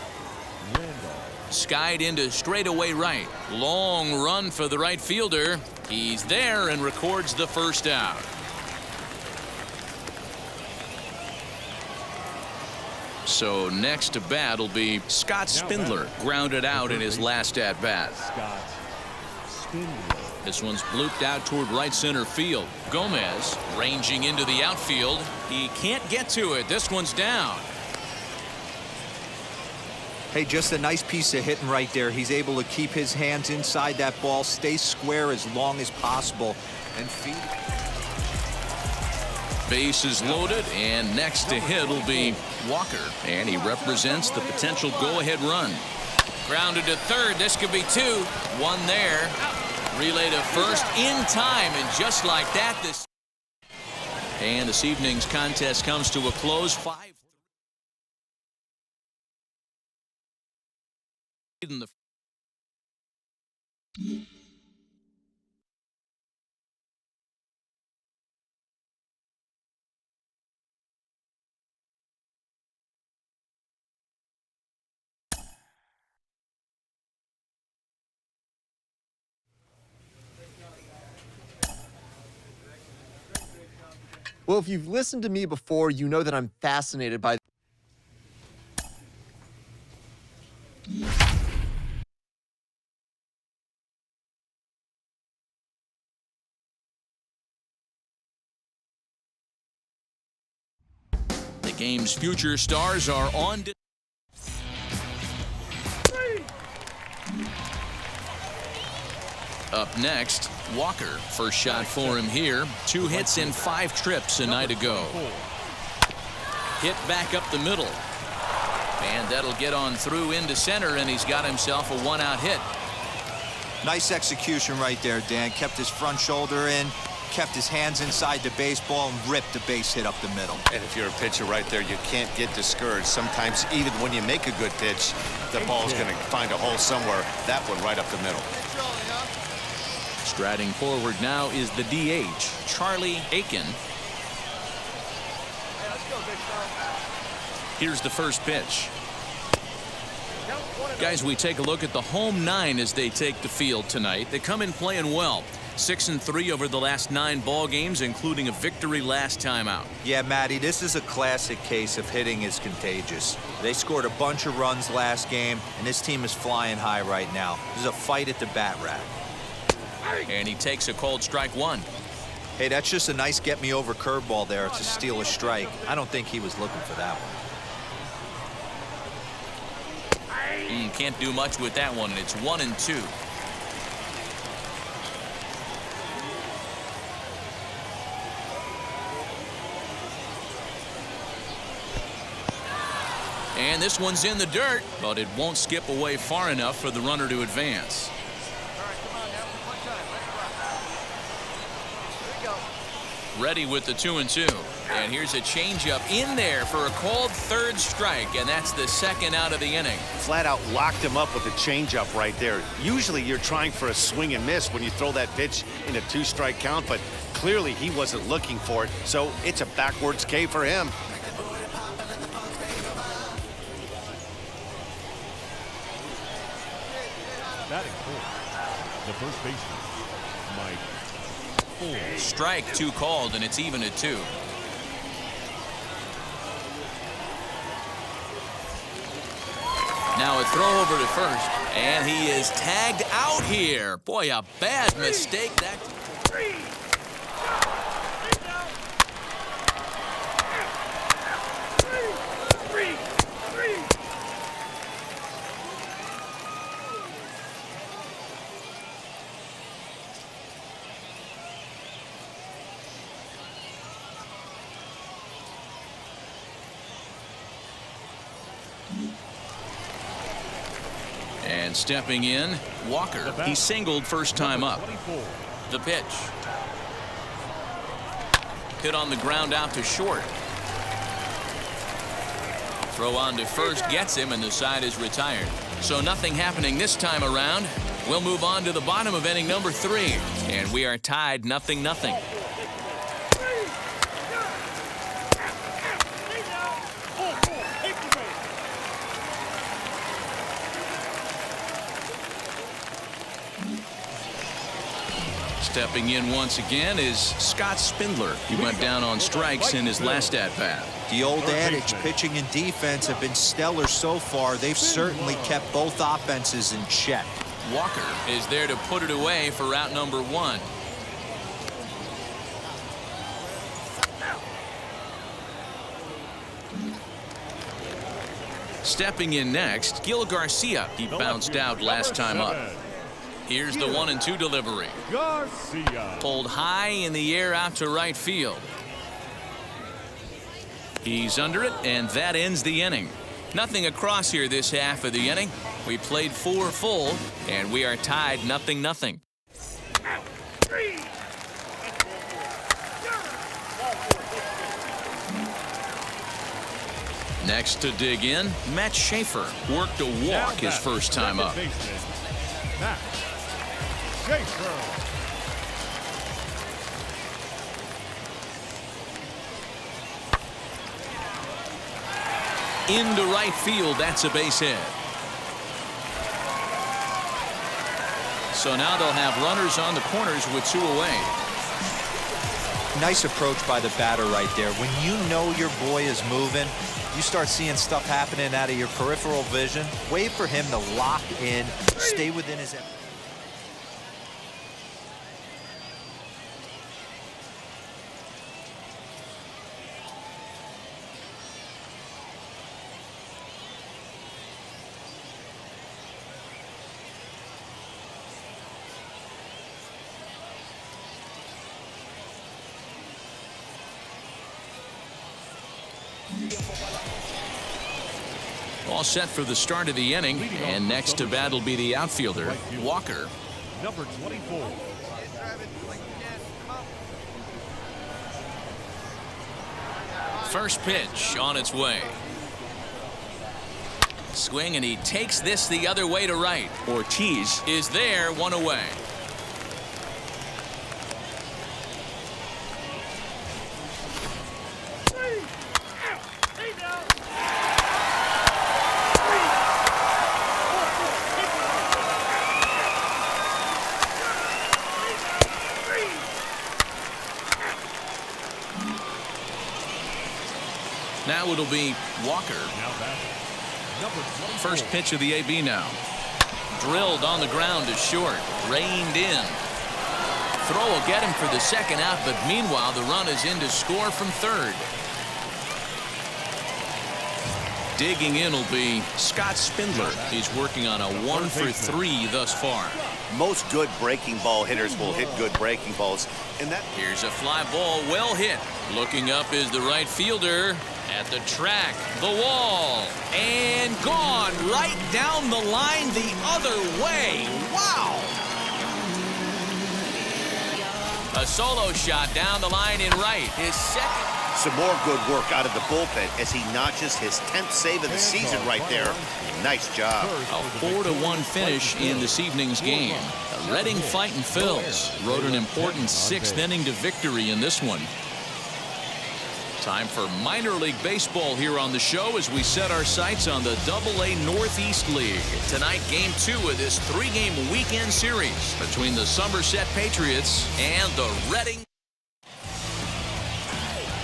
Randolph.
Skied into straightaway right. Long run for the right fielder. He's there and records the first out. So next to bat will be Scott Spindler, grounded out in his last at-bat.
Scott Spindler.
This one's blooped out toward right center field. Gomez ranging into the outfield. He can't get to it. This one's down.
Hey, just a nice piece of hitting right there. He's able to keep his hands inside that ball, stay square as long as possible, and feed it.
Base is loaded, and next to hit will be Walker, and he represents the potential go-ahead run. Grounded to third. This could be 2. 1 there. Relay to first in time, and just like that, this. And this evening's contest comes to a close. 5. In the.
Well, if you've listened to me before, you know that I'm fascinated by
the game's future stars are on. Up next, Walker. First shot for him here. 2 hits in 5 trips a night ago. Hit back up the middle. And that'll get on through into center, and he's got himself a 1-out hit.
Nice execution right there, Dan. Kept his front shoulder in, kept his hands inside the baseball, and ripped the base hit up the middle.
And if you're a pitcher right there, you can't get discouraged. Sometimes even when you make a good pitch, the ball's going to find a hole somewhere. That one right up the middle.
Striding forward now is the DH, Charlie Aiken. Here's the first pitch. Guys, we take a look at the home 9 as they take the field tonight. They come in playing well. 6-3 over the last 9 ball games, including a victory last time out.
Yeah, Matty, this is a classic case of hitting is contagious. They scored a bunch of runs last game, and this team is flying high right now. There's a fight at the bat rack.
And he takes a called strike 1.
Hey, that's just a nice get-me-over curveball there to steal a strike. I don't think he was looking for that one.
can't do much with that one, and it's 1-2. And this one's in the dirt, but it won't skip away far enough for the runner to advance. Ready with the 2-2. And here's a changeup in there for a called third strike, and that's the second out of the inning.
Flat out locked him up with a changeup right there. Usually you're trying for a swing and miss when you throw that pitch in a 2-strike count, but clearly he wasn't looking for it, so it's a backwards K for him.
Batting fourth, the first baseman, Mike.
Strike 2 called, and it's even at 2. Now a throw over to first, and he is tagged out here. Boy, a bad mistake. That. And stepping in, Walker. He singled first time up. The pitch. Hit on the ground out to short. Throw on to first gets him, and the side is retired. So nothing happening this time around. We'll move on to the bottom of inning number 3. And we are tied 0-0. Stepping in once again is Scott Spindler. He went down on strikes in his last at-bat.
The old adage, pitching and defense have been stellar so far. They've certainly kept both offenses in check.
Walker is there to put it away for out number 1. Stepping in next, Gil Garcia. He bounced out last time up. Here's the 1-2 delivery.
Garcia.
Pulled high in the air out to right field. He's under it, and that ends the inning. Nothing across here this half of the inning. We played 4 full, and we are tied 0-0. Next to dig in, Matt Schaefer worked a walk his first time up.
Matt Schaefer.
Into right field, that's a base hit. So now they'll have runners on the corners with 2 away.
Nice approach by the batter right there. When you know your boy is moving, you start seeing stuff happening out of your peripheral vision. Wait for him to lock in, stay within his...
All set for the start of the inning, and next to bat will be the outfielder, Walker.
Number 24.
First pitch on its way. Swing, and he takes this the other way to right. Ortiz is there, 1 away. Now it'll be Walker. First pitch of the AB now. Drilled on the ground to short. Reined in. Throw will get him for the second out, but meanwhile the run is in to score from third. Digging in will be Scott Spindler. He's working on a 1 for 3 thus far.
Most good breaking ball hitters will hit good breaking balls. And that
Here's a fly ball, well hit. Looking up is the right fielder. At the track, the wall, and gone right down the line the other way. Wow! A solo shot down the line in right. His second.
some more good work out of the bullpen as he notches his 10th save of the season right there. Nice job.
A 4-1 finish in this evening's game. Reading fighting Phils rode an important 6th inning to victory in this one. Time for minor league baseball here on the show as we set our sights on the AA Northeast League. Tonight, game 2 of this 3-game weekend series between the Somerset Patriots and the Reading.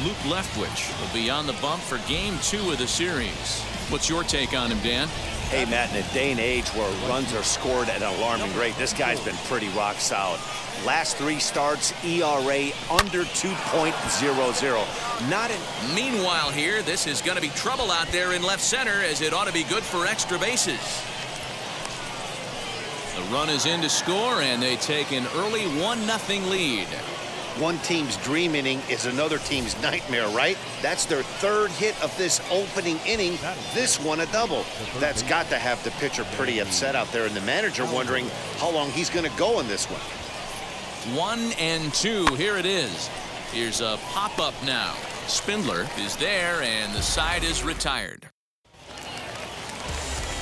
Luke Leftwich will be on the bump for game 2 of the series. What's your take on him, Dan?
Hey, Matt, in a day and age where runs are scored at an alarming rate, this guy's been pretty rock solid. Last 3 starts, ERA under 2.00. Not in.
Meanwhile here, this is going to be trouble out there in left center as it ought to be good for extra bases. The run is in to score, and they take an early 1-0 lead.
One team's dream inning is another team's nightmare, right? That's their 3rd hit of this opening inning. This one a double. That's got to have the pitcher pretty upset out there, and the manager wondering how long he's going to go in this one.
1-2. Here it is. Here's a pop-up now. Spindler is there, and the side is retired.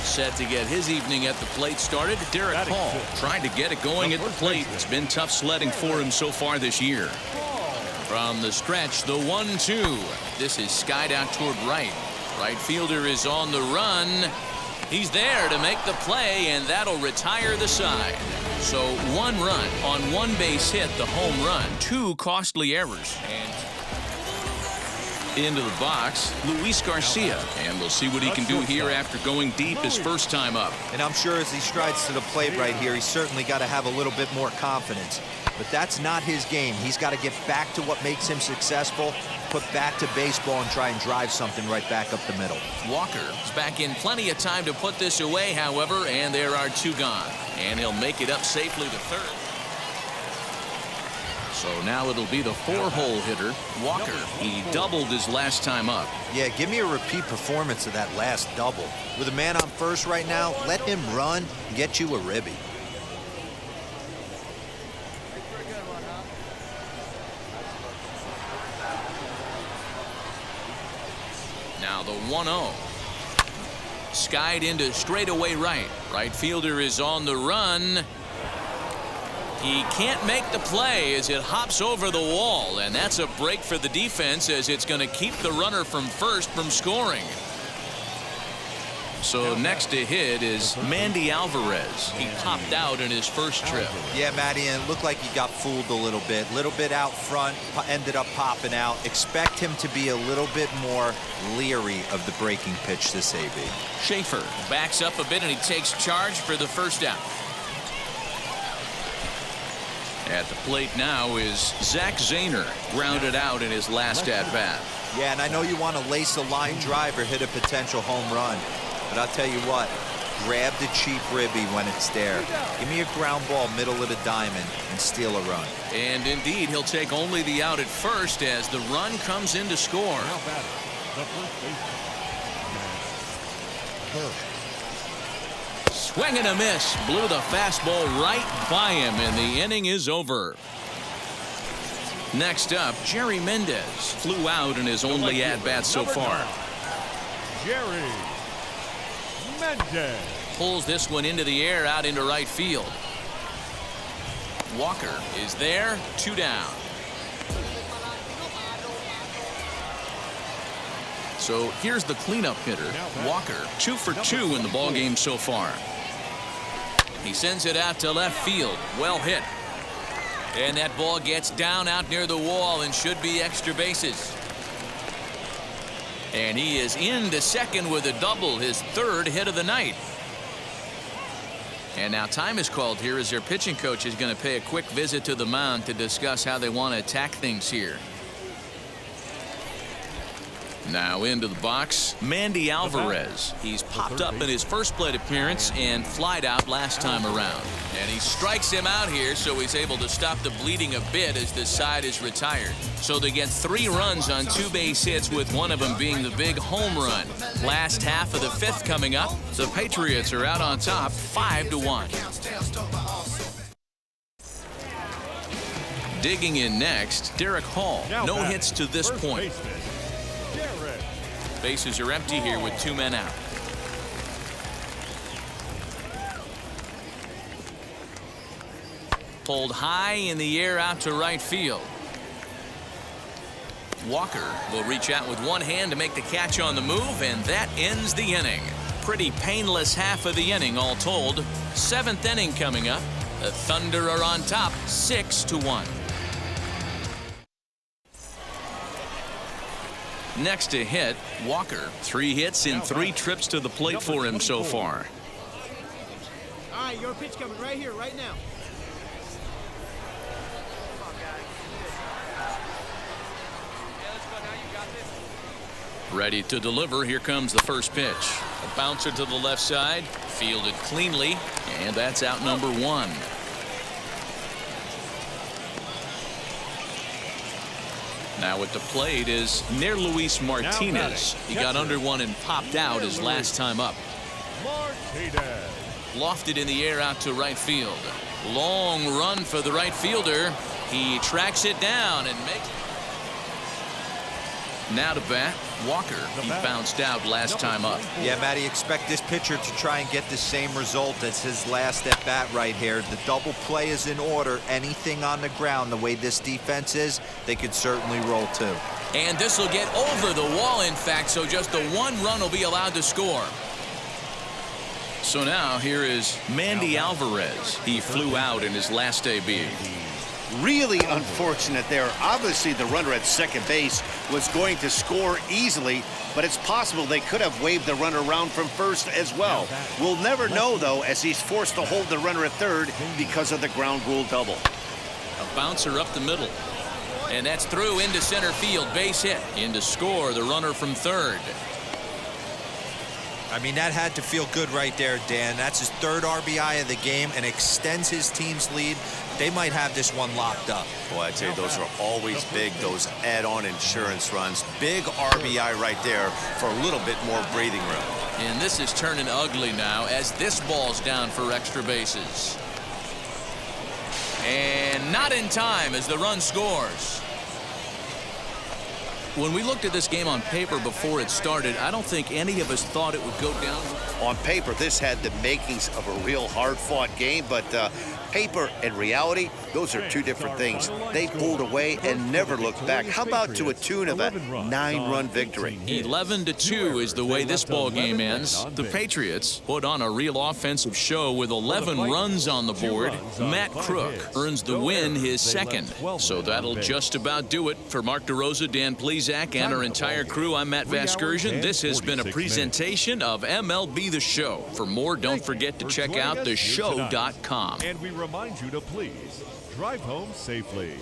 Set to get his evening at the plate started. Derek Hall trying to get it going at the plate. It's been tough sledding for him so far this year. From the stretch, the 1-2. This is skied out toward right. Right fielder is on the run. He's there to make the play, and that'll retire the side. So 1 run on 1 base hit, the home run. 2 costly errors. And into the box, Luis Garcia. And we'll see what he can do here after going deep his first time up.
And I'm sure as he strides to the plate right here, he's certainly got to have a little bit more confidence. But that's not his game. He's got to get back to what makes him successful, put back to baseball, and try and drive something right back up the middle.
Walker is back in plenty of time to put this away, however, and there are 2 gone. And he'll make it up safely to third. So now it'll be the 4-hole hitter, Walker. He doubled his last time up.
Yeah, give me a repeat performance of that last double. With a man on first right now, let him run and get you a ribby.
Now the 1-0. Skied into straightaway right. Right fielder is on the run. He can't make the play as it hops over the wall, and that's a break for the defense as it's going to keep the runner from first from scoring. So next to hit is Mandy Alvarez. He popped out in his first trip.
Yeah, Matty, and it looked like he got fooled a little bit out front, ended up popping out. Expect him to be a little bit more leery of the breaking pitch this AB.
Schaefer backs up a bit and he takes charge for the first out. At the plate now is Zach Zahner, grounded out in his last at-bat.
Yeah, and I know you want to lace a line drive or hit a potential home run, but I'll tell you what, grab the cheap ribby when it's there. Give me a ground ball middle of the diamond and steal a run.
And indeed, he'll take only the out at first as the run comes in to score. Swing and a miss. Blew the fastball right by him, and the inning is over. Next up, Jerry Mendez flew out in his only at-bat so far.
Jerry Mendez
pulls this one into the air out into right field. Walker is there, 2 down. So here's the cleanup hitter, Walker, 2 for 2 in the ballgame so far. He sends it out to left field. Well hit. And that ball gets down out near the wall and should be extra bases. And he is into second with a double, his 3rd hit of the night. And now time is called here as their pitching coach is going to pay a quick visit to the mound to discuss how they want to attack things here. Now into the box, Mandy Alvarez. He's popped up in his first plate appearance and flied out last time around. And he strikes him out here, so he's able to stop the bleeding a bit as the side is retired. So they get 3 runs on 2 base hits, with one of them being the big home run. Last half of the 5th coming up. The Patriots are out on top 5-1. Digging in next, Derek Hall. No hits to this point. Bases are empty here with 2 men out. Pulled high in the air out to right field. Walker will reach out with one hand to make the catch on the move, and that ends the inning. Pretty painless half of the inning all told. 7th inning coming up. The Thunder are on top 6-1. Next to hit, Walker. 3 hits in 3 trips to the plate for him so far.
All right, your pitch coming right here, right now.
Ready to deliver. Here comes the first pitch. A bouncer to the left side, fielded cleanly, and that's out number 1. Now at the plate is Luis Martinez. He got under one and popped out his last time up. Lofted in the air out to right field. Long run for the right fielder. He tracks it down and makes. Now to bat, Walker. He bounced out last time up.
Yeah, Matty, expect this pitcher to try and get the same result as his last at bat right here. The double play is in order. Anything on the ground, the way this defense is, they could certainly roll too.
And this will get over the wall, in fact, so just the 1 run will be allowed to score. So now here is Mandy Alvarez. He flew out in his last AB.
Really unfortunate there. Obviously, the runner at second base was going to score easily, but it's possible they could have waved the runner around from first as well. We'll never know, though, as he's forced to hold the runner at third because of the ground rule double.
A bouncer up the middle. And that's through into center field. Base hit. In to score the runner from third.
I mean, that had to feel good right there, Dan. That's his 3rd RBI of the game and extends his team's lead. They might have this one locked up.
Boy, I tell you, those are always big, those add-on insurance runs. Big RBI right there for a little bit more breathing room.
And this is turning ugly now as this ball's down for extra bases. And not in time as the run scores. When we looked at this game on paper before it started, I don't think any of us thought it would go down.
On paper, this had the makings of a real hard-fought game, but paper and reality, those are 2 different things. They pulled away and never looked back. How about to a tune of a 9-run victory?
11-2 is the way this ball game ends. The Patriots put on a real offensive show with 11 runs on the board. Matt Crook earns the win, his 2nd. So that'll just about do it. For Mark DeRosa, Dan Plesac, and our entire crew, I'm Matt Vasgersian. This has been a presentation of MLB The Show. For more, don't forget to check out theshow.com.
And we remind you to please drive home safely.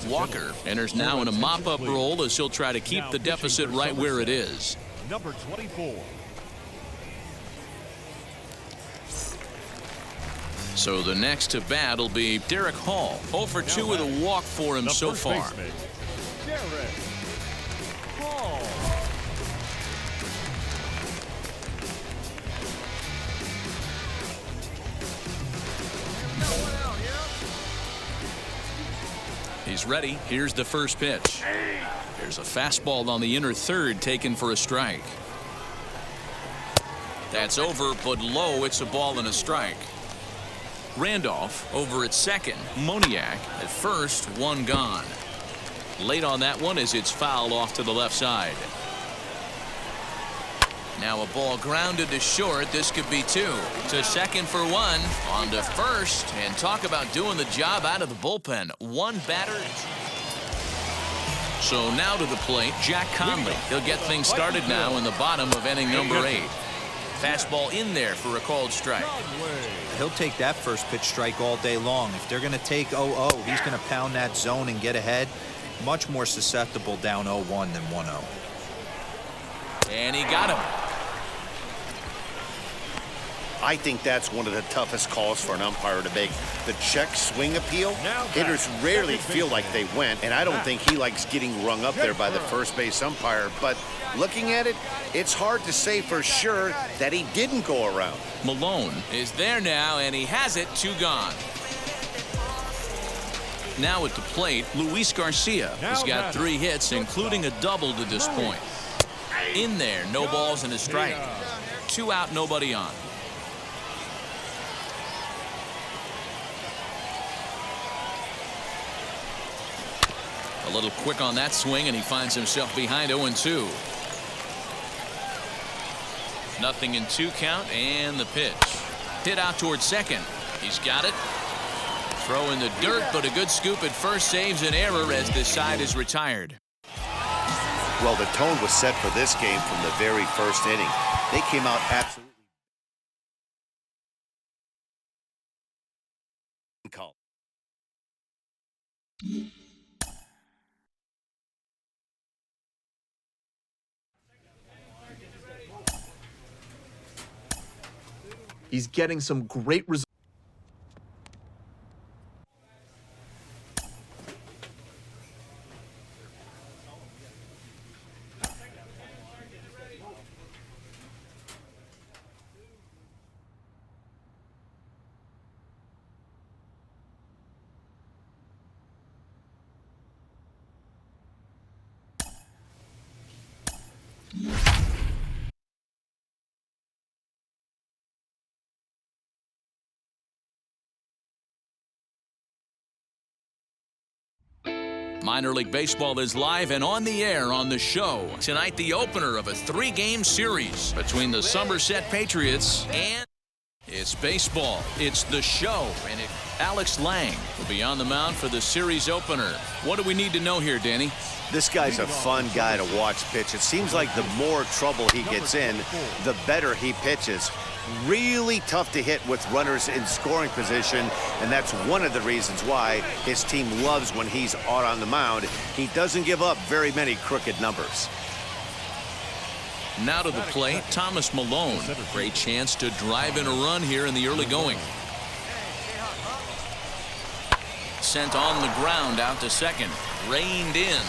Walker enters now in a mop-up role as he'll try to keep the deficit right where it is.
Number 24.
So the next to bat will be Derek Hall. 0 for 2 with a walk for him so far.
Derek Hall.
He's ready. Here's the first pitch. There's a fastball on the inner third taken for a strike. That's over, but low. It's a ball and a strike. Randolph over at second. Moniak at first, 1 gone. Late on that one as it's fouled off to the left side. Now a ball grounded to short. This could be two. To second for one. On to first. And talk about doing the job out of the bullpen. One batter. So now to the plate, Jack Conley. He'll get things started now in the bottom of inning number 8. Fastball in there for a called strike.
He'll take that first pitch strike all day long. If they're going to take 0-0, he's going to pound that zone and get ahead. Much more susceptible down 0-1 than 1-0.
And he got him.
I think that's one of the toughest calls for an umpire to make. The check swing appeal. Hitters rarely feel like they went, and I don't think he likes getting rung up there by the first base umpire. But looking at it, it's hard to say for sure that he didn't go around.
Malone is there now, and he has it. 2 gone. Now at the plate, Luis Garcia has got 3 hits, including a double to this point. In there, no balls and a strike. 2 out, nobody on. A little quick on that swing, and he finds himself behind 0-2. Nothing in 2 count, and the pitch. Hit out towards second. He's got it. Throw in the dirt, but a good scoop at first saves an error as this side is retired.
Well, the tone was set for this game from the very first inning. They came out absolutely.
He's getting some great results.
Minor League Baseball is live and on the air on the show. Tonight, the opener of a 3-game series between the Somerset Patriots and it's baseball. It's the show. And Alex Lang will be on the mound for the series opener. What do we need to know here, Danny?
This guy's a fun guy to watch pitch. It seems like the more trouble he gets in, the better he pitches. Really tough to hit with runners in scoring position, and that's one of the reasons why his team loves when he's out on the mound. He doesn't give up very many crooked numbers.
Now to the plate, Thomas Malone. Great chance to drive in a run here in the early going. Sent on the ground out to second. Reined in.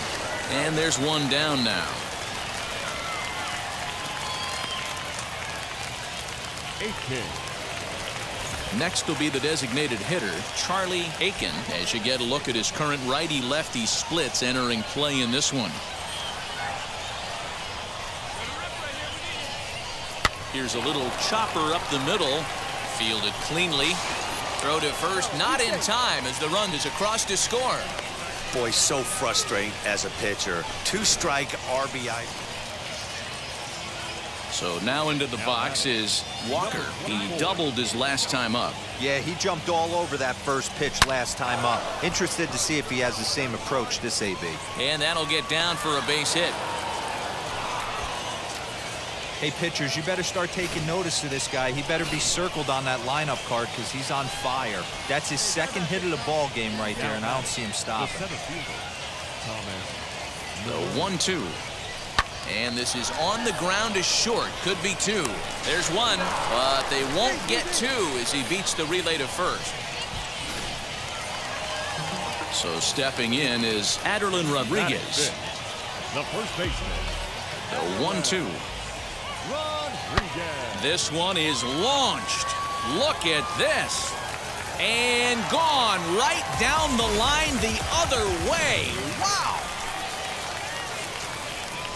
And there's one down now. Next will be the designated hitter, Charlie Aiken, as you get a look at his current righty-lefty splits entering play in this one. Here's a little chopper up the middle. Fielded cleanly. Throw to first, not in time as the run is across to score.
Boy, so frustrating as a pitcher. 2-strike RBI.
So now into the box is Walker. He doubled his last time up.
Yeah, he jumped all over that first pitch last time up. Interested to see if he has the same approach this AB.
And that'll get down for a base hit.
Hey, pitchers, you better start taking notice of this guy. He better be circled on that lineup card because he's on fire. That's his second hit of the ball game right there, and I don't see him stopping.
The 1-2. And this is on the ground to short. Could be 2. There's 1, but they won't get 2 as he beats the relay to first. So stepping in is Aderlin Rodriguez.
The first baseman.
The 1-2. This one is launched. Look at this. And gone right down the line the other way. Wow.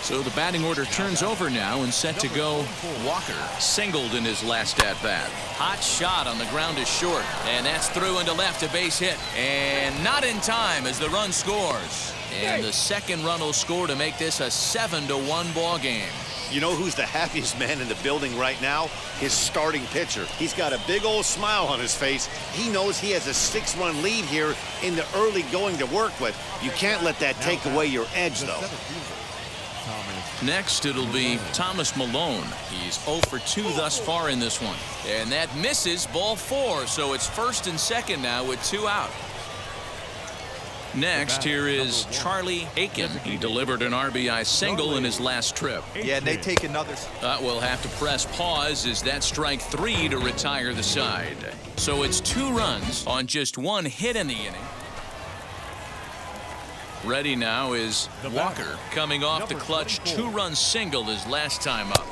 So the batting order turns over now and set to go. Walker singled in his last at-bat. Hot shot on the ground is short. And that's through into left, a base hit. And not in time as the run scores. And the second run will score to make this a 7-1 ball game.
You know who's the happiest man in the building right now? His starting pitcher. He's got a big old smile on his face. He knows he has a 6-run lead here in the early going to work with. You can't let that take away your edge, though.
Next, it'll be Thomas Malone. He's 0 for 2 thus far in this one. And that misses, ball 4. So it's first and second now with 2 out. Next, here is Charlie Aiken. He delivered an RBI single in his last trip.
Yeah, and they take another.
We'll have to press pause as that strike 3 to retire the side. So it's 2 runs on just 1 hit in the inning. Ready now is Walker, coming off the clutch 2-run single his last time up.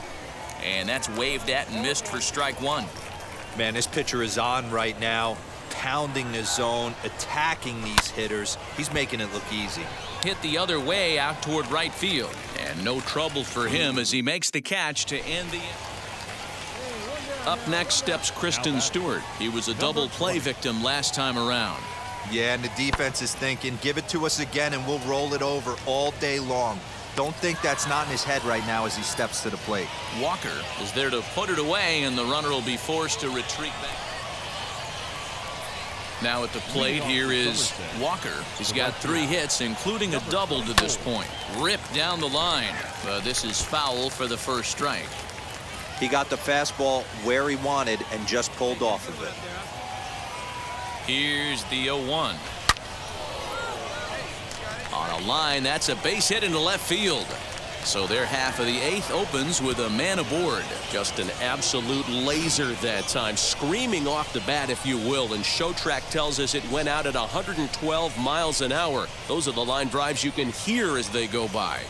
And that's waved at and missed for strike 1.
Man, this pitcher is on right now, pounding the zone, attacking these hitters. He's making it look easy.
Hit the other way out toward right field. And no trouble for him as he makes the catch to end the inning. Up next steps Kristen Stewart. He was a double play victim last time around.
Yeah, and the defense is thinking, give it to us again and we'll roll it over all day long. Don't think that's not in his head right now as he steps to the plate.
Walker is there to put it away, and the runner will be forced to retreat back. Now at the plate, here is Walker. He's got 3 hits, including a double to this point. Ripped down the line. This is foul for the first strike.
He got the fastball where he wanted and just pulled off of it.
Here's the 0-1. On a line, that's a base hit into left field. So their half of the 8th opens with a man aboard. Just an absolute laser that time, screaming off the bat, if you will. And Showtrack tells us it went out at 112 miles an hour. Those are the line drives you can hear as they go by.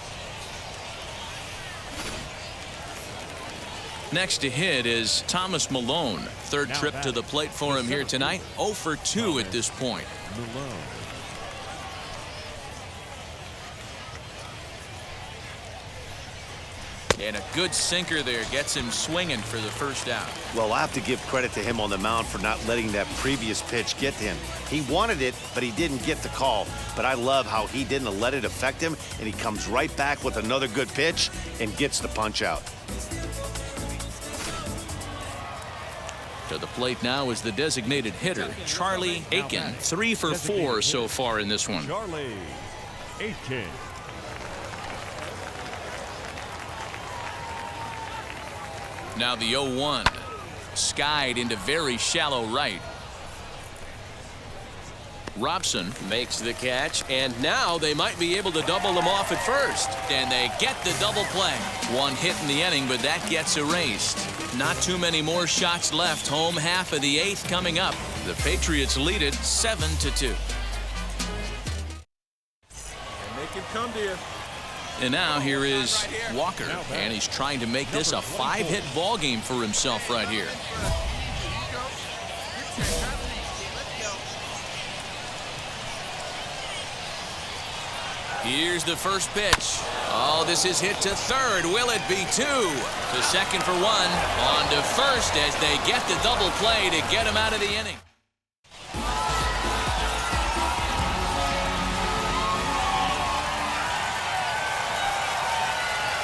Next to hit is Thomas Malone. Third trip to the plate for him here tonight. 0 for 2 at this point. And a good sinker there gets him swinging for the first out.
Well, I have to give credit to him on the mound for not letting that previous pitch get to him. He wanted it, but he didn't get the call. But I love how he didn't let it affect him, and he comes right back with another good pitch and gets the punch out.
To the plate now is the designated hitter, Charlie Aiken. 3 for 4 so far in this one.
Charlie Aiken.
Now the 0-1. Skied into very shallow right. Robson makes the catch, and now they might be able to double them off at first. And they get the double play. 1 hit in the inning, but that gets erased. Not too many more shots left. Home half of the 8th coming up. The Patriots lead it 7-2.
Make him come to you.
And now here is Walker, and he's trying to make this a 5-hit ball game for himself right here. Here's the first pitch. Oh, this is hit to third. Will it be 2? To second for 1. On to first as they get the double play to get him out of the inning.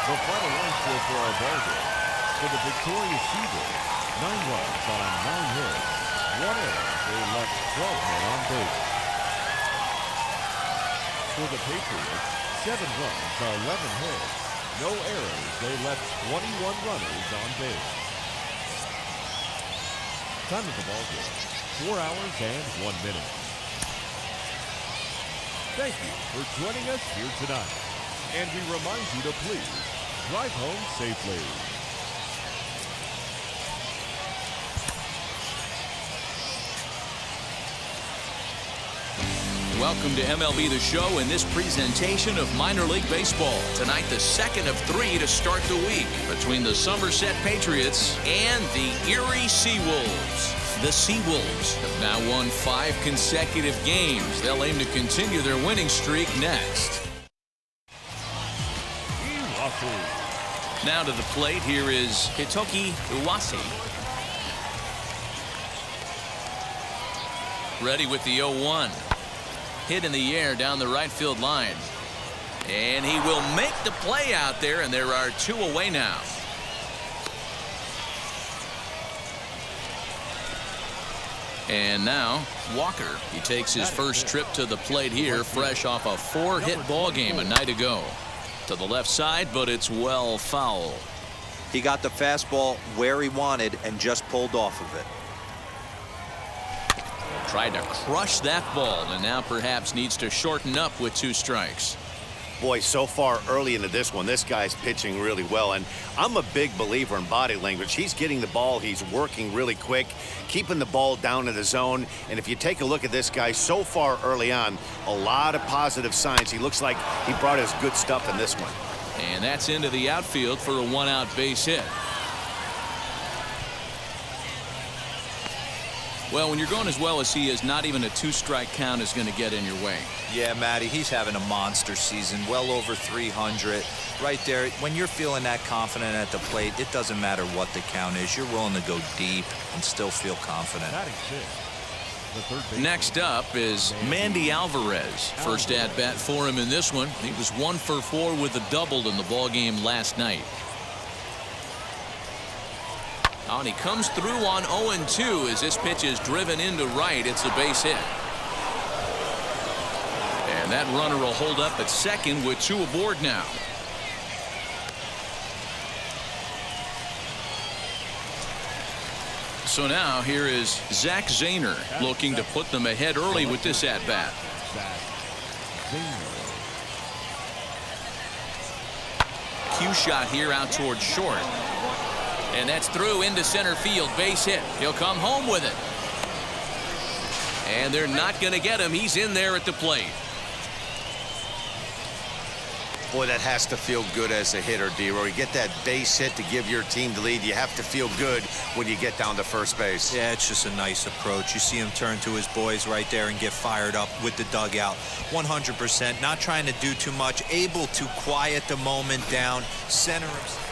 The final line score for our ball game. For the victorious Seagulls, 9 runs on 9 hits. 1 error. They left 12 men on base. For the Patriots, 7 runs on 11 hits. No errors. They left 21 runners on base. Time of the ball game, 4 hours and 1 minute. Thank you for joining us here tonight. And we remind you to please drive home safely.
Welcome to MLB The Show in this presentation of minor league baseball. Tonight, the second of 3 to start the week between the Somerset Patriots and the Erie Seawolves. The Seawolves have now won 5 consecutive games. They'll aim to continue their winning streak next. Now to the plate, here is Hitoki Uwase. Ready with the 0-1. hit in the air down the right field line. And he will make the play out there, and there are 2 away now. And now Walker. He takes his first trip to the plate here, fresh off a 4-hit ball game a night ago. To the left side, but it's well foul.
He got the fastball where he wanted and just pulled off of it.
Tried to crush that ball, and now perhaps needs to shorten up with 2 strikes.
Boy, so far early into this one, this guy's pitching really well, and I'm a big believer in body language. He's getting the ball, he's working really quick, keeping the ball down in the zone, and if you take a look at this guy so far early on, a lot of positive signs. He looks like he brought his good stuff in this one.
And that's into the outfield for a 1-out base hit. Well, when you're going as well as he is, not even a 2-strike count is going to get in your way.
Yeah, Matty, he's having a monster season, well over 300. Right there, when you're feeling that confident at the plate, it doesn't matter what the count is. You're willing to go deep and still feel confident.
Next up is Mandy Alvarez. First at bat for him in this one. He was 1 for 4 with a double in the ball game last night. Oh, and he comes through on 0-2 as this pitch is driven into right. It's a base hit. And that runner will hold up at second with 2 aboard now. So now here is Zach Zahner looking to put them ahead early with this at bat. Cue shot here out towards short. And that's through into center field. Base hit. He'll come home with it. And they're not going to get him. He's in there at the plate.
Boy, that has to feel good as a hitter, D-Roy. You get that base hit to give your team the lead. You have to feel good when you get down to first base.
Yeah, it's just a nice approach. You see him turn to his boys right there and get fired up with the dugout. 100%. Not trying to do too much. Able to quiet the moment down. Center himself.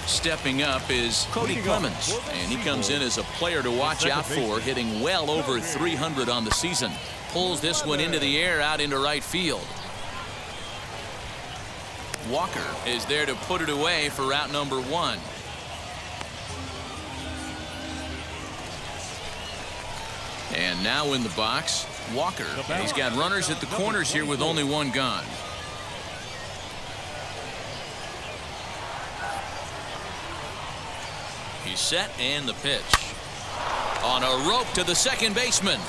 Stepping up is Cody Clemens, and he comes in as a player to watch out for, hitting well over 300 on the season. Pulls this one into the air out into right field. Walker is there to put it away for out number 1. And now in the box, Walker. And he's got runners at the corners here with only 1 gone. He's set, and the pitch. On a rope to the second baseman.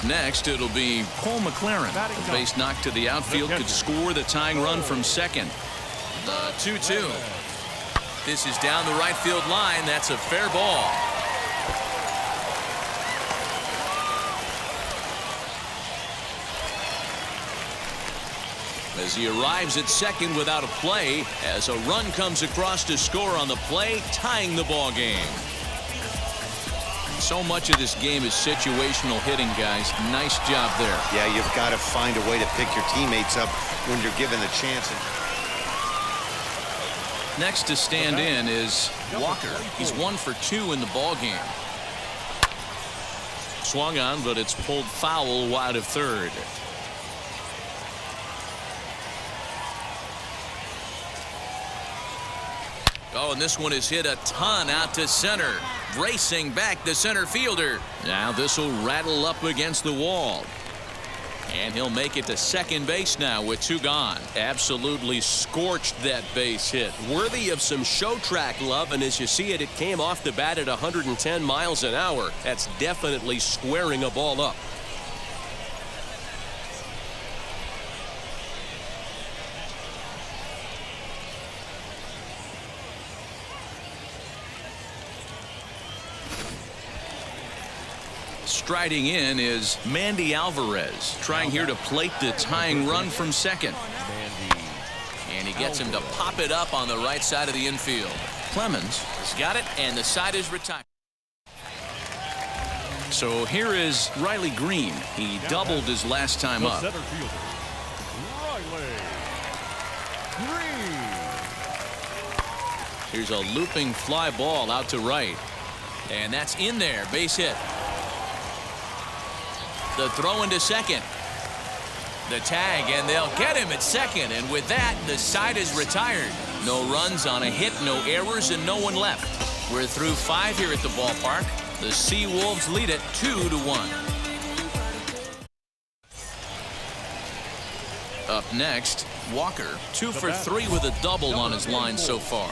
Next, it'll be Paul McLaren. The base knock to the outfield could score the tying run from second. The 2-2. This is down the right field line. That's a fair ball. As he arrives at second without a play, as a run comes across to score on the play, tying the ball game. So much of this game is situational hitting, guys. Nice job there.
Yeah, you've got to find a way to pick your teammates up when you're given the chance.
Next to stand in is Walker. He's 1 for 2 in the ball game. Swung on, but it's pulled foul wide of third. Oh, and this one is hit a ton out to center. Racing back the center fielder. Now this will rattle up against the wall. And he'll make it to second base now with 2 gone.
Absolutely scorched that base hit. Worthy of some show track love, and as you see it, it came off the bat at 110 miles an hour. That's definitely squaring a ball up.
Striding in is Mandy Alvarez, trying here to plate the tying run from second. And he gets him to pop it up on the right side of the infield. Clemens has got it, and the side is retired. So here is Riley Green. He doubled his last time up. Here's a looping fly ball out to right. And that's in there. Base hit. The throw into second. The tag, and they'll get him at second. And with that, the side is retired. No runs on a hit, no errors, and no one left. We're through 5 here at the ballpark. The Sea Wolves lead it 2-1. Up next, Walker, 2 for 3 with a double on his line so far.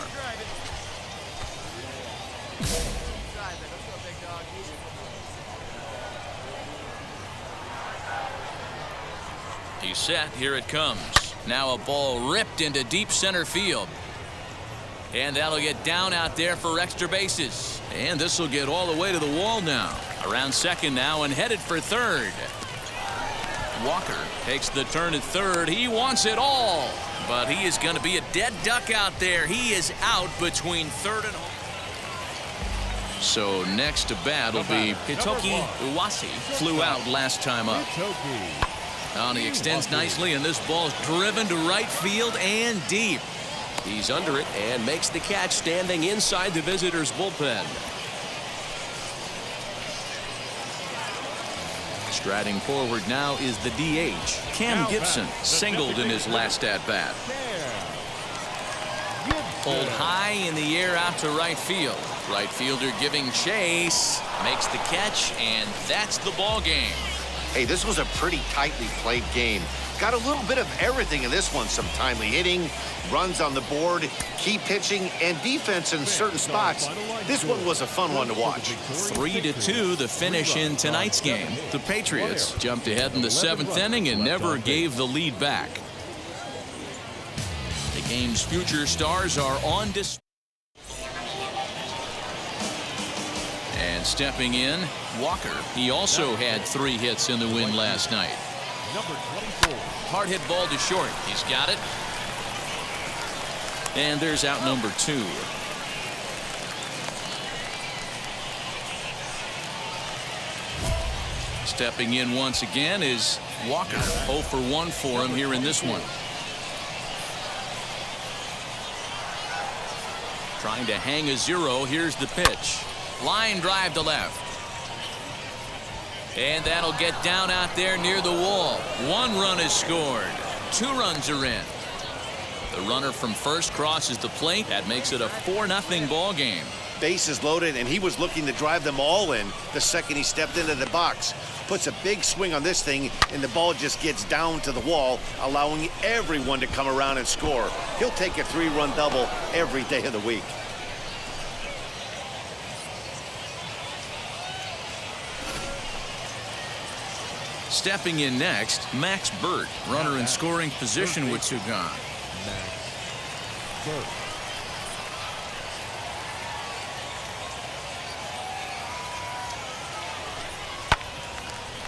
He's set. Here it comes. Now a ball ripped into deep center field. And that'll get down out there for extra bases. And this will get all the way to the wall now. Around second now and headed for third. Walker takes the turn at third. He wants it all. But he is going to be a dead duck out there. He is out between third and home. So next to bat will be Hitoki Uwasi. Flew out last time up. Now he extends nicely, and this ball's driven to right field and deep.
He's under it and makes the catch standing inside the visitors' bullpen.
Striding forward now is the DH. Cam Gibson singled in his last at-bat. Pulled high in the air out to right field. Right fielder giving chase. Makes the catch, and that's the ball game.
Hey, this was a pretty tightly played game. Got a little bit of everything in this one. Some timely hitting, runs on the board, key pitching, and defense in certain spots. This one was a fun one to watch.
3-2 the finish in tonight's game. The Patriots jumped ahead in the 7th inning and never gave the lead back. The game's future stars are on display. And stepping in, Walker. He also had 3 hits in the win last night.
Number 24.
Hard hit ball to short. He's got it. And there's out number 2. Stepping in once again is Walker. 0 for 1 for him here in this one. Trying to hang a 0. Here's the pitch. Line drive to left. And that'll get down out there near the wall. 1 run is scored. 2 runs are in. The runner from first crosses the plate. That makes it a 4-0 ball game.
Bases loaded, and he was looking to drive them all in the second he stepped into the box. Puts a big swing on this thing, and the ball just gets down to the wall, allowing everyone to come around and score. He'll take a 3-run double every day of the week.
Stepping in next, Max Burt, runner in scoring position with 2 gone.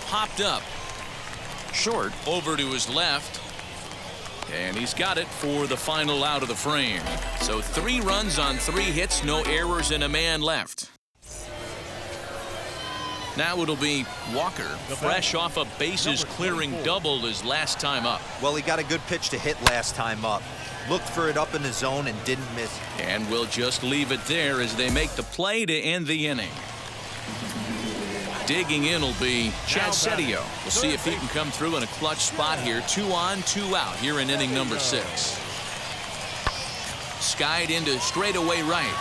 Popped up. Short over to his left. And he's got it for the final out of the frame. So 3 runs on 3 hits, no errors, and a man left. Now it'll be Walker, fresh off a bases-clearing double his last time up.
Well, he got a good pitch to hit last time up. Looked for it up in the zone and didn't miss.
And we'll just leave it there as they make the play to end the inning. Digging in will be Chad Setio. We'll see if he can come through in a clutch spot here. 2 on, 2 out here in inning number 6. Skied into straightaway right.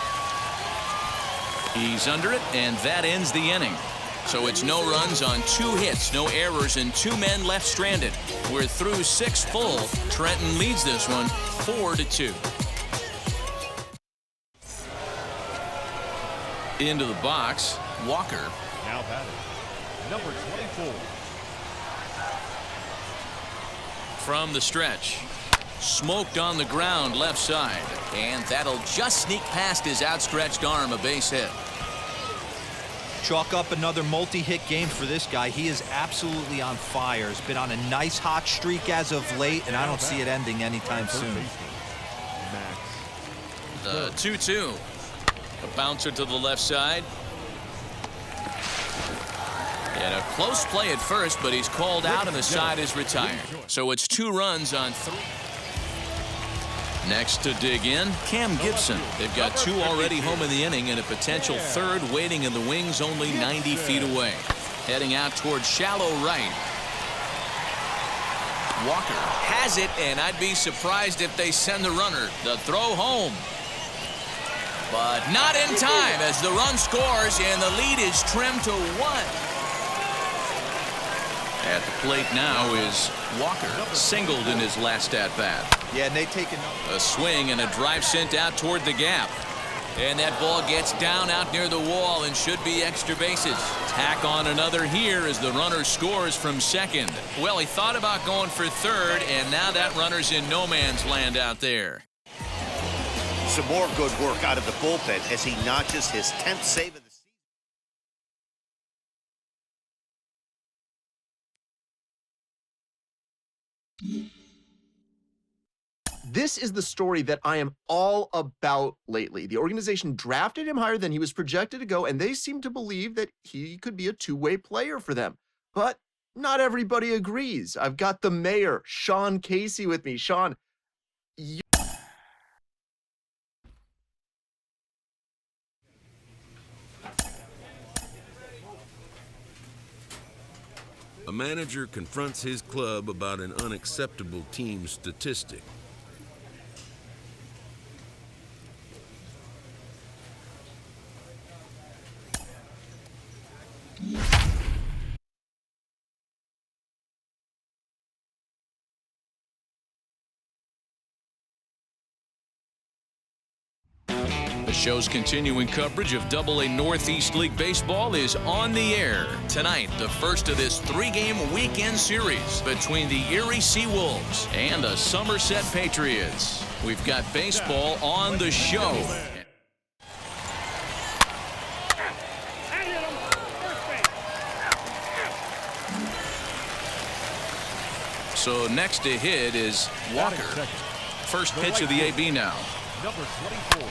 He's under it, and that ends the inning. So it's no runs on 2 hits, no errors, and 2 men left stranded. We're through 6 full. Trenton leads this one 4-2. Into the box, Walker.
Now batting, number 24.
From the stretch. Smoked on the ground left side. And that'll just sneak past his outstretched arm, a base hit.
Chalk up another multi-hit game for this guy. He is absolutely on fire. He's been on a nice hot streak as of late, and I don't see it ending anytime soon.
The 2-2. A bouncer to the left side. And a close play at first, but he's called out and the side is retired. So it's 2 runs on 3. Next to dig in, Cam Gibson. They've got 2 already home in the inning and a potential 3rd waiting in the wings only 90 feet away. Heading out towards shallow right. Walker has it, and I'd be surprised if they send the runner. The throw home. But not in time as the run scores and the lead is trimmed to 1. At the plate now is Walker, singled in his last at-bat.
Yeah, and they take
a swing and a drive sent out toward the gap. And that ball gets down out near the wall and should be extra bases. Tack on another here as the runner scores from second. Well, he thought about going for third, and now that runner's in no man's land out there.
Some more good work out of the bullpen as he notches his 10th save of the season.
This is the story that I am all about lately. The organization drafted him higher than he was projected to go, and they seem to believe that he could be a two-way player for them. But not everybody agrees. I've got the mayor, Sean Casey, with me. Sean,
A manager confronts his club about an unacceptable team statistic.
The show's continuing coverage of AA Northeast League Baseball is on the air. Tonight, the first of this 3-game weekend series between the Erie Seawolves and the Somerset Patriots. We've got baseball on the show. So next to hit is Walker. First pitch of the AB now.
Number 24.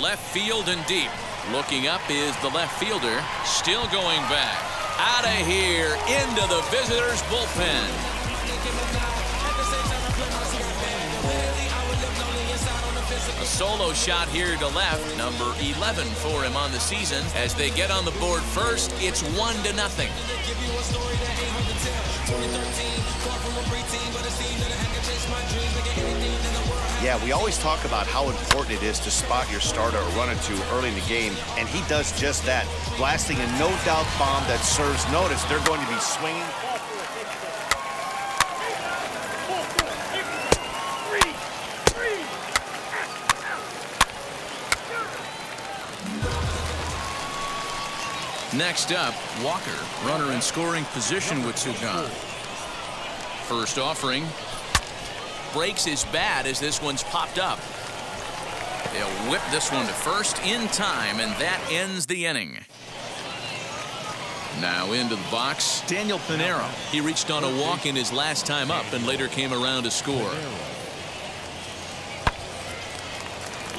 Left field and deep. Looking up is the left fielder. Still going back. Out of here into the visitors' bullpen. A solo shot here to left. Number 11 for him on the season. As they get on the board first, it's 1-0.
Yeah, we always talk about how important it is to spot your starter or run into early in the game, and he does just that, blasting a no-doubt bomb that serves notice. They're going to be swinging.
Next up, Walker, runner in scoring position with 2 gone. First offering. Breaks his bat as this one's popped up. They'll whip this one to first in time, and that ends the inning. Now into the box, Daniel Pinero. He reached on a walk in his last time up and later came around to score.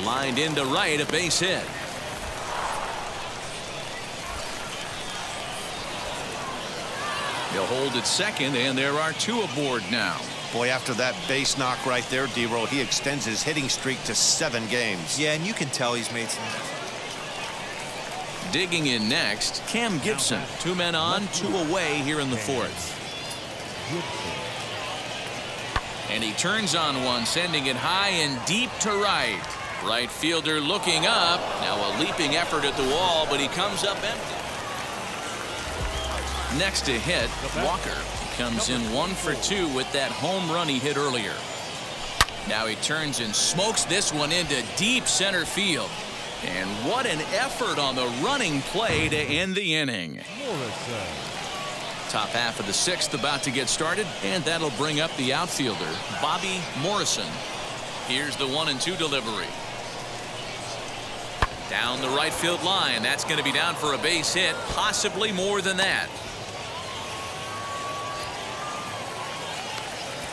Lined into right, a base hit. He'll hold at second, and there are 2 aboard now.
Boy, after that base knock right there, D-Roll, he extends his hitting streak to 7 games.
Yeah, and you can tell he's made some.
Digging in next, Cam Gibson. 2 men on, 2 away here in the 4th. And he turns on one, sending it high and deep to right. Right fielder looking up. Now a leaping effort at the wall, but he comes up empty. Next to hit, Walker. Comes in 1 for 2 with that home run he hit earlier. Now he turns and smokes this one into deep center field. And what an effort on the running play to end the inning. Top half of the 6th about to get started, and that'll bring up the outfielder, Bobby Morrison. Here's the 1-2 delivery. Down the right field line. That's going to be down for a base hit, possibly more than that.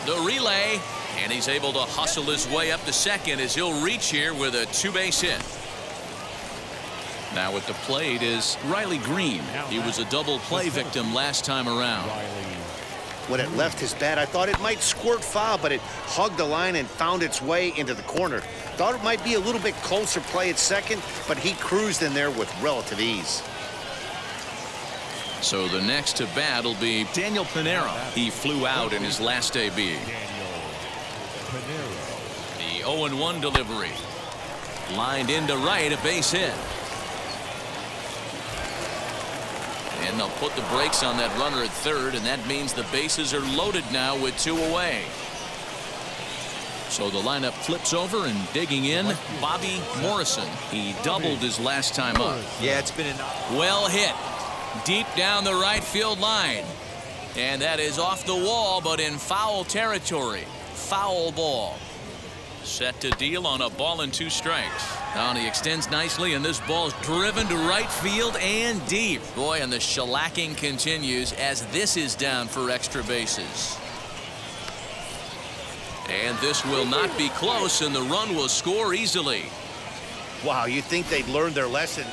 The relay, and he's able to hustle his way up to second as he'll reach here with a 2-base hit. Now at the plate is Riley Green. He was a double play victim last time around.
When it left his bat, I thought it might squirt foul, but it hugged the line and found its way into the corner. Thought it might be a little bit closer play at second, but he cruised in there with relative ease.
So the next to bat will be Daniel Pinero. He flew out in his last AB. The 0-1 delivery. Lined into right, a base hit. And they'll put the brakes on that runner at third, and that means the bases are loaded now with 2 away. So the lineup flips over, and digging in, Bobby Morrison. He doubled his last time up.
Yeah, it's been enough.
Well hit. Deep down the right field line. And that is off the wall, but in foul territory. Foul ball. Set to deal on a ball and 2 strikes. Now he extends nicely, and this ball's driven to right field and deep. Boy, and the shellacking continues as this is down for extra bases. And this will not be close, and the run will score easily.
Wow, you think they'd learned their lesson?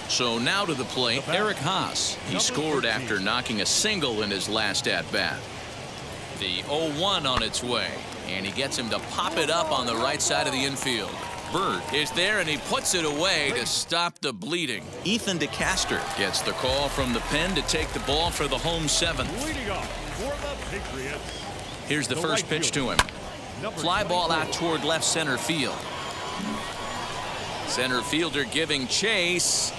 So now to the plate, Eric Haas. He scored after knocking a single in his last at-bat. The 0-1 on its way, and he gets him to pop it up on the right side of the infield. Bird is there, and he puts it away to stop the bleeding. Ethan DeCaster gets the call from the pen to take the ball for the home 7th.
Leading off for the Patriots.
Here's the first pitch to him. Fly ball out toward left center field. Center fielder giving chase.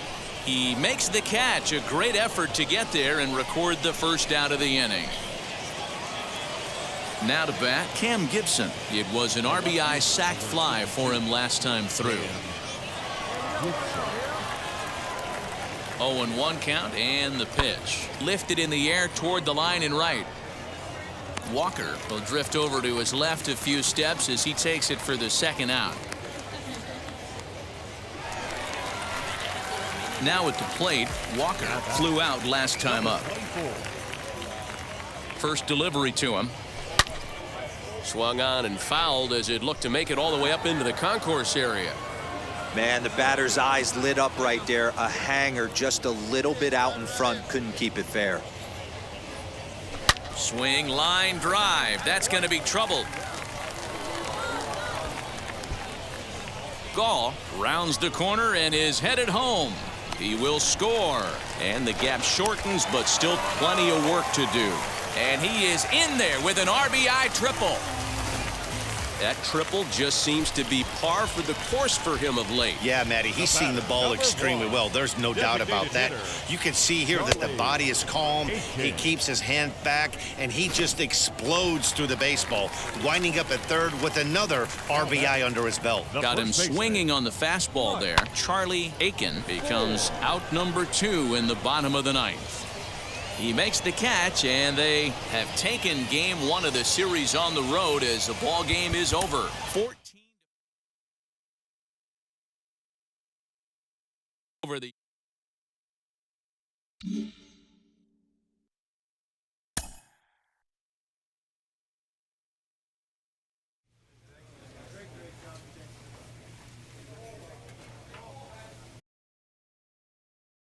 He makes the catch. A great effort to get there and record the first out of the inning. Now to bat, Cam Gibson. It was an RBI sac fly for him last time through. 0-1 count, and the pitch. Lifted in the air toward the line and right. Walker will drift over to his left a few steps as he takes it for the second out. Now at the plate, Walker flew out last time up. First delivery to him. Swung on and fouled as it looked to make it all the way up into the concourse area.
Man, the batter's eyes lit up right there. A hanger just a little bit out in front. Couldn't keep it fair.
Swing, line drive. That's going to be trouble. Gall rounds the corner and is headed home. He will score, and the gap shortens, but still plenty of work to do. And he is in there with an RBI triple. That triple just seems to be par for the course for him of late.
Yeah, Matty, he's seeing the ball extremely well. There's no doubt about that. You can see here that the body is calm. He keeps his hand back, and he just explodes through the baseball, winding up at third with another RBI under his belt.
Got him swinging on the fastball there. Charlie Aiken becomes out number 2 in the bottom of the 9th. He makes the catch, and they have taken game 1 of the series on the road as the ball game is over. 14 over the